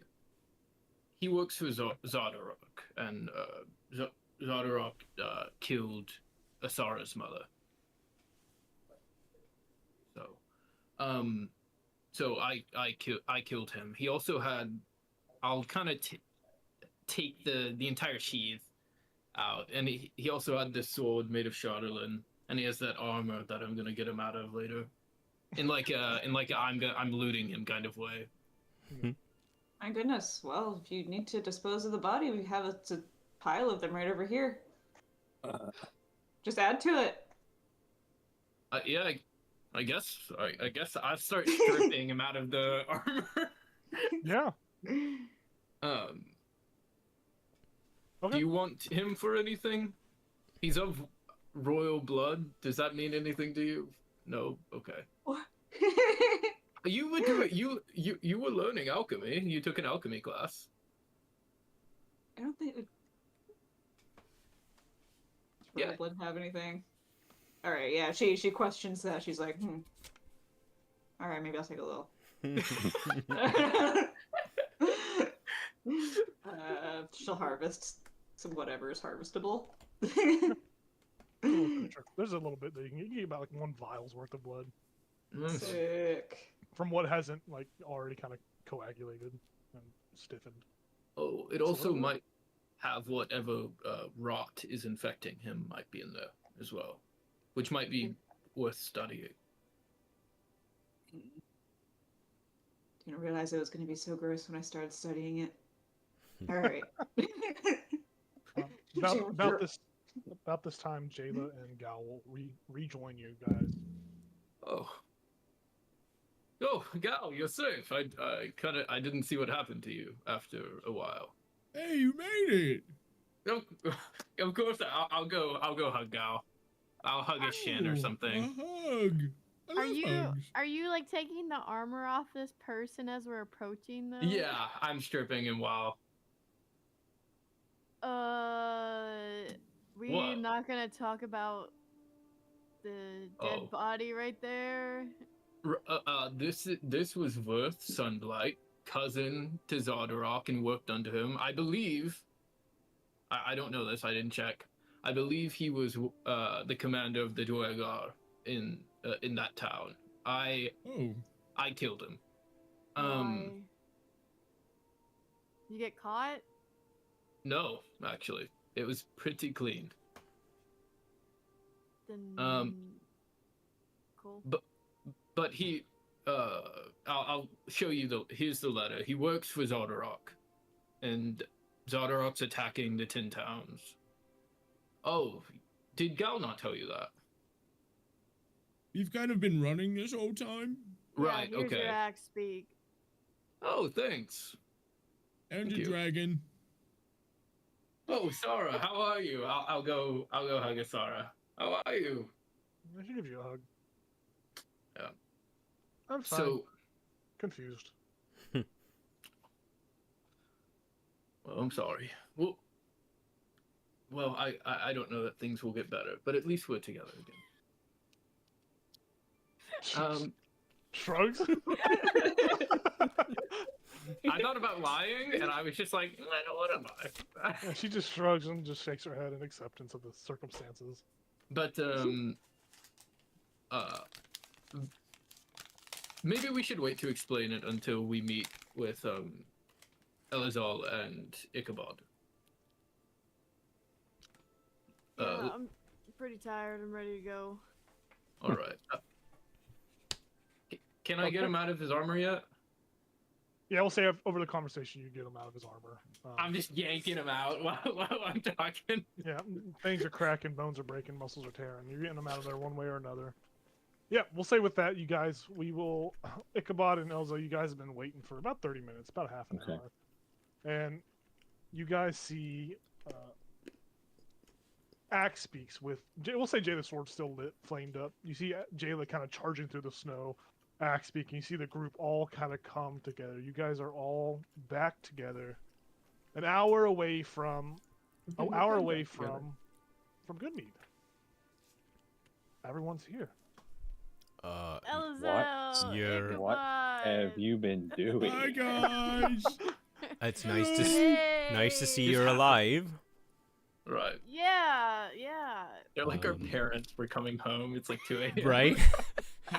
works for Zardarok, and Zardarok killed Asara's mother. So I killed him. He also had. I'll kind of take the entire sheath out, and he also had this sword made of Chardolin, and he has that armor that I'm gonna get him out of later, in like I'm looting him kind of way. My goodness. Well, if you need to dispose of the body, we have a pile of them right over here. Just add to it. Yeah, I guess I start stripping him out of the armor. Yeah. Do you want him for anything? He's of royal blood. Does that mean anything to you? No. Okay. What? You would do it. You were learning alchemy. You took an alchemy class. I don't think does royal blood have anything. All right. Yeah. She questions that. She's like, all right, maybe I'll take a little. She'll harvest some whatever is harvestable. There's a little bit that you can get about like 1 vial's worth of blood Sick. from what hasn't like already kind of coagulated and stiffened. Oh, it also might have whatever rot is infecting him might be in there as well, which might be worth studying. Didn't realize it was going to be so gross when I started studying it. All right. About this time, Jayla and Gal will rejoin you guys. Oh, Gal, you're safe. I didn't see what happened to you after a while. Hey, you made it. Of course, I'll go hug Gal. I'll hug his shin or something. A hug. I love hugs. Are you like taking the armor off this person as we're approaching them? Yeah, I'm stripping him while. We're What? not gonna talk about the dead body right there. This was Worth Sunblight, cousin to Zardarok, and worked under him. I believe. I don't know this. I didn't check. I believe he was the commander of the Dwergar in that town. I killed him. Why? You get caught? No, actually, it was pretty clean. Then cool. But he, I'll show you here's the letter. He works for Zardarok, and Zardarok's attacking the 10 towns. Oh, did Gal not tell you that? You've kind of been running this whole time? Right, Here's okay. your axe speak. Oh, thanks. And Thank a you. dragon. Oh, Sarah, how are you? I'll go hug a Sarah. How are you? I should give you a hug. Yeah. I'm fine. So, Confused. well, I'm sorry. Well, I don't know that things will get better, but at least we're together again. Shrugs. I thought about lying, and I was just like, I don't want to lie. Yeah, she just shrugs and just shakes her head in acceptance of the circumstances. But maybe we should wait to explain it until we meet with Elazar and Ichabod. Yeah, I'm pretty tired. I'm ready to go. All right. Can I get him out of his armor yet? Yeah, we'll say over the conversation you get him out of his armor. I'm just yanking him out while I'm talking. Yeah, things are cracking, bones are breaking, muscles are tearing. You're getting them out of there one way or another. Yeah, we'll say with that, you guys, we will... Ichabod and Elza, you guys have been waiting for about 30 minutes, about half an hour. And you guys see... Axe speaks with... We'll say Jay the Sword's still lit, flamed up. You see Jayla kind of charging through the snow. Axe speaking. You see the group all kind of come together. You guys are all back together. An hour away from... An hour away from Goodmead. Everyone's here. Elzel, What have you been doing? Hi guys. It's nice to see you're alive. Right. Yeah. They're like our parents. We're coming home. It's like 2 a.m. Right?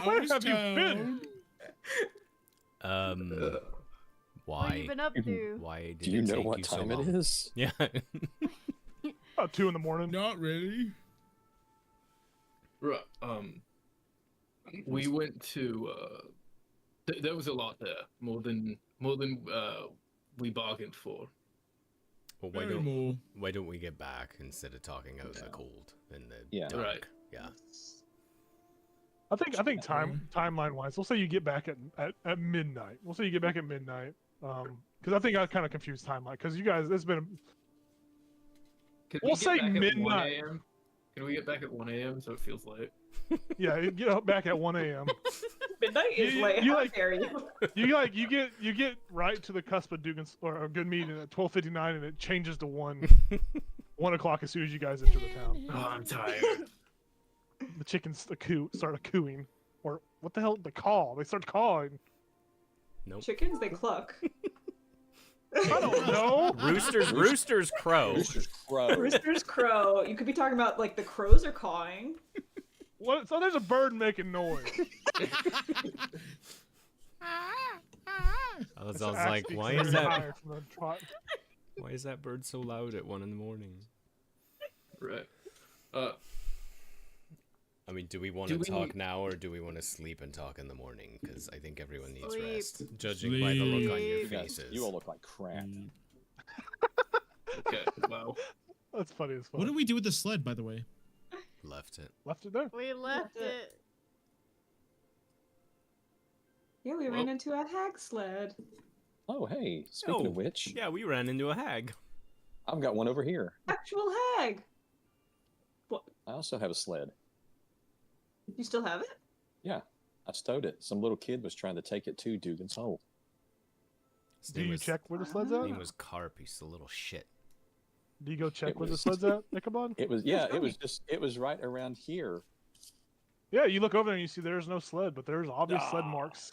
Where How's have you been? town? What have you Why? been up to? Why did Do you it know take what you so time it long? is? Yeah. About 2 in the morning. Not really. Right. We went to. There was a lot there. More than we bargained for. Well, Very more. why don't we get back instead of talking out in the cold in the Yeah. dark? Right. Yeah. I think timeline wise, we'll say you get back at midnight. We'll say you get back at midnight. Because I think I kind of confused timeline. Because you guys, it's been. We'll say midnight. Can we get back at 1 a.m. so it feels late? Yeah, you get back at 1 a.m. Midnight is You- late. you How like- dare you? You get right to the cusp of Dugan's or Goodmead at 12:59, and it changes to 1 o'clock as soon as you guys enter the town. Oh, I'm tired. The chickens start cooing, or what the hell? The call. They start calling. Nope. Chickens, they cluck. I don't know. Roosters crow. Roosters crow. Roosters crow. You could be talking about like the crows are cawing. What? So there's a bird making noise. I was It's an like, axe why being is that? fired from the trot. Why is that bird so loud at 1 in the morning? Right. I mean, do we want Do to we talk need- now, or do we want to sleep and talk in the morning? Because I think everyone needs Sleep. rest, judging by the look on your Sleep. You guys, faces. you all look like crap. Okay. Well. That's funny as fuck. What did we do with the sled, by the way? Left it. Left it there. We left it. Yeah, we ran into a hag sled. Oh, hey, speaking Oh, of which, Yeah, we ran into a hag. I've got one over here. Actual hag. I also have a sled. You still have it? Yeah, I stowed it. Some little kid was trying to take it to Dugan's hole. His Do name you was, check where the sled's His at? name was Carp. He's a little shit. Do you go check It where the was- sled's at, Ichabod? It was, yeah, it was right around here. Yeah, you look over there and you see there's no sled, but there's obvious sled Ah, marks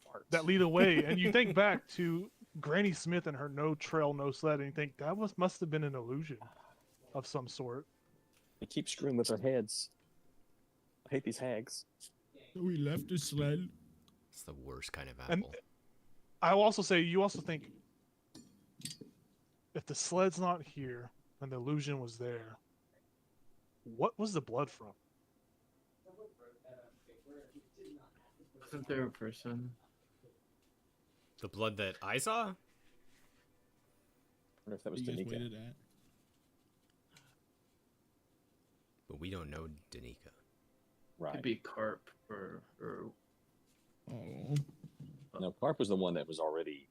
Farts. that lead away. And you think back to Granny Smith and her no trail, no sled, and you think that must have been an illusion of some sort. They keep screwing with their heads. I hate these hags. So we left the sled. It's the worst kind of And- apple. I will also say, you also think if the sled's not here and the illusion was there, what was the blood from? Wasn't there a person? The blood that I saw? I wonder if that was You guys Danica. waited at. But we don't know Danica. Right. Could be carp or Oh. No, Carp was the one that was already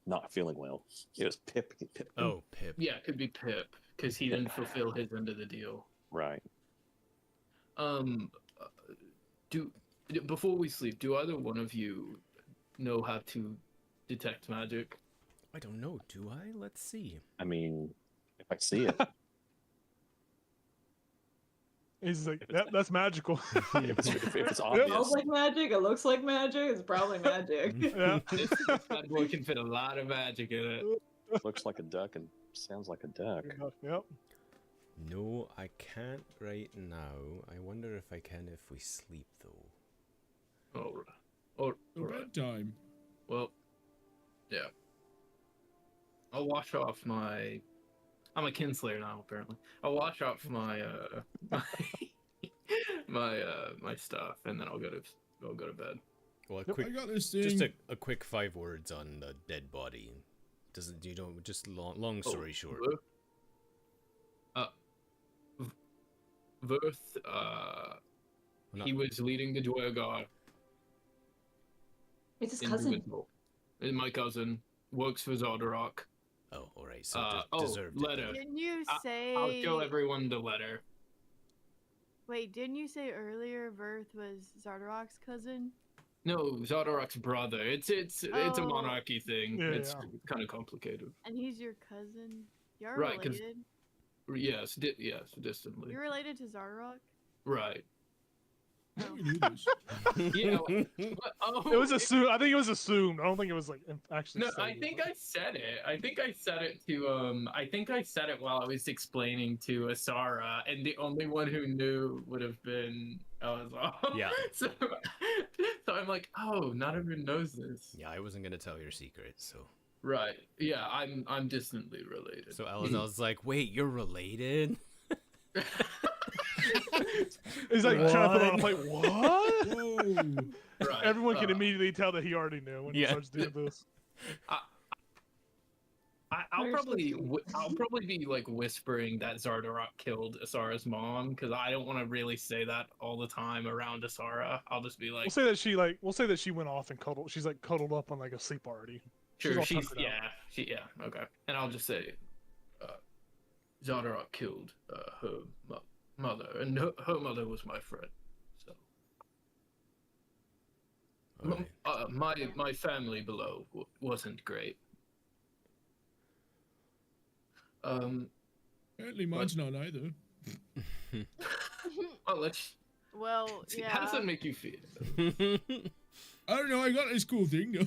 not feeling well. It was Pip. Oh, Pip. Yeah, it could be Pip because he didn't fulfill his end of the deal. Right. Do before we sleep, do either one of you know how to detect magic? I don't know, do I? Let's see. I mean, if I see it, He's like, that's magical. if it's It obvious, smells like magic. It looks like magic. It's probably magic. Yeah. This bad boy can fit a lot of magic in it. looks like a duck and sounds like a duck. Yep. No, I can't right now. I wonder if I can if we sleep, though. All right. All So right. bedtime. Well, yeah. I'll wash off my. I'm a kinslayer now, apparently. I'll wash off my my stuff, and then I'll go to bed. Well, a Yep. quick, I got this thing. just a quick 5 words on the dead body. Doesn't you know? Just long story short. Verth, Not- he was leading the Dwergar. It's his cousin. individual. And my cousin works for Zolderok. Oh, all right. So deserved it letter. then. Didn't you I- say? I'll show everyone the letter. Wait, didn't you say earlier Verth was Zardarok's cousin? No, Zolderok's brother. It's a Oh. monarchy thing. Yeah, It's yeah. kind of complicated. And he's your cousin. You're Right, 'cause- related. Yes, yes, distantly. You're related to Zardarok. Right. How do we do this? Yeah. But, oh, It was assumed. I think it was assumed. I don't think it was like actually. No, said I it, think but- I said it. I think I said it to I think I said it while I was explaining to Asara, and the only one who knew would have been Elazar. Yeah. So I'm like, oh, not everyone knows this. Yeah, I wasn't gonna tell your secret, so. Right. Yeah, I'm distantly related. So Elazar's like, wait, you're related? He's like trying to put on a plate. What? Whoa. Right. Everyone can immediately tell that he already knew when he Yeah. starts doing this. I'll Where's probably the- I'll probably be like whispering that Zardarok killed Asara's mom because I don't want to really say that all the time around Asara. I'll just be like, We'll say that she went off and cuddled. She's like cuddled up on like a sleep party. sure, all she's tuckered out. okay, and I'll just say, Zardarok killed her mother, and her mother was my friend. So All right. my family below wasn't great. Apparently mine's not either. Well, let's Well, see. yeah. How does that make you feel? I don't know. I got this cool thing though.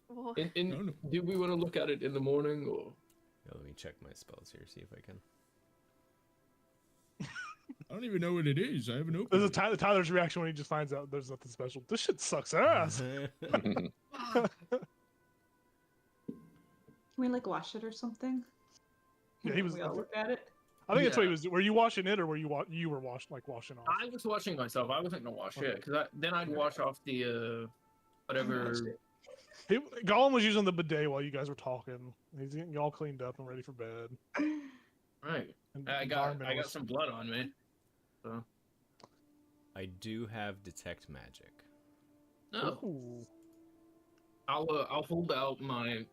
Well, No. Do we want to look at it in the morning or? Yeah, let me check my spells here, see if I can. I don't even know what it is. I haven't This opened is it. Tyler's reaction when he just finds out there's nothing special. This shit sucks ass. Can we like wash it or something? Yeah, he was. We all look at it. I think that's what he Yeah. was. Were you washing it or were you were washing off? I was washing myself. I wasn't gonna wash it because then I'd wash off the whatever. Gollum was using the bidet while you guys were talking. He's getting y'all cleaned up and ready for bed. Right. And I got environmentalist. some blood on me. So I do have detect magic. no, Ooh. I'll hold out my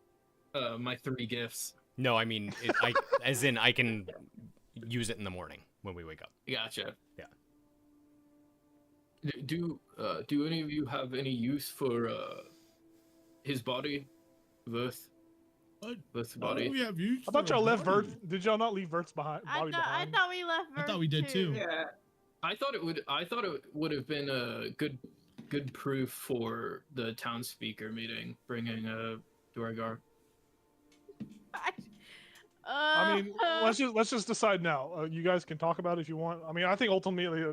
my 3 gifts. No, I mean, as in I can use it in the morning when we wake up. Gotcha. Yeah. Do any of you have any use for his body, Verth? What? Verth's Why do body. we have you? I thought for a y'all left body? Vert. Did y'all not leave Vert's body I behind? thought we left. I thought Verth we did too. Yeah. I thought it would have been a good proof for the townspeaker meeting, bringing a Dwargar. I mean, let's just decide now. You guys can talk about it if you want. I mean, I think ultimately,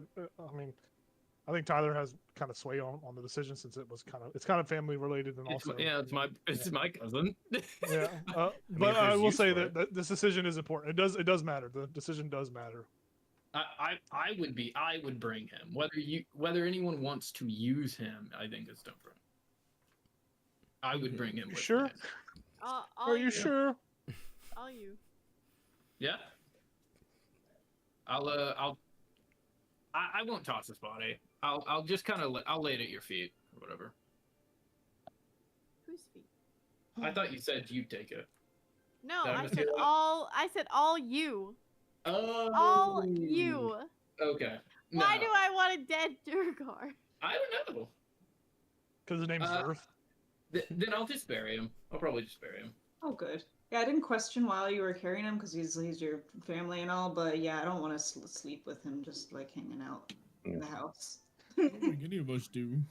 I think Tyler has kind of sway on the decision since it's kind of family related and also It's my cousin. yeah. But if I there's will use say for that this decision is important. It does matter. The decision does matter. I would bring him. Whether anyone wants to use him, I think is different. I would bring him. You with sure? me. Are you sure? All you. Yeah. I won't toss his body. I'll just kind of I'll lay it at your feet. or whatever. Whose feet? I thought you said you'd take it. No, Did I I miss said you? all. I said all you. Oh. All you. Okay. Why No. do I want a dead Durgar? I don't know. Because his name's Verth. Then I'll just bury him. I'll probably just bury him. Oh, good. Yeah, I didn't question while you were carrying him because he's your family and all, but yeah, I don't want to sleep with him just like hanging out in the house. I don't think any of us do.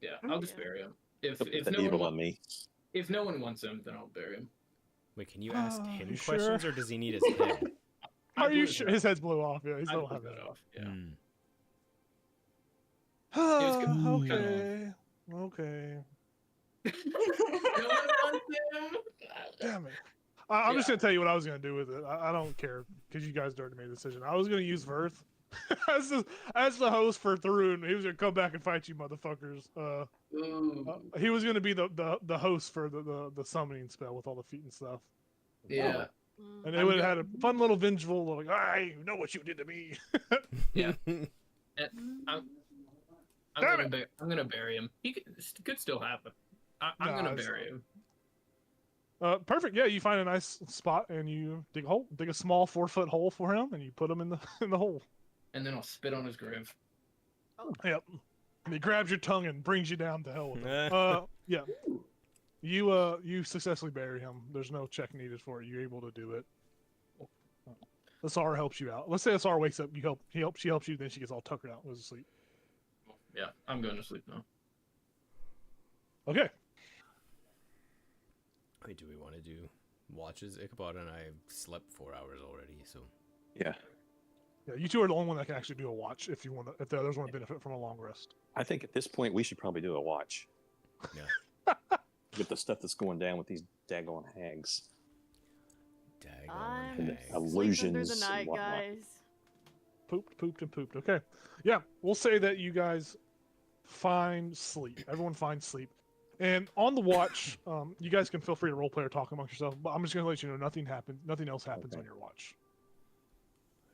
Yeah, I'll just Yeah. bury him. If Put if the no one evil wa- on me. if no one wants him, then I'll bury him. Wait, can you ask Oh, him you questions, sure? or does he need his head? I Are blew you his sure? head His head's blew off. Yeah, he's I don't blew have that it. off. Yeah. Hmm. was good. Okay. Okay. No one wants him. Damn it. I'm just Yeah. gonna tell you what I was gonna do with it. I don't care because you guys already made a decision. I was gonna use Verth as the host for Thrun. He was gonna come back and fight you, motherfuckers. Ooh. He was gonna be the host for the summoning spell with all the feet and stuff. Yeah. And they I'm would have good. had a fun little vengeful, like, I know what you did to me. Yeah. I'm Damn gonna bury him. He could still happen. I'm Nah, gonna it's bury him. Perfect. Yeah, you find a nice spot and you dig a hole, dig a small 4-foot hole for him, and you put him in the hole. And then I'll spit on his grave. Yep. And he grabs your tongue and brings you down to hell with him. Yeah. You successfully bury him. There's no check needed for it. You're able to do it. Asar helps you out. Let's say Asar wakes up. She helps you. Then she gets all tuckered out and goes to sleep. Yeah, I'm going to sleep now. Okay. Wait, do we want to do watches? Ichabod and I slept 4 hours already, so Yeah. Yeah, you two are the only one that can actually do a watch if you want to. If the others want to benefit from a long rest. I think at this point we should probably do a watch. yeah. With the stuff that's going down with these daggone hags. I'm And the Daggone hags. illusions sleep under the and night, whatnot. guys. Pooped. Okay. Yeah, we'll say that you guys find sleep. Everyone finds sleep. And on the watch, you guys can feel free to roleplay or talk amongst yourselves. But I'm just gonna let you know nothing happens. Nothing else happens Okay. on your watch.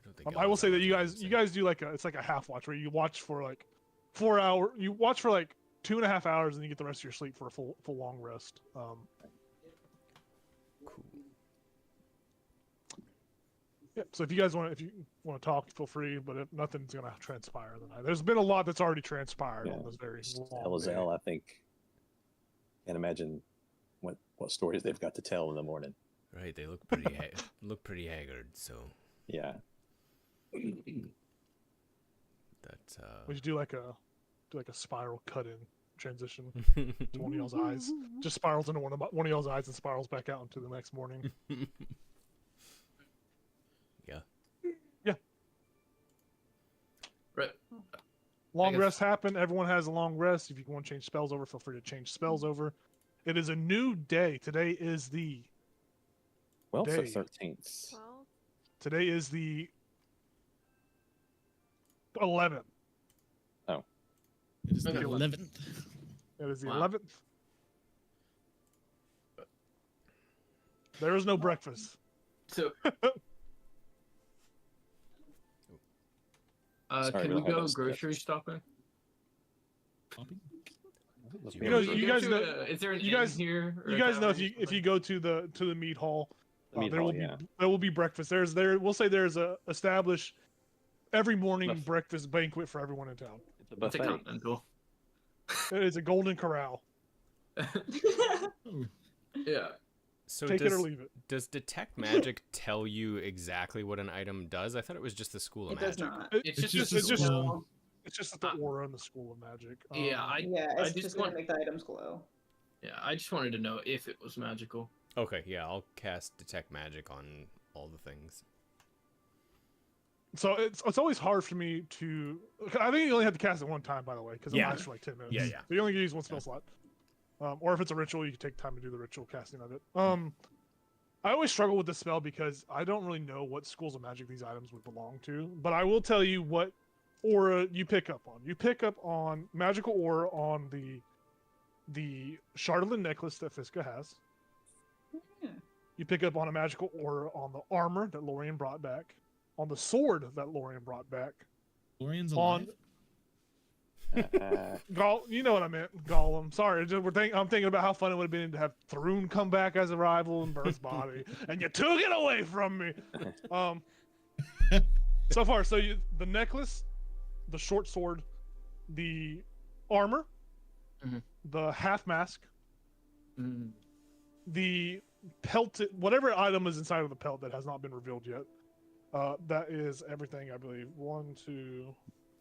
I don't think I will was say that allowed you to guys answer. do like it's like a half watch where you watch for like 4 hours. You watch for like 2.5 hours, and you get the rest of your sleep for a full long rest. Cool. Yeah. So if you want to talk, feel free. But if nothing's gonna transpire tonight. There's been a lot that's already transpired on this very long day. Elazelle, I think. Can't imagine what stories they've got to tell in the morning. Right, they look pretty look pretty haggard. So Yeah. that's We should do like a spiral cut in transition to one of y'all's eyes. Just spirals into one of y'all's eyes and spirals back out into the next morning. yeah. Right. Long guess- rest happen. Everyone has a long rest. If you want to change spells over, feel free to change spells over. It is a new day. Today is the 12th or Day. 13th. 12? Today is the 11th. It is the Okay. 11th. It is the Wow. 11th. There is no breakfast. So, Sorry, can we we don't have go those grocery steps. shopping? Shopping? You know, Can we you go guys to know. is there an you inn guys- here? Or You a guys know tavern or if you something? go to the meat hall, The meat there hall, will be yeah. there will be breakfast. We'll say there's a established every morning Buff- breakfast banquet for everyone in town. It's a It's a buffet. continental. It is a golden corral. Oh, Yeah. So Take it or leave it. does detect magic tell you exactly what an item does? I thought it was just the school of It does magic. not. It's just just a a it's just small- it's just the aura in the school of magic. Yeah, I Yeah, I it's just just gonna want make the items glow. I just wanted to know if it was magical. Okay, yeah, I'll cast detect magic on all the things. So it's always hard for me to. I think you only have to cast it one time, by the way, because it Yeah. lasts for like 10 minutes. Yeah, yeah. So you only can use one spell slot. Or if it's a ritual, you can take time to do the ritual casting of it. I always struggle with this spell because I don't really know what schools of magic these items would belong to. But I will tell you what aura you pick up on. You pick up on magical aura on the Charlatan necklace that Fiska has. Yeah. You pick up on a magical aura on the armor that Lorian brought back, on the sword that Lorian brought back, Lorian's On- alive? You know what I meant, Gollum. Sorry, I'm thinking about how fun it would have been to have Thrune come back as a rival in Bird's body, and you took it away from me. So far, the necklace, the short sword, the armor, the half mask, the pelt, whatever item is inside of the pelt that has not been revealed yet. That is everything, I believe. 1, 2,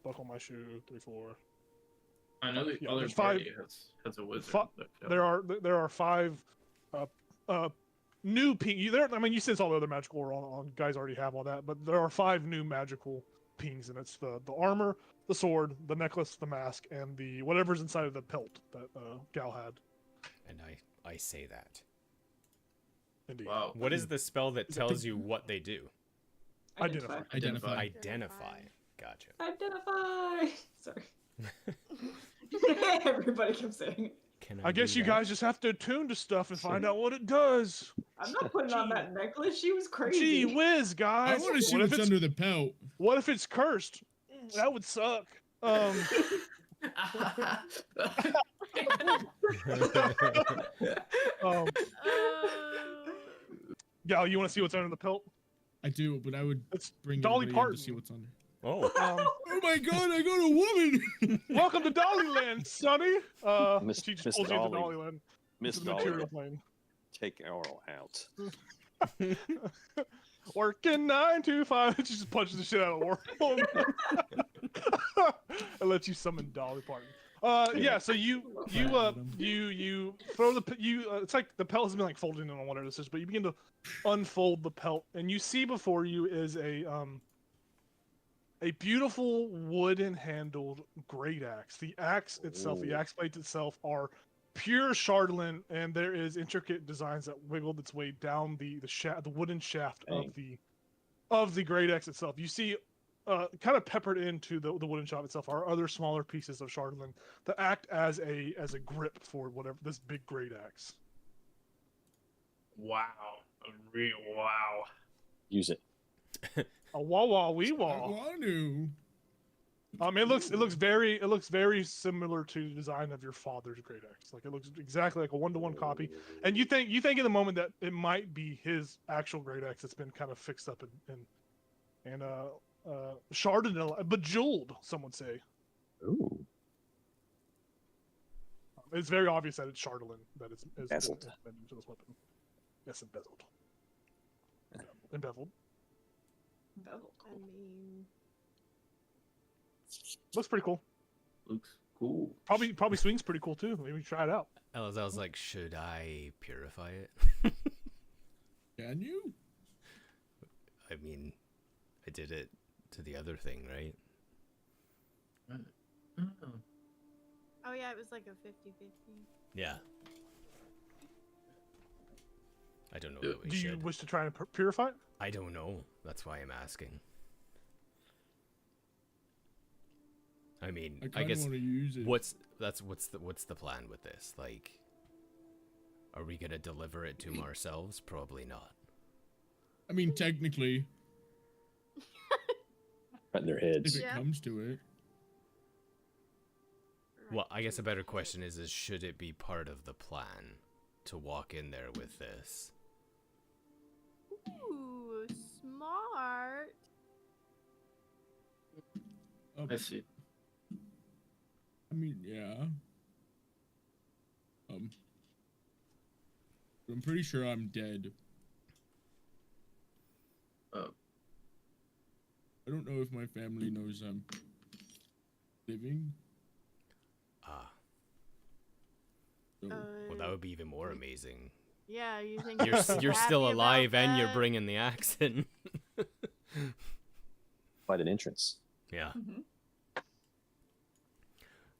buckle my shoe, 3, 4. I know the other there's party has a wizard. There are 5 new ping. You sense all the other magical on guys already have all that, but there are 5 new magical pings, and it's the armor, the sword, the necklace, the mask, and the whatever's inside of the pelt that Gal had. And I say that. Indeed. Wow. What is the spell that tells you what they do? Identify. Identify. Gotcha. Identify. Sorry. Everybody kept saying it. I guess you guys just have to attune to stuff and find out what it does. I'm not putting on that necklace. She was crazy. Gee whiz, guys. I want to see what's under the pelt. What if it's cursed? That would suck. Gal, you want to see what's under the pelt? I do, but I would bring Dolly everybody in Parton. to see what's under. Oh. Oh my God! I got a woman. Welcome to Dollyland, Sonny. She just Miss pulls you into Dolly. Dollyland. Miss To the material Dolly, plane. take Oral out. Working 9 to 5. She just punches the shit out of Oral. And lets you summon Dolly Parton. Yeah. So you throw it's like the pelt has been like folding in on whatever this is, but you begin to unfold the pelt, and you see before you is a beautiful wooden handled great axe. The axe itself, the axe blades itself, are pure Chardolin, and there is intricate designs that wiggled its way down the wooden shaft of the great axe itself. You see, kind of peppered into the wooden shaft itself are other smaller pieces of Chardolin that act as a grip for whatever this big great axe. Wow. A real wow. Use it. A wah wah wee I wah. want to. It looks very similar to the design of your father's great axe. Like it looks exactly like a 1-to-1 copy. And you think in the moment that it might be his actual great axe that's been kind of fixed up and sharded, bejeweled, some would say. Ooh. It's very obvious that it's Chardolin that is Bezeled. been into this weapon. Yes, embezzled. Embezzled. I mean, Looks pretty cool. Looks cool. Probably swings pretty cool too. Maybe try it out. I was like, should I purify it? Can you? I mean, I did it to the other thing, right? oh yeah, it was like a 50-50. Yeah. I don't know that we Do you should. wish to try and purify it? I don't know. That's why I'm asking. I mean, I guess want to use it. what's the plan with this? Like, are we gonna deliver it to ourselves? Probably not. I mean, technically, Right in their if heads. it comes to it. Well, I guess a better question is should it be part of the plan to walk in there with this? Ooh, smart. Oh, I see. I mean, yeah. I'm pretty sure I'm dead. I don't know if my family knows I'm living. Ah, So, well, that would be even more amazing. Yeah, you think You're they'd be you're still happy alive about and you're that? bringing the axe in. Quite an entrance. Yeah. Mhm.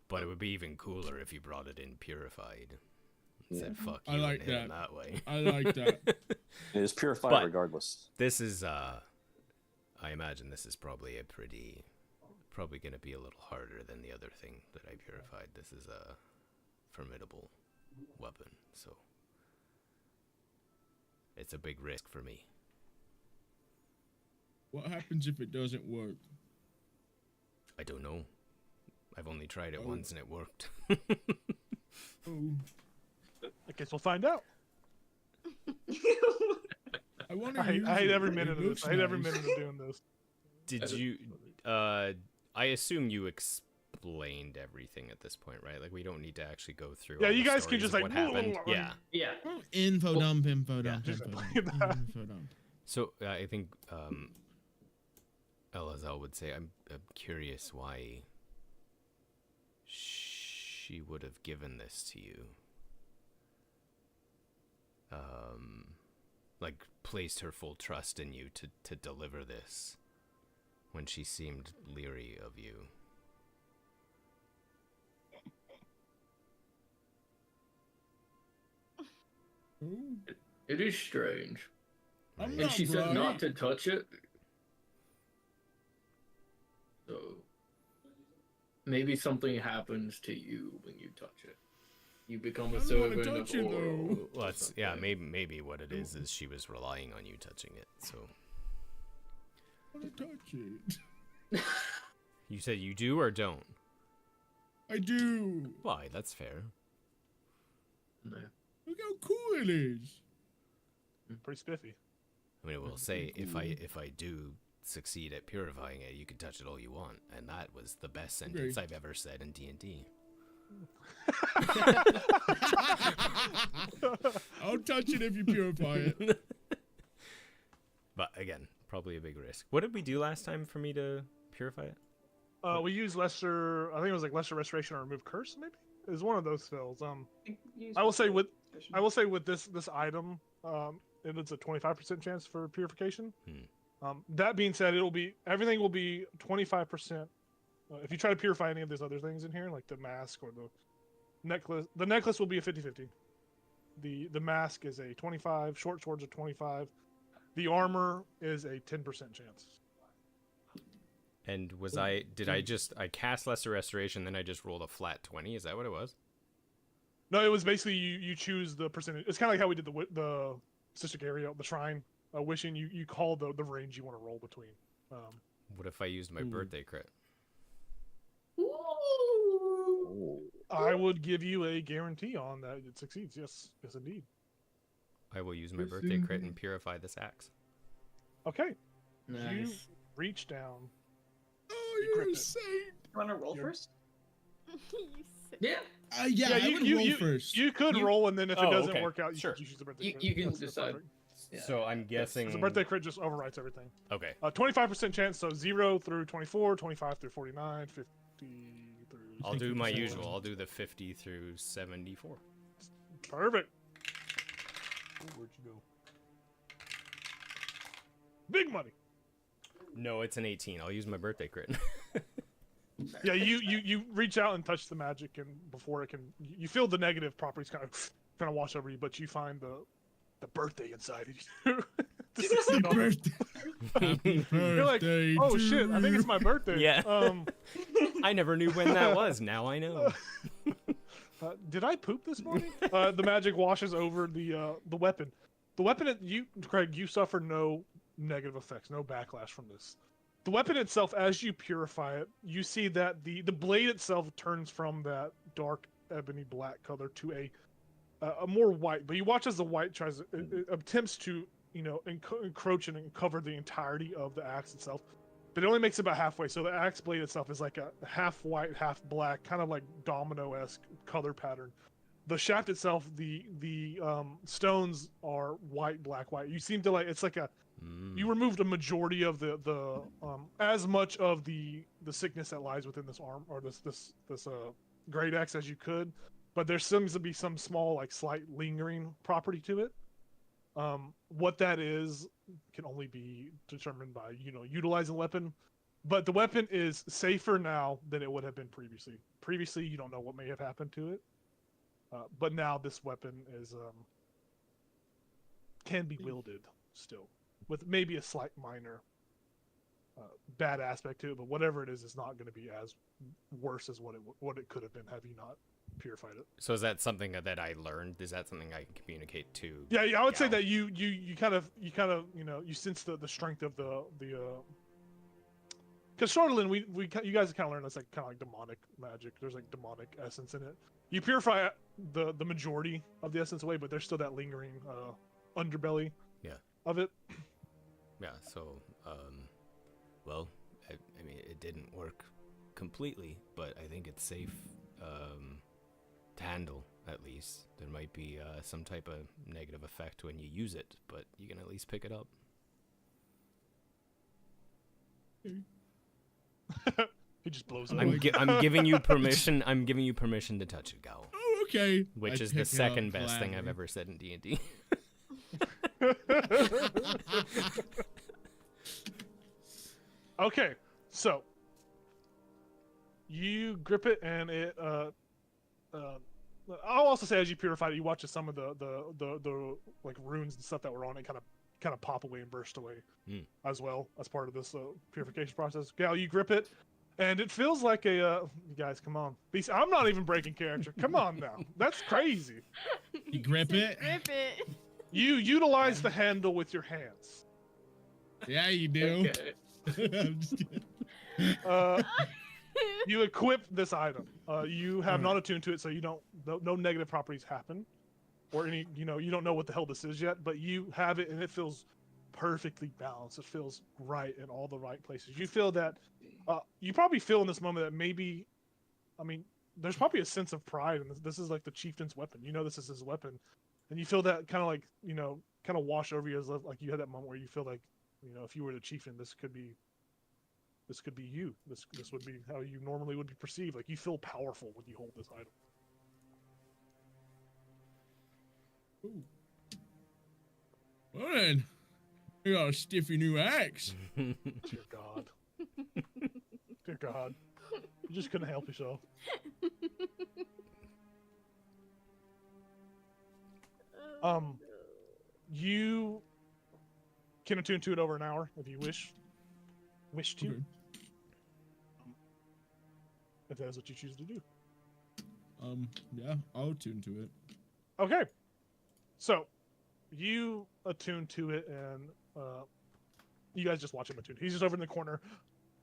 But it would be even cooler if you brought it in purified. Yeah. Said fuck I you like and hit him that. that way. I like that. It is purified But- regardless. This is I imagine this is probably going to be a little harder than the other thing that I purified. This is a formidable weapon, so it's a big risk for me. What happens if it doesn't work? I don't know. I've only tried it Oh. once and it worked. Oh, I guess we'll find out. I want to I use hate it. every It minute of looks this. I hate every nice. minute of doing this. Did you? I assume you explained everything at this point, right? Like we don't need to actually go through. Yeah, all you the guys can stories just of like what happened. "Whoa," Yeah. Yeah. Info Well, dump, info dump, just info like dump, that. info dump. So I think Elazar would say, I'm curious why she would have given this to you. Like placed her full trust in you to deliver this when she seemed leery of you. Oh, It is strange. I'm And not she said bright. not to touch it. So maybe something happens to you when you touch it. You become a I don't wanna servant of touch it, though. Oro. Well, or that's, yeah, something. maybe what it is she was relying on you touching it. So I want to touch it. you said you do or don't? I do. Why? That's fair. No. Look how cool it is. Pretty spiffy. I mean, it will say if I do succeed at purifying it, you can touch it all you want, and that was the best sentence I've ever said in D&D. I'll touch it if you purify it. But again, probably a big risk. What did we do last time for me to purify it? We used lesser. I think it was like lesser restoration or remove curse. Maybe it was one of those spells. I will say with this item, it's a 25% chance for purification. That being said, everything will be 25%. If you try to purify any of these other things in here, like the mask or the necklace will be a 50-50. The mask is a 25. Short swords are 25. The armor is a 10% chance. And I cast lesser restoration, then I just rolled a flat 20? Is that what it was? No, it was basically you choose the percentage. It's kind of like how we did the Sister Ariel, the shrine wishing. You call the range you want to roll between. What if I used my birthday crit? Oh. I would give you a guarantee on that it succeeds. Yes, indeed. I will use my birthday crit and purify this axe. Okay, you Nice. reach down. Oh, You you're grip a it. saint. You want to roll You're- first? You sick. Yeah. Yeah, I would roll first. You could roll, and then if it Oh, doesn't okay. work out, you Sure. could use the birthday You- crit. you can That's decide. perfect. Yeah. So I'm guessing... 'Cause the birthday crit just overwrites everything. Okay. 25% chance, so 0 through 24, 25 through 49, 50 through... I'll do my 54. usual. I'll do the 50 through 74. Perfect. Where'd you go? Big money. No, it's an 18. I'll use my birthday crit. Yeah, you reach out and touch the magic, and before it can, you feel the negative properties kind of wash over you, but you find the birthday inside of you. To succeed on it. Birthday. Happy You're like, birthday oh to shit, I think it's my birthday. Yeah. I never knew when that was. Now I know. Did I poop this morning? The magic washes over the weapon. The weapon, Craig, you suffer no negative effects, no backlash from this. The weapon itself, as you purify it, you see that the blade itself turns from that dark ebony black color to a more white. But you watch as the white attempts to encroach and cover the entirety of the axe itself. But it only makes it about halfway. So the axe blade itself is like a half white, half black, kind of like domino-esque color pattern. The shaft itself, the stones are white, black, white. You seem to it's like you removed a majority of the as much of the sickness that lies within this arm or this great axe as you could, but there seems to be some small slight lingering property to it. What that is can only be determined by utilizing the weapon, but the weapon is safer now than it would have been previously. Previously, you don't know what may have happened to it, but now this weapon is can be wielded still, with maybe a slight minor bad aspect to it, but whatever it is not going to be as worse as what it could have been had you not purified it. So is that something that I learned? Is that something I can communicate to? Yeah, I would say Gal? that you kind of you sense the strength of because Shortland, you guys kind of learned that's like kind of like demonic magic. There's like demonic essence in it. You purify the majority of the essence away, but there's still that lingering underbelly. Yeah. Of it. Yeah. So, well, I mean, it didn't work completely, but I think it's safe to handle. At least there might be some type of negative effect when you use it, but you can at least pick it up. He just blows up. I'm giving you permission. I'm giving you permission to touch it, Gal. Oh, okay. Which I is the pick it second up best thing I've gladly. ever said in D&D. Okay, so you grip it, and it. I'll also say, as you purify it, you watch as some of the like runes and stuff that were on it kind of pop away and burst away, as well as part of this purification process. Gal, you grip it, and it feels like a. You guys, come on. I'm not even breaking character. Come on now, that's crazy. You grip it? Grip it. You utilize the handle with your hands. Yeah, you do. Okay. I'm just kidding. You equip this item. You have not attuned to it, so you don't. No negative properties happen, or any. You don't know what the hell this is yet, but you have it, and it feels perfectly balanced. It feels right in all the right places. You feel that. You probably feel in this moment that maybe, I mean, there's probably a sense of pride, and this is like the chieftain's weapon. You know, this is his weapon, and you feel that kind of like kind of wash over you as like you had that moment where you feel like, if you were the chieftain, this could be you. This would be how you normally would be perceived. Like, you feel powerful when you hold this item. Ooh. Well then, you got a stiffy new axe. Dear God. Dear God. You just couldn't help yourself. You can attune to it over an hour if you wish to. Okay. If that is what you choose to do. Yeah, I'll tune to it. Okay. So, you attune to it, and you guys just watch him attune. He's just over in the corner,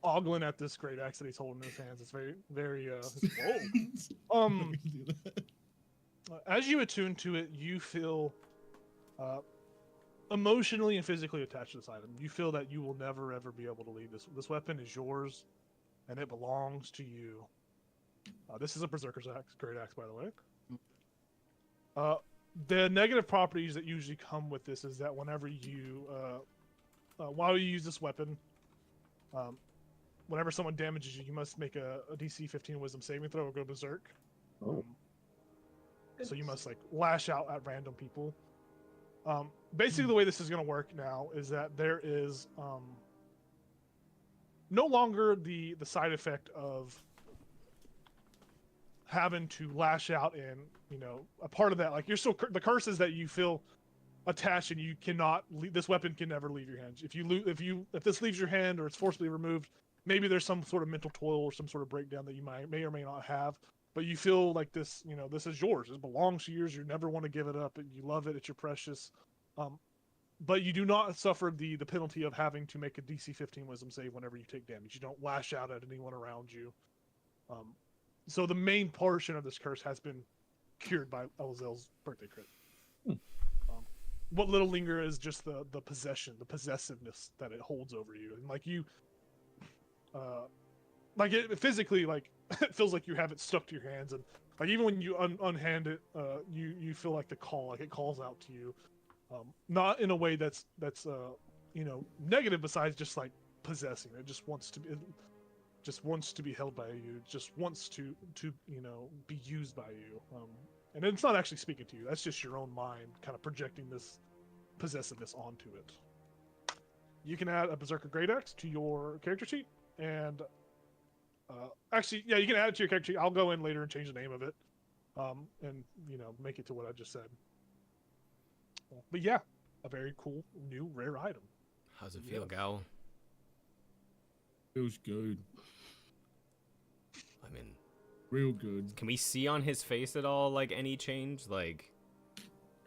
ogling at this great axe that he's holding in his hands. It's very, very, whoa. As you attune to it, you feel emotionally and physically attached to this item. You feel that you will never, ever be able to leave this. This weapon is yours, and it belongs to you. This is a Berserker's axe. Great axe, by the way. The negative properties that usually come with this is that whenever you, while you use this weapon, whenever someone damages you, you must make a DC 15 Wisdom saving throw or go berserk. So you must like lash out at random people. Basically, the way this is going to work now is that there is no longer the side effect of having to lash out, and a part of that, like, you're still the curse is that you feel attached, and you cannot this weapon can never leave your hands. If this leaves your hand or it's forcibly removed, maybe there's some sort of mental toil or some sort of breakdown that you may or may not have, but you feel like this this is yours. It belongs to yours. You never want to give it up, and you love it. It's your precious. But you do not suffer the penalty of having to make a DC 15 Wisdom save whenever you take damage. You don't lash out at anyone around you. So the main portion of this curse has been cured by Elzel's birthday crit. What little linger is just the possession, the possessiveness that it holds over you, and like you, like it physically, like it feels like you have it stuck to your hands, and like even when you unhand it, you feel like the call, like it calls out to you, not in a way that's negative, besides just like possessing. It just wants to be held by you. It just wants to be used by you. And it's not actually speaking to you. That's just your own mind kind of projecting this possessiveness onto it. You can add a Berserker Great Axe to your character sheet, and actually, yeah, you can add it to your character sheet. I'll go in later and change the name of it, and make it to what I just said. But yeah, a very cool new rare item. How's it feel, Gal? Feels good. I mean, Real good. can we see on his face at all, like, any change? Like,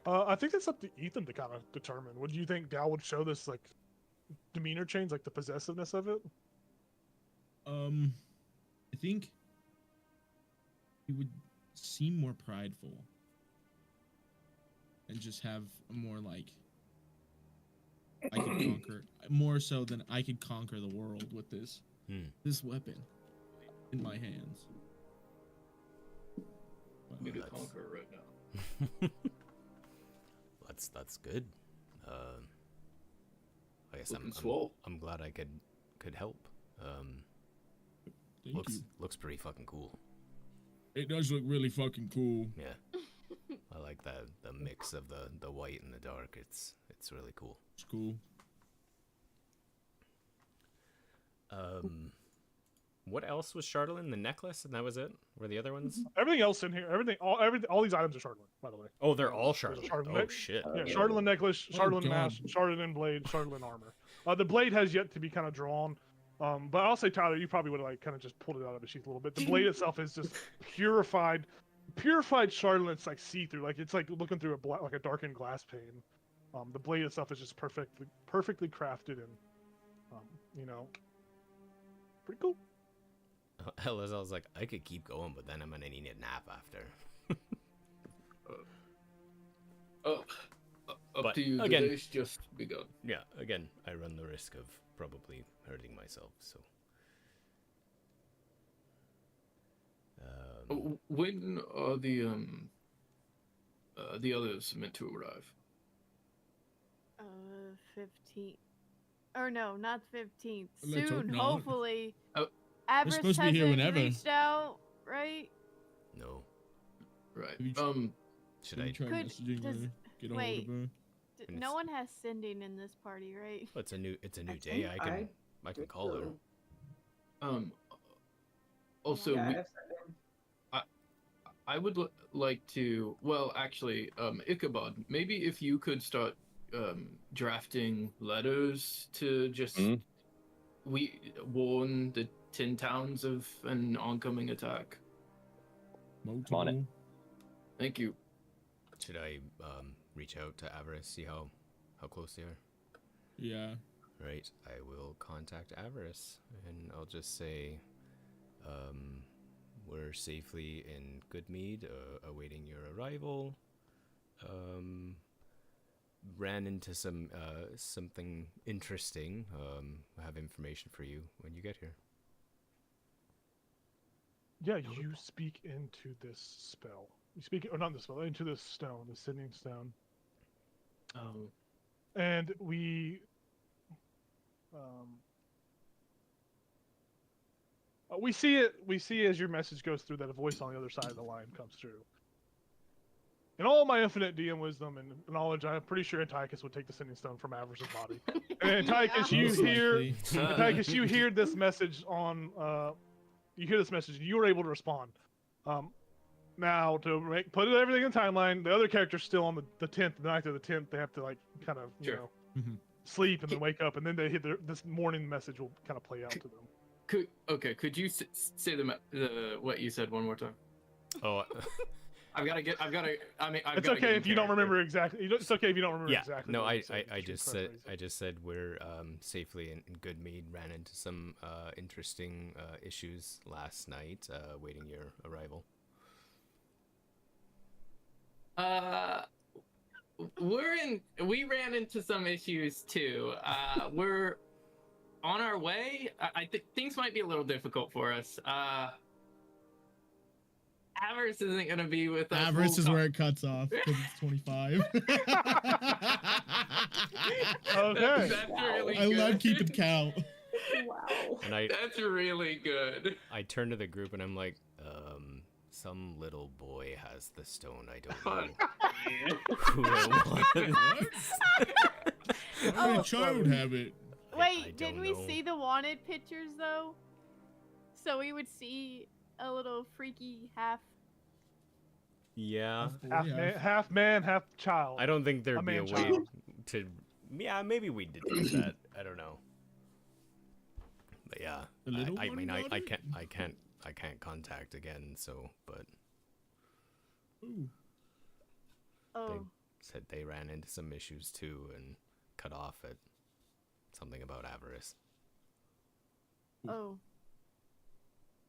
I think that's up to Ethan to kind of determine. Would you think Gal would show this like demeanor change, like the possessiveness of it? I think he would seem more prideful and just have a more like I could conquer more so than I could conquer the world with this weapon in my hands. I'm gonna That's- conquer right now. That's good. I guess Looking swole. I'm glad I could help. Thank you. Looks pretty fucking cool. It does look really fucking cool. Yeah. I like the mix of the white and the dark. It's really cool. It's cool. What else was Charlatan? The necklace, and that was it? Were the other ones? Everything else in here, all these items are Chardonnay, by the way. Oh, they're all There's a Charlatan. Chardonnay- Oh shit. Yeah, Chardonnay necklace, Chardonnay God. mask, Chardonnay blade, Chardonnay armor. The blade has yet to be kind of drawn, but I'll say, Tyler, you probably would have like kind of just pulled it out of the sheath a little bit. The blade itself is just purified Chardonnay. It's like see-through, like it's like looking through like a darkened glass pane. The blade itself is just perfectly crafted and, pretty cool. I was like, I could keep going, but then I'm gonna need a nap after. Up But to you. again- The day's just begun. Yeah, again, I run the risk of probably hurting myself, so. When are the others meant to arrive? 15th. Or no, not 15th. Let's hope Soon, not. hopefully. Oh, Avarice supposed to be here hasn't whenever. reached out, right? No. Right. Have you Should Have I? you tried Could- messaging does- her? Get a hold wait. of her? And No it's- one has sending in this party, right? Well, it's a new I day. think I can call her. Also, Yeah, we- I've sent him. I would like to. Well, actually, Ichabod, maybe if you could start drafting letters to just Mhm. we warn the 10 towns of an oncoming attack. Multiple. on it. Thank you. Should I reach out to Avarice, see how close they are? Yeah. Right. I will contact Avarice, and I'll just say, we're safely in Goodmead, awaiting your arrival. Ran into something interesting. I have information for you when you get here. Yeah, you speak into this spell. You speak, or not this spell, into this stone, the sending stone. And we see it. We see as your message goes through that a voice on the other side of the line comes through. In all my infinite DM wisdom and knowledge, I'm pretty sure Antiochus would take the sending stone from Avarice's body. And Antiochus, you Most hear, likely. Antiochus, you hear this message on. You hear this message, and you were able to respond. Now to put everything in timeline, the other character's still on the 10th, the night of the 10th. They have to like kind of Sure. Mhm. sleep and then wake up, and then they hit this morning message will kind of play out to them. Could you say what you said one more time? Oh, It's okay if you don't remember exactly. It's okay if you don't remember yeah. exactly. No, what I you said. I You should just said paraphrase it. we're safely in Goodmead. Ran into some interesting issues last night, waiting your arrival. We ran into some issues too. We're on our way. I think things might be a little difficult for us. Avarice isn't gonna be with us. Avarice We'll is talk- where it cuts off because it's 25. Okay. That's really I good. love keeping count. Wow. And I That's really good. I turn to the group and I'm like, some little boy has the stone. I don't know who it was. How did Oh. a child have it? I Wait, didn't don't we know. see the wanted pictures though? So we would see a little freaky half. Yeah. Half man, half child. I don't think there'd be a way man-child. to. Yeah, maybe we did do that. I don't know. But yeah, The little I one mean, I got it? can't contact again. So, but Ooh. Oh, said they ran into some issues too and cut off at something about avarice. oh.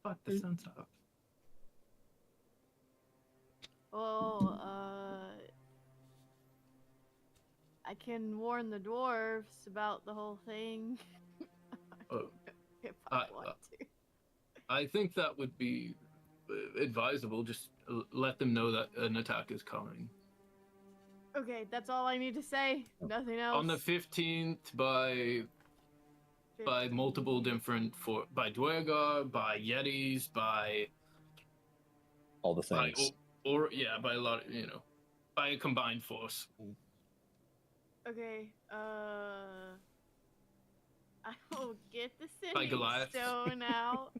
Fuck, that sounds tough. Well, I can warn the dwarves about the whole thing. If I want to. I think that would be advisable. Just let them know that an attack is coming. Okay, that's all I need to say. Nothing else. On the 15th by multiple different by Dwergar, by Yetis, by All the things. or by a lot of, by a combined force. Okay, I will get the By sending Goliath. stone out.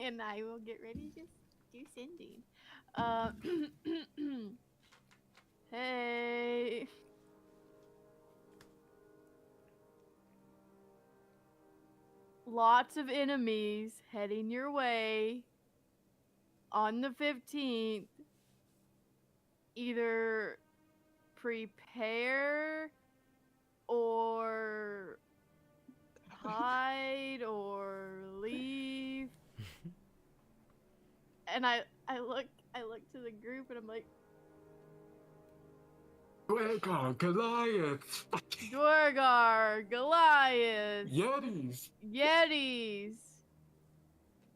And I will get ready to do sending. Hey. Lots of enemies heading your way on the 15th. Either prepare or hide or leave. And I look to the group and I'm like, Dwergar, Goliath, Dwergar, Goliath, Yetis.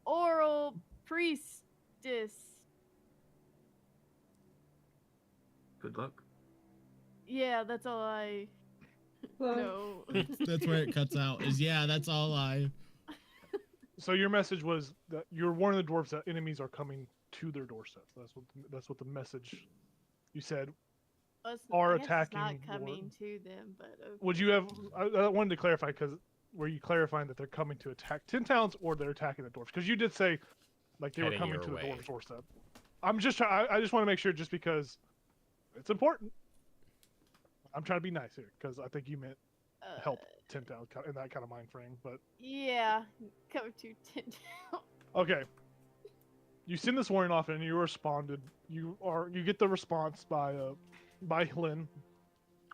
Oral Priestess. Good luck. Yeah, that's all I know. That's where it cuts out. That's all I. So your message was that you're warning the dwarves that enemies are coming to their doorsteps. That's what the message you said. Are I guess attacking. It's not coming to them, but okay. Would you have? I wanted to clarify because were you clarifying that they're coming to attack 10 towns or they're attacking the dwarves? Because you did say like they were Heading coming your to the way. dwarves' doorstep. I'm just trying. I just want to make sure, just because it's important. I'm trying to be nice here because I think you meant help 10 towns in that kind of mind frame. But Yeah, come to 10 down. okay, you send this warning off and you responded. You get the response by Lynn,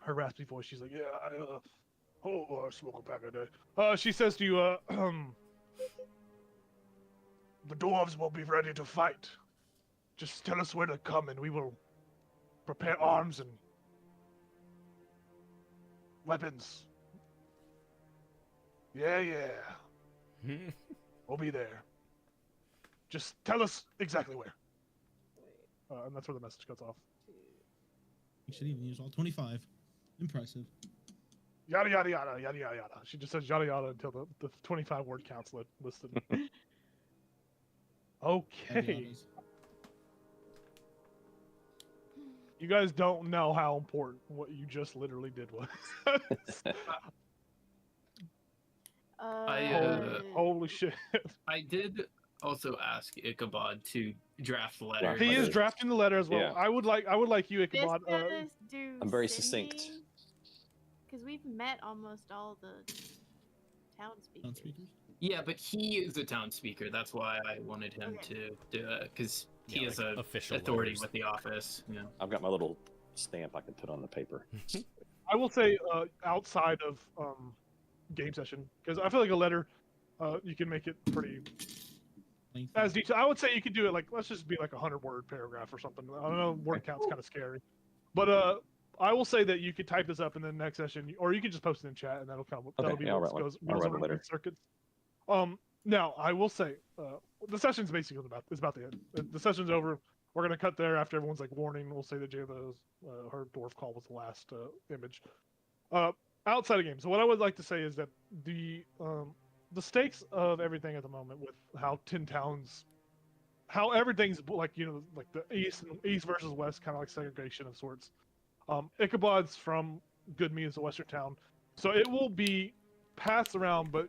her raspy voice. She's like, yeah, I smoke a pack a day. She says to you, the dwarves will be ready to fight. Just tell us where to come and we will prepare arms and weapons. Yeah. We'll be there. Just tell us exactly where. And that's where the message cuts off. You should even use all 25. Impressive. Yada yada yada yada yada yada. She just says yada yada until the 25 word counts listed. Okay. You guys don't know how important what you just literally did was. Holy shit. I did also ask Ichabod to draft the letter. He is drafting the letter as well. Yeah. I would like you, Ichabod. I'm very succinct. Because we've met almost all the town speakers. Yeah, but he is a town speaker. That's why I wanted him to do it, because he has a official authority letters. with the office. Yeah. I've got my little stamp I can put on the paper. I will say outside of game session, because I feel like a letter, you can make it pretty as detailed. I would say you could do it like, let's just be like 100-word paragraph or something. I don't know, word count's kind of scary, but I will say that you could type this up in the next session, or you can just post it in chat, and that'll be I'll what write goes I'll write a over letter. circuits. Now I will say, the session's basically about the end. The session's over. We're gonna cut there after everyone's like warning. We'll say that Jayla's her dwarf call was the last image. Outside of game. So what I would like to say is that the stakes of everything at the moment, with how 10 towns, how everything's like like the east versus west, kind of like segregation of sorts. Ichabod's from Goodme is a western town, so it will be passed around, but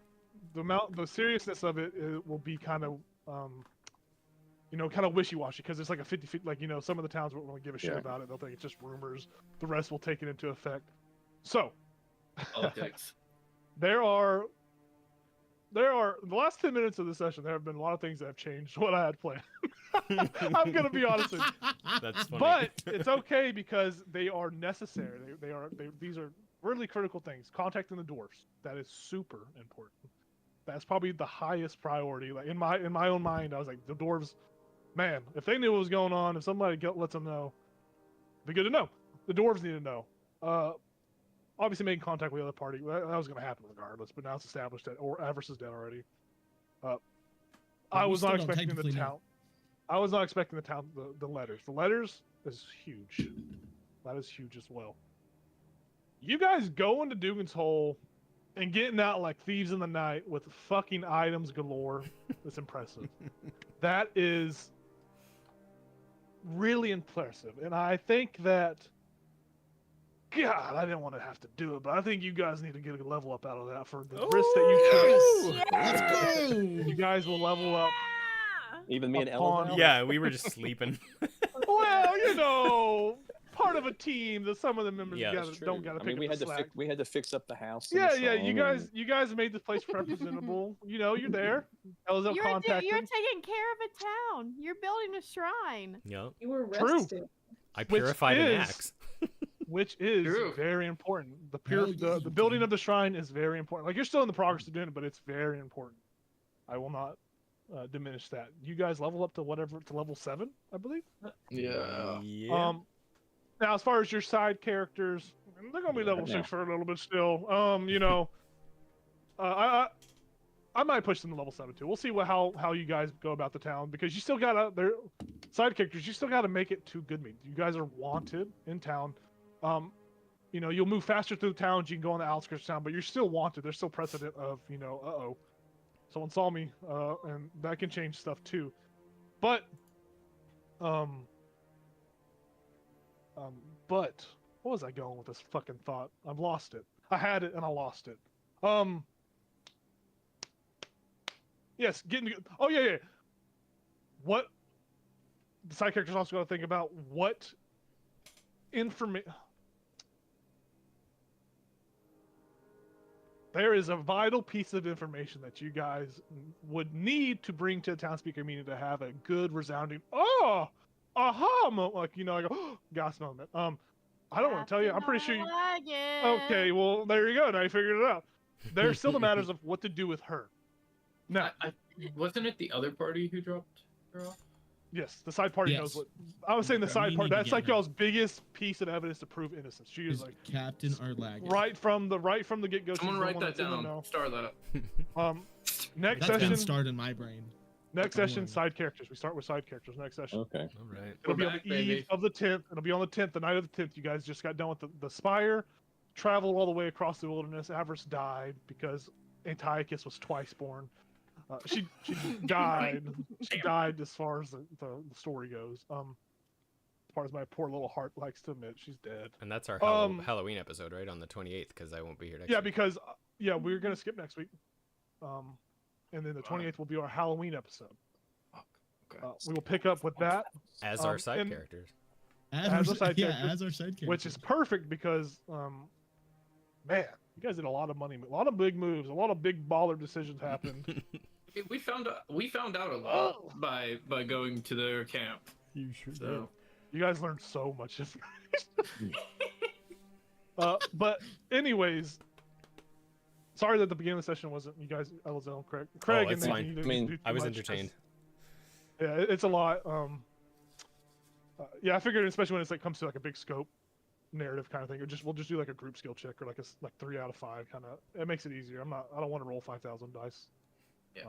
the seriousness of it will be kind of kind of wishy-washy, because it's like a 50-50, like some of the towns won't really give a shit about it. They'll think it's just rumors. The rest will take it into effect. So Politics. there are the last 10 minutes of the session, there have been a lot of things that have changed what I had planned. I'm gonna be honest with you. That's funny. But it's okay, because they are necessary. These are really critical things. Contacting the dwarfs, that is super important. That's probably the highest priority. Like in my own mind, I was like, the dwarves, man, if they knew what was going on, if somebody lets them know, it'd be good to know. The dwarves need to know. Obviously making contact with the other party, that was going to happen regardless. But now it's established that Avarice is dead already. I we was still not don't expecting the technically know. town. I was not expecting the town. The letters. The letters is huge. That is huge as well. You guys go into Dugan's Hole and getting out like thieves in the night with fucking items galore. That's impressive. That is really impressive. And I think that, God, I didn't want to have to do it, but I think you guys need to get a level up out of that for the risk that you took. Let's go. You guys will level up. Even me and Upon- Ellen. Yeah, we were just sleeping. Well, you know, part of a team that some of the members Yeah, gotta, That's don't true. got to I pick mean, we up had the to slack. we had to fix up the house. and Yeah, the yeah, song you guys made the place presentable. You know, you're there. I was You're contacted. taking care of a town. You're building a shrine. Yep. You were True. rested. I Which purified an is- axe. Which is True. very important. Hell yeah, The you building did. of the shrine is very important. Like you're still in the progress of doing it, but it's very important. I will not diminish that. You guys level up to level 7, I believe. Yeah. Yeah. Now as far as your side characters, they're gonna be level Yeah. 6 for a little bit still. You know, I might push them to level 7 too. We'll see how you guys go about the town because you still gotta their side characters. You still gotta make it to Goodmead. You guys are wanted in town. You know, you'll move faster through the towns. You can go on the outskirts of town, but you're still wanted. There's still precedent of, you know, someone saw me, and that can change stuff too. But, but what was I going with this fucking thought? I've lost it. I had it and I lost it. Yes, oh yeah. What the side characters also got to think about what information. There is a vital piece of information that you guys would need to bring to the town speaker meeting to have a good resounding aha moment, like, you know, like a gas moment. I don't want to tell you. I'm pretty sure you. Okay, well there you go. Now you figured it out. There's still the matters of what to do with her. Now, Wasn't it the other party who dropped her off? yes, the side party knows Yes. what. I was saying the We side need party. to That's get like her. y'all's biggest piece of evidence to prove innocence. She is Is like Captain Arlagan. right from the get go. Someone write that down. Star that up. Next That's session. been starred in my brain. Next Don't session, worry. side characters. We start with side characters next session. Okay. All right. It'll We're be back, on the baby. eve of the 10th. It'll be on the 10th, the night of the 10th. You guys just got done with the Spire, traveled all the way across the wilderness. Avarice died because Antiochus was twice born. She died. She died as far as the story goes. As far as my poor little heart likes to admit, she's dead. And that's our Halloween episode, right? On the 28th, because I won't be here next Yeah, week. because we're gonna skip next week. And then the 28th will be our Halloween episode. Okay. We will pick up with that, As our side and- characters. As our side yeah, characters, as our side characters. which is perfect because, man, you guys did a lot of money, a lot of big moves, a lot of big baller decisions happened. We found out a lot by going to their camp. You sure So You guys learned so much information. But anyways, sorry that the beginning of the session wasn't you guys. I was on Craig. Craig, it's and fine. you didn't I mean, do too I was much, entertained. 'cause- Yeah, it's a lot. Yeah, I figured especially when it's like comes to like a big scope narrative kind of thing. We'll just do like a group skill check or like 3 out of 5 kind of. It makes it easier. I don't want to roll 5,000 dice. Yeah.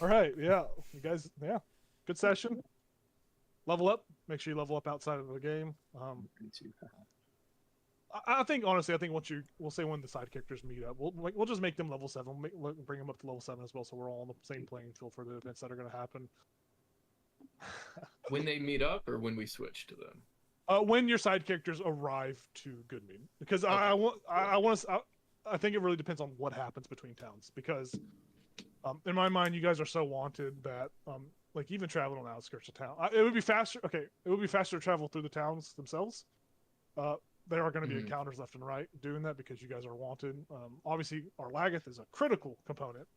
All right, yeah, you guys, yeah, good session. Level up. Make sure you level up outside of the game. I think honestly, we'll say when the side characters meet up, we'll just make them level 7. We'll bring them up to level 7 as well, so we're all on the same playing field for the events that are going to happen. when they meet up, or when we switch to them. When your side characters arrive to Goodmead, because Okay. I think it really depends on what happens between towns. Because in my mind, you guys are so wanted that like even traveling on the outskirts of town, it would be faster. Okay, it would be faster to travel through the towns themselves. There are going to be Mhm. encounters left and right doing that because you guys are wanted. Obviously, our Lagath is a critical component.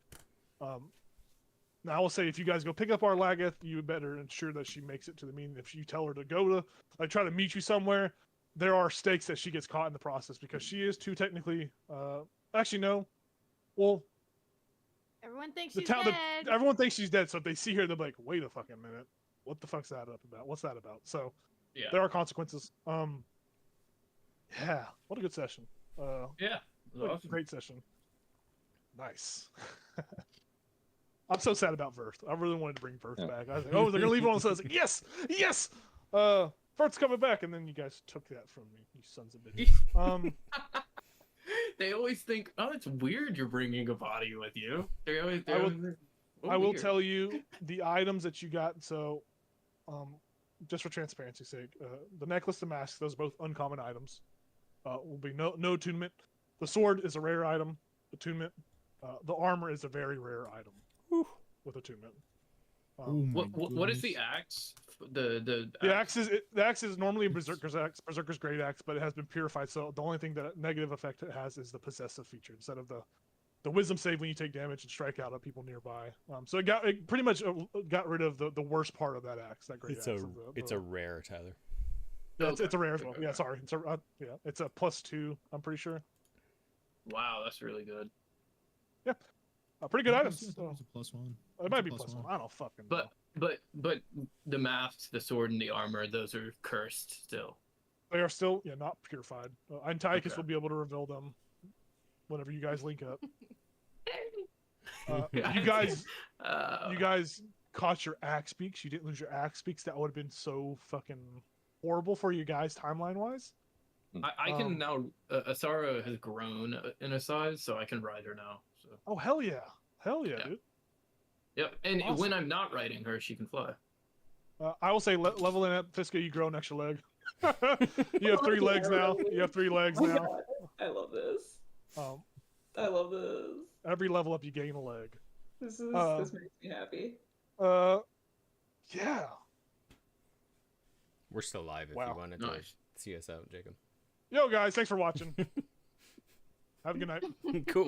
Now, I will say, if you guys go pick up our Lagath, you better ensure that she makes it to the meeting. If you tell her to go to, like, try to meet you somewhere, there are stakes that she gets caught in the process because she is too technically. Actually, no. Well, Everyone thinks the she's town. dead. Everyone thinks she's dead, so if they see her, they're like, "Wait a fucking minute, what the fuck's that up about? What's that about?" So Yeah. there are consequences. Yeah, what a good session. Yeah. What a Awesome. great session. Nice. I'm so sad about Verth. I really wanted to bring Verth Yeah. back. I was like, oh, they're gonna leave it on. So I was like, yes, yes. Verth's coming back, and then you guys took that from me, you sons of bitches. They always think, oh, it's weird you're bringing a body with you. They always. I will tell you the items that you got. So, just for transparency's sake, the necklace, the mask, those are both uncommon items. Will be no attunement. The sword is a rare item. Attunement. The armor is a very rare item with attunement. Oh my What is the goodness. axe? The axe is normally a berserker's axe, berserker's great axe, but it has been purified. So the only thing that negative effect it has is the possessive feature instead of the wisdom save when you take damage and strike out at people nearby. So it pretty much got rid of the worst part of that axe. That great axe. It's a rare, Tyler. It's a rare as well. Yeah, sorry. It's a +2. I'm pretty sure. Wow, that's really good. Yeah, pretty good I items. thought it was a +1. It might be It's a +1. I don't fucking know. But the masks, the sword, and the armor, those are cursed still. They are still not purified. Antiochus Okay. will be able to reveal them whenever you guys link up. Yeah. You guys caught your axe beaks. You didn't lose your axe beaks. That would have been so fucking horrible for you guys timeline wise. I can now. Asara has grown in a size, so I can ride her now. So. Oh hell yeah, dude. Yep, and Awesome. when I'm not riding her, she can fly. I will say leveling up Fiska, you grow an extra leg. You have 3 legs now. You have 3 legs Oh my now. God. I love this. Um, I love this. every level up, you gain a leg. This makes me happy. Yeah. We're still live if Wow. you wanted Nice. to see us out, Jacob. Yo guys, thanks for watching. Have a good night. Cool.